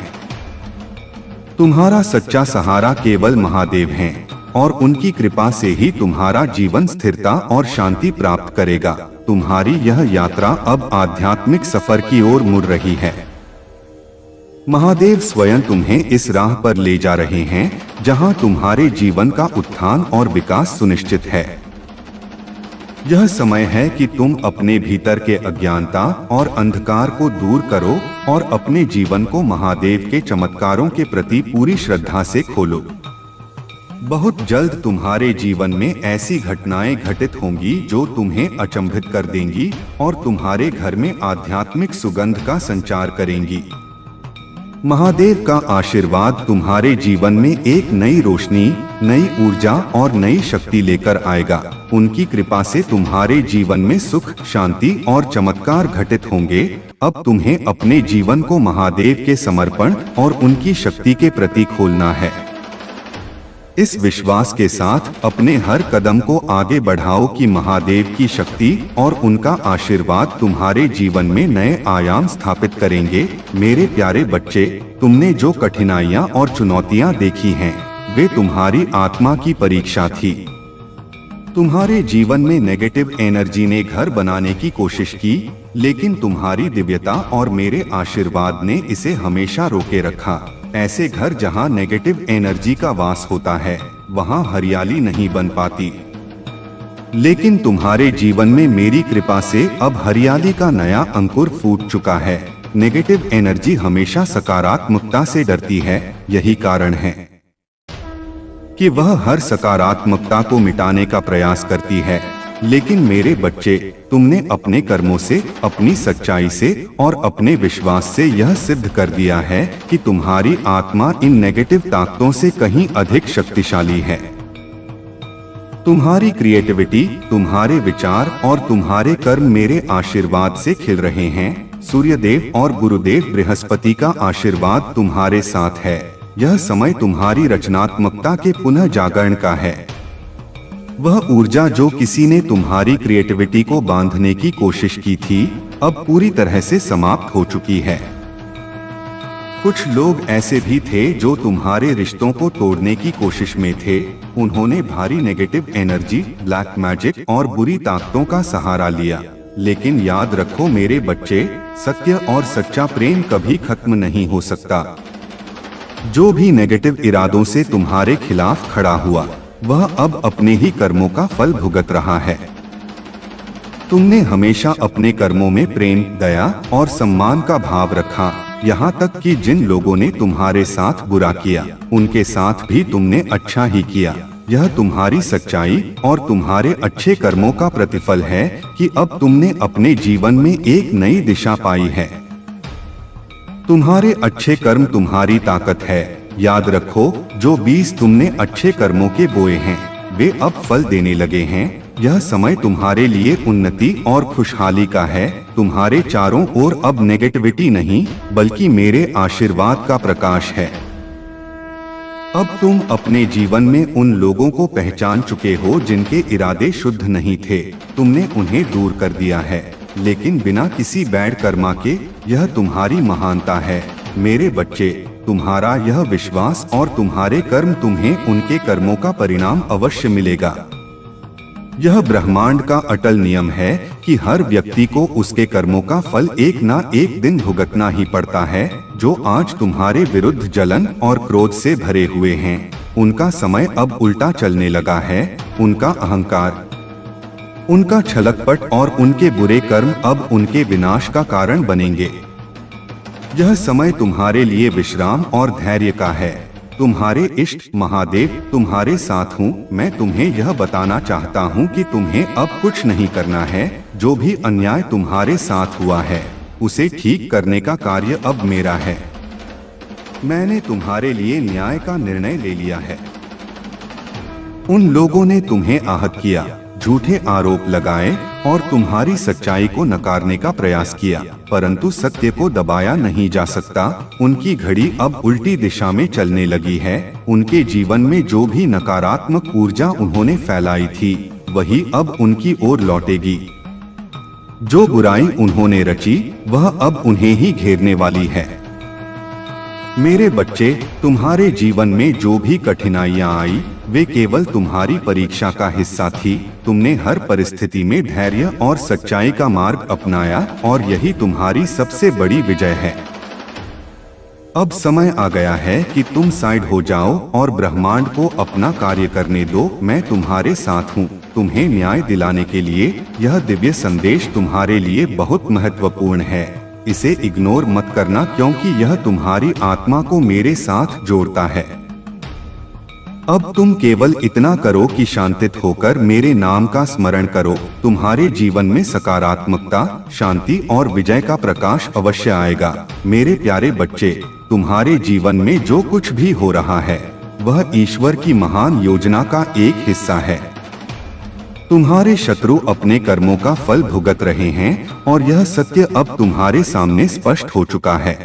तुम्हारा सच्चा सहारा केवल महादेव हैं और उनकी कृपा से ही तुम्हारा जीवन स्थिरता और शांति प्राप्त करेगा। तुम्हारी यह यात्रा अब आध्यात्मिक सफर की ओर मुड़ रही है। महादेव स्वयं तुम्हें इस राह पर ले जा रहे हैं जहां तुम्हारे जीवन का उत्थान और विकास सुनिश्चित है। यह समय है कि तुम अपने भीतर के अज्ञानता और अंधकार को दूर करो और अपने जीवन को महादेव के चमत्कारों के प्रति पूरी श्रद्धा से खोलो। बहुत जल्द तुम्हारे जीवन में ऐसी घटनाएं घटित होंगी जो तुम्हें अचंभित कर देंगी और तुम्हारे घर में आध्यात्मिक सुगंध का संचार करेंगी। महादेव का आशीर्वाद तुम्हारे जीवन में एक नई रोशनी, नई ऊर्जा और नई शक्ति लेकर आएगा। उनकी कृपा से तुम्हारे जीवन में सुख, शांति और चमत्कार घटित होंगे। अब तुम्हें अपने जीवन को महादेव के समर्पण और उनकी शक्ति के प्रति खोलना है। इस विश्वास के साथ अपने हर कदम को आगे बढ़ाओ कि महादेव की शक्ति और उनका आशीर्वाद तुम्हारे जीवन में नए आयाम स्थापित करेंगे। मेरे प्यारे बच्चे, तुमने जो कठिनाइयां और चुनौतियां देखी हैं, वे तुम्हारी आत्मा की परीक्षा थी। तुम्हारे जीवन में नेगेटिव एनर्जी ने घर बनाने की कोशिश की, लेकिन तुम्हारी दिव्यता और मेरे आशीर्वाद ने इसे हमेशा रोके रखा। ऐसे घर जहां नेगेटिव एनर्जी का वास होता है, वहां हरियाली नहीं बन पाती। लेकिन तुम्हारे जीवन में मेरी कृपा से अब हरियाली का नया अंकुर फूट चुका है। नेगेटिव एनर्जी हमेशा सकारात्मकता से डरती है। यही कारण है कि वह हर सकारात्मकता को मिटाने का प्रयास करती है। लेकिन मेरे बच्चे, तुमने अपने कर्मों से, अपनी सच्चाई से और अपने विश्वास से यह सिद्ध कर दिया है कि तुम्हारी आत्मा इन नेगेटिव ताकतों से कहीं अधिक शक्तिशाली है। तुम्हारी क्रिएटिविटी, तुम्हारे विचार और तुम्हारे कर्म मेरे आशीर्वाद से खिल रहे हैं। सूर्यदेव और गुरुदेव बृहस्पति का आशीर्वाद तुम्हारे साथ है। यह समय तुम्हारी रचनात्मकता के पुनः जागरण का है। वह ऊर्जा जो किसी ने तुम्हारी क्रिएटिविटी को बांधने की कोशिश की थी, अब पूरी तरह से समाप्त हो चुकी है। कुछ लोग ऐसे भी थे जो तुम्हारे रिश्तों को तोड़ने की कोशिश में थे। उन्होंने भारी नेगेटिव एनर्जी, ब्लैक मैजिक और बुरी ताकतों का सहारा लिया। लेकिन याद रखो मेरे बच्चे, सत्य और सच्चा प्रेम कभी खत्म नहीं हो सकता। जो भी नेगेटिव इरादों से तुम्हारे खिलाफ खड़ा हुआ, वह अब अपने ही कर्मों का फल भुगत रहा है। तुमने हमेशा अपने कर्मों में प्रेम, दया और सम्मान का भाव रखा, यहाँ तक कि जिन लोगों ने तुम्हारे साथ बुरा किया उनके साथ भी तुमने अच्छा ही किया। यह तुम्हारी सच्चाई और तुम्हारे अच्छे कर्मों का प्रतिफल है कि अब तुमने अपने जीवन में एक नई दिशा पाई है। तुम्हारे अच्छे कर्म तुम्हारी ताकत है। याद रखो, जो बीज तुमने अच्छे कर्मों के बोए हैं वे अब फल देने लगे हैं। यह समय तुम्हारे लिए उन्नति और खुशहाली का है। तुम्हारे चारों ओर अब नेगेटिविटी नहीं बल्कि मेरे आशीर्वाद का प्रकाश है। अब तुम अपने जीवन में उन लोगों को पहचान चुके हो जिनके इरादे शुद्ध नहीं थे। तुमने उन्हें दूर कर दिया है, लेकिन बिना किसी बैड कर्मा के। यह तुम्हारी महानता है मेरे बच्चे। तुम्हारा यह विश्वास और तुम्हारे कर्म, तुम्हें उनके कर्मों का परिणाम अवश्य मिलेगा। यह ब्रह्मांड का अटल नियम है कि हर व्यक्ति को उसके कर्मों का फल एक ना एक दिन भुगतना ही पड़ता है। जो आज तुम्हारे विरुद्ध जलन और क्रोध से भरे हुए हैं, उनका समय अब उल्टा चलने लगा है। उनका अहंकार, उनका छलकपट और उनके बुरे कर्म अब उनके विनाश का कारण बनेंगे। यह समय तुम्हारे लिए विश्राम और धैर्य का है। तुम्हारे इष्ट महादेव तुम्हारे साथ हूँ। मैं तुम्हें यह बताना चाहता हूँ कि तुम्हें अब कुछ नहीं करना है। जो भी अन्याय तुम्हारे साथ हुआ है उसे ठीक करने का कार्य अब मेरा है। मैंने तुम्हारे लिए न्याय का निर्णय ले लिया है। उन लोगों ने तुम्हें आहत किया, झूठे आरोप लगाए और तुम्हारी सच्चाई को नकारने का प्रयास किया, परंतु सत्य को दबाया नहीं जा सकता। उनकी घड़ी अब उल्टी दिशा में चलने लगी है। उनके जीवन में जो भी नकारात्मक ऊर्जा उन्होंने फैलाई थी वही अब उनकी ओर लौटेगी। जो बुराई उन्होंने रची वह अब उन्हें ही घेरने वाली है। मेरे बच्चे, तुम्हारे जीवन में जो भी कठिनाइयां आई वे केवल तुम्हारी परीक्षा का हिस्सा थी। तुमने हर परिस्थिति में धैर्य और सच्चाई का मार्ग अपनाया और यही तुम्हारी सबसे बड़ी विजय है। अब समय आ गया है कि तुम साइड हो जाओ और ब्रह्मांड को अपना कार्य करने दो। मैं तुम्हारे साथ हूँ। तुम्हें न्याय दिलाने के लिए यह दिव्य संदेश तुम्हारे लिए बहुत महत्वपूर्ण है। इसे इग्नोर मत करना, क्योंकि यह तुम्हारी आत्मा को मेरे साथ जोड़ता है। अब तुम केवल इतना करो कि शांतित होकर मेरे नाम का स्मरण करो। तुम्हारे जीवन में सकारात्मकता, शांति और विजय का प्रकाश अवश्य आएगा। मेरे प्यारे बच्चे, तुम्हारे जीवन में जो कुछ भी हो रहा है वह ईश्वर की महान योजना का एक हिस्सा है। तुम्हारे शत्रु अपने कर्मों का फल भुगत रहे हैं और यह सत्य अब तुम्हारे सामने स्पष्ट हो चुका है।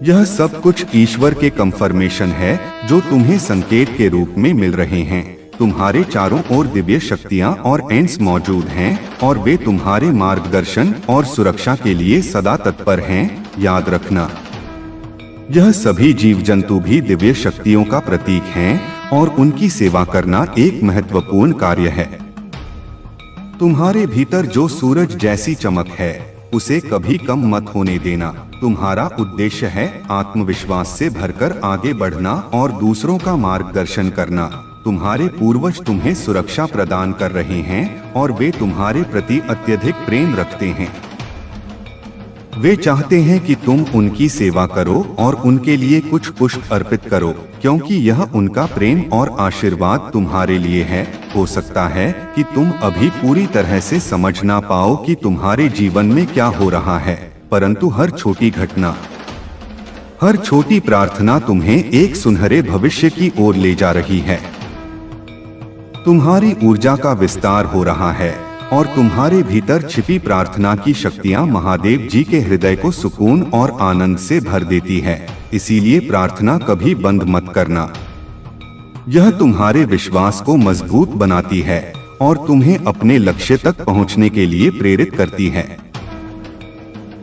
यह सब कुछ ईश्वर के कंफर्मेशन है जो तुम्हें संकेत के रूप में मिल रहे हैं। तुम्हारे चारों ओर दिव्य शक्तियां और एंड्स मौजूद हैं और वे तुम्हारे मार्गदर्शन और सुरक्षा के लिए सदा तत्पर हैं। याद रखना, यह सभी जीव जंतु भी दिव्य शक्तियों का प्रतीक हैं और उनकी सेवा करना एक महत्वपूर्ण कार्य है। तुम्हारे भीतर जो सूरज जैसी चमक है उसे कभी कम मत होने देना। तुम्हारा उद्देश्य है आत्मविश्वास से भरकर आगे बढ़ना और दूसरों का मार्गदर्शन करना। तुम्हारे पूर्वज तुम्हें सुरक्षा प्रदान कर रहे हैं और वे तुम्हारे प्रति अत्यधिक प्रेम रखते हैं। वे चाहते हैं कि तुम उनकी सेवा करो और उनके लिए कुछ पुष्प अर्पित करो, क्योंकि यह उनका प्रेम और आशीर्वाद तुम्हारे लिए है। हो सकता है कि तुम अभी पूरी तरह से समझ ना पाओ कि तुम्हारे जीवन में क्या हो रहा है, परंतु हर छोटी घटना, हर छोटी प्रार्थना तुम्हें एक सुनहरे भविष्य की ओर ले जा रही है। तुम्हारी ऊर्जा का विस्तार हो रहा है और तुम्हारे भीतर छिपी प्रार्थना की शक्तियां महादेव जी के हृदय को सुकून और आनंद से भर देती है। इसीलिए प्रार्थना कभी बंद मत करना। यह तुम्हारे विश्वास को मजबूत बनाती है और तुम्हें अपने लक्ष्य तक पहुंचने के लिए प्रेरित करती है।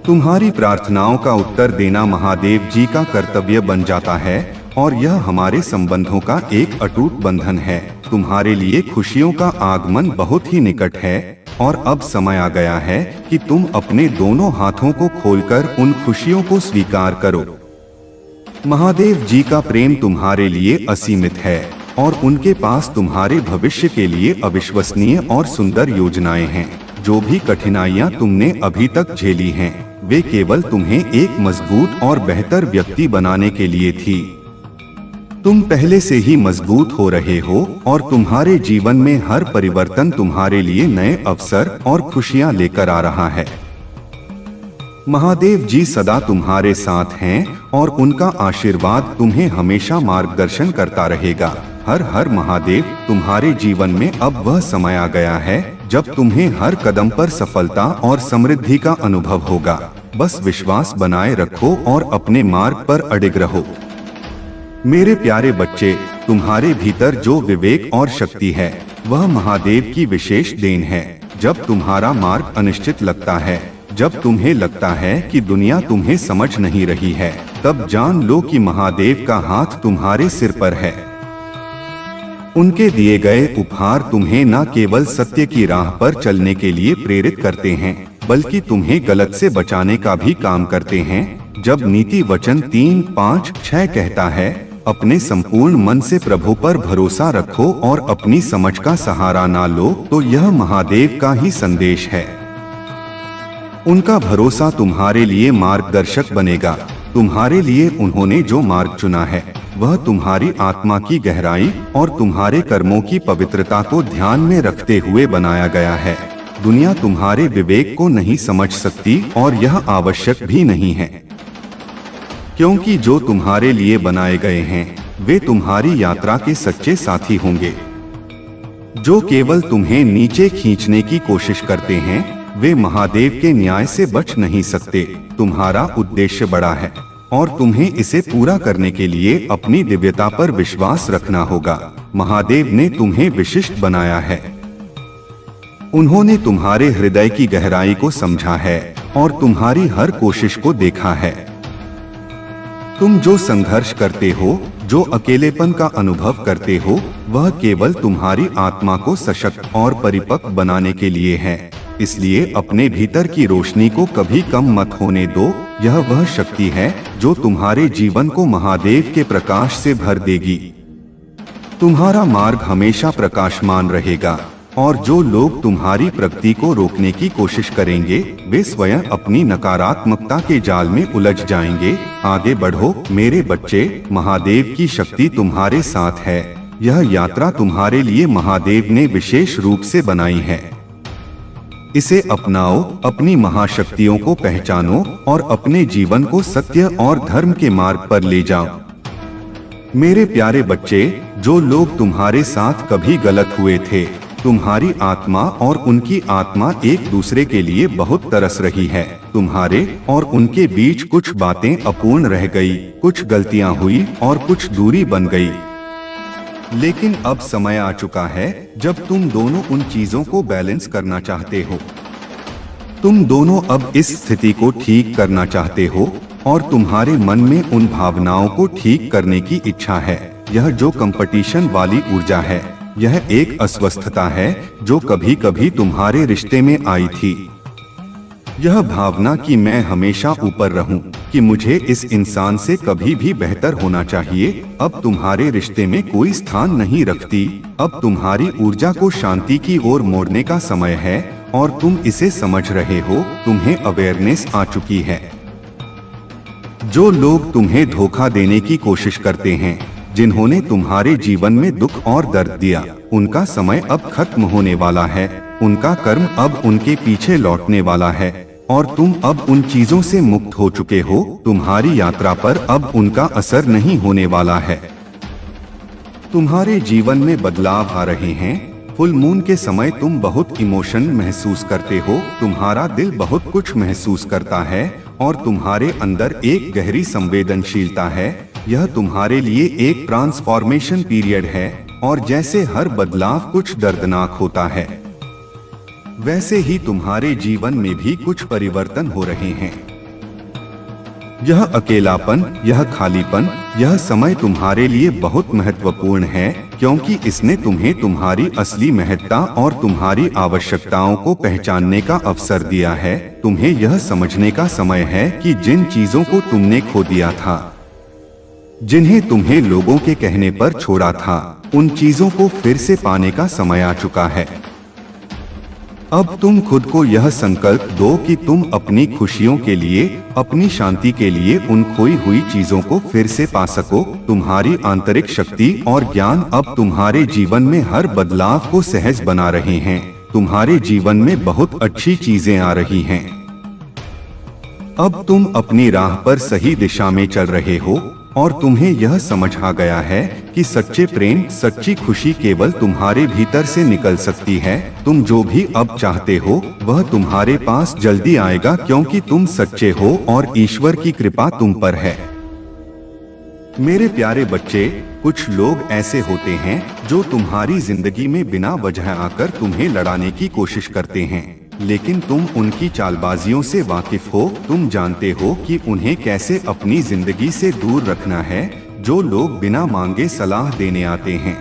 तुम्हारी प्रार्थनाओं का उत्तर देना महादेव जी का कर्तव्य बन जाता है और यह हमारे संबंधों का एक अटूट बंधन है। तुम्हारे लिए खुशियों का आगमन बहुत ही निकट है और अब समय आ गया है कि तुम अपने दोनों हाथों को खोलकर उन खुशियों को स्वीकार करो। महादेव जी का प्रेम तुम्हारे लिए असीमित है और उनके पास तुम्हारे भविष्य के लिए अविश्वसनीय और सुंदर योजनाएं हैं। जो भी कठिनाइयाँ तुमने अभी तक झेली हैं, वे केवल तुम्हें एक मजबूत और बेहतर व्यक्ति बनाने के लिए थी। तुम पहले से ही मजबूत हो रहे हो और तुम्हारे जीवन में हर परिवर्तन तुम्हारे लिए नए अवसर और खुशियाँ लेकर आ रहा है। महादेव जी सदा तुम्हारे साथ हैं और उनका आशीर्वाद तुम्हें हमेशा मार्गदर्शन करता रहेगा। हर हर महादेव। तुम्हारे जीवन में अब वह समय आ गया है जब तुम्हें हर कदम पर सफलता और समृद्धि का अनुभव होगा। बस विश्वास बनाए रखो और अपने मार्ग पर अडिग रहो। मेरे प्यारे बच्चे, तुम्हारे भीतर जो विवेक और शक्ति है वह महादेव की विशेष देन है। जब तुम्हारा मार्ग अनिश्चित लगता है, जब तुम्हें लगता है कि दुनिया तुम्हें समझ नहीं रही है, तब जान लो कि महादेव का हाथ तुम्हारे सिर पर है। उनके दिए गए उपहार तुम्हें न केवल सत्य की राह पर चलने के लिए प्रेरित करते हैं, बल्कि तुम्हें गलत से बचाने का भी काम करते हैं। जब नीति वचन 3-5-6 कहता है, अपने संपूर्ण मन से प्रभु पर भरोसा रखो और अपनी समझ का सहारा ना लो, तो यह महादेव का ही संदेश है। उनका भरोसा तुम्हारे लिए मार्गदर्शक बनेगा। तुम्हारे लिए उन्होंने जो मार्ग चुना है वह तुम्हारी आत्मा की गहराई और तुम्हारे कर्मों की पवित्रता को ध्यान में रखते हुए बनाया गया है। दुनिया तुम्हारे विवेक को नहीं समझ सकती और यह आवश्यक भी नहीं है, क्योंकि जो तुम्हारे लिए बनाए गए हैं वे तुम्हारी यात्रा के सच्चे साथी होंगे। जो केवल तुम्हें नीचे खींचने की कोशिश करते हैं वे महादेव के न्याय से बच नहीं सकते। तुम्हारा उद्देश्य बड़ा है और तुम्हें इसे पूरा करने के लिए अपनी दिव्यता पर विश्वास रखना होगा। महादेव ने तुम्हें विशिष्ट बनाया है। उन्होंने तुम्हारे हृदय की गहराई को समझा है और तुम्हारी हर कोशिश को देखा है। तुम जो संघर्ष करते हो, जो अकेलेपन का अनुभव करते हो, वह केवल तुम्हारी आत्मा को सशक्त और परिपक्व बनाने के लिए है। इसलिए अपने भीतर की रोशनी को कभी कम मत होने दो। यह वह शक्ति है जो तुम्हारे जीवन को महादेव के प्रकाश से भर देगी। तुम्हारा मार्ग हमेशा प्रकाशमान रहेगा और जो लोग तुम्हारी प्रगति को रोकने की कोशिश करेंगे वे स्वयं अपनी नकारात्मकता के जाल में उलझ जाएंगे। आगे बढ़ो मेरे बच्चे, महादेव की शक्ति तुम्हारे साथ है। यह यात्रा तुम्हारे लिए महादेव ने विशेष रूप से बनाई है। इसे अपनाओ, अपनी महाशक्तियों को पहचानो और अपने जीवन को सत्य और धर्म के मार्ग पर ले जाओ। मेरे प्यारे बच्चे, जो लोग तुम्हारे साथ कभी गलत हुए थे, तुम्हारी आत्मा और उनकी आत्मा एक दूसरे के लिए बहुत तरस रही है। तुम्हारे और उनके बीच कुछ बातें अपूर्ण रह गई, कुछ गलतियां हुई और कुछ दूरी बन गई। लेकिन अब समय आ चुका है जब तुम दोनों उन चीजों को बैलेंस करना चाहते हो। तुम दोनों अब इस स्थिति को ठीक करना चाहते हो और तुम्हारे मन में उन भावनाओं को ठीक करने की इच्छा है। यह जो कंपटीशन वाली ऊर्जा है, यह एक अस्वस्थता है जो कभी कभी तुम्हारे रिश्ते में आई थी। यह भावना कि मैं हमेशा ऊपर रहूं, कि मुझे इस इंसान से कभी भी बेहतर होना चाहिए, अब तुम्हारे रिश्ते में कोई स्थान नहीं रखती। अब तुम्हारी ऊर्जा को शांति की ओर मोड़ने का समय है और तुम इसे समझ रहे हो। तुम्हें अवेयरनेस आ चुकी है। जो लोग तुम्हें धोखा देने की कोशिश करते हैं, जिन्होंने तुम्हारे जीवन में दुख और दर्द दिया, उनका समय अब खत्म होने वाला है। उनका कर्म अब उनके पीछे लौटने वाला है और तुम अब उन चीजों से मुक्त हो चुके हो। तुम्हारी यात्रा पर अब उनका असर नहीं होने वाला है। तुम्हारे जीवन में बदलाव आ रहे हैं। फुल मून के समय तुम बहुत इमोशन महसूस करते हो। तुम्हारा दिल बहुत कुछ महसूस करता है और तुम्हारे अंदर एक गहरी संवेदनशीलता है। यह तुम्हारे लिए एक ट्रांसफॉर्मेशन पीरियड है और जैसे हर बदलाव कुछ दर्दनाक होता है, वैसे ही तुम्हारे जीवन में भी कुछ परिवर्तन हो रहे हैं। यह अकेलापन, यह खालीपन, यह समय तुम्हारे लिए बहुत महत्वपूर्ण है, क्योंकि इसने तुम्हें तुम्हारी असली महत्ता और तुम्हारी आवश्यकताओं को पहचानने का अवसर दिया है। तुम्हें यह समझने का समय है कि जिन चीजों को तुमने खो दिया था, जिन्हें तुम्हें लोगों के कहने पर छोड़ा था, उन चीजों को फिर से पाने का समय आ चुका है। अब तुम खुद को यह संकल्प दो कि तुम अपनी खुशियों के लिए, अपनी शांति के लिए उन खोई हुई चीजों को फिर से पा सको। तुम्हारी आंतरिक शक्ति और ज्ञान अब तुम्हारे जीवन में हर बदलाव को सहज बना रहे हैं। तुम्हारे जीवन में बहुत अच्छी चीजें आ रही हैं। अब तुम अपनी राह पर सही दिशा में चल रहे हो और तुम्हें यह समझ आ गया है कि सच्चे प्रेम, सच्ची खुशी केवल तुम्हारे भीतर से निकल सकती है। तुम जो भी अब चाहते हो वह तुम्हारे पास जल्दी आएगा, क्योंकि तुम सच्चे हो और ईश्वर की कृपा तुम पर है। मेरे प्यारे बच्चे, कुछ लोग ऐसे होते हैं जो तुम्हारी जिंदगी में बिना वजह आकर तुम्हें लड़ाने की कोशिश करते हैं, लेकिन तुम उनकी चालबाजियों से वाकिफ हो। तुम जानते हो कि उन्हें कैसे अपनी जिंदगी से दूर रखना है। जो लोग बिना मांगे सलाह देने आते हैं,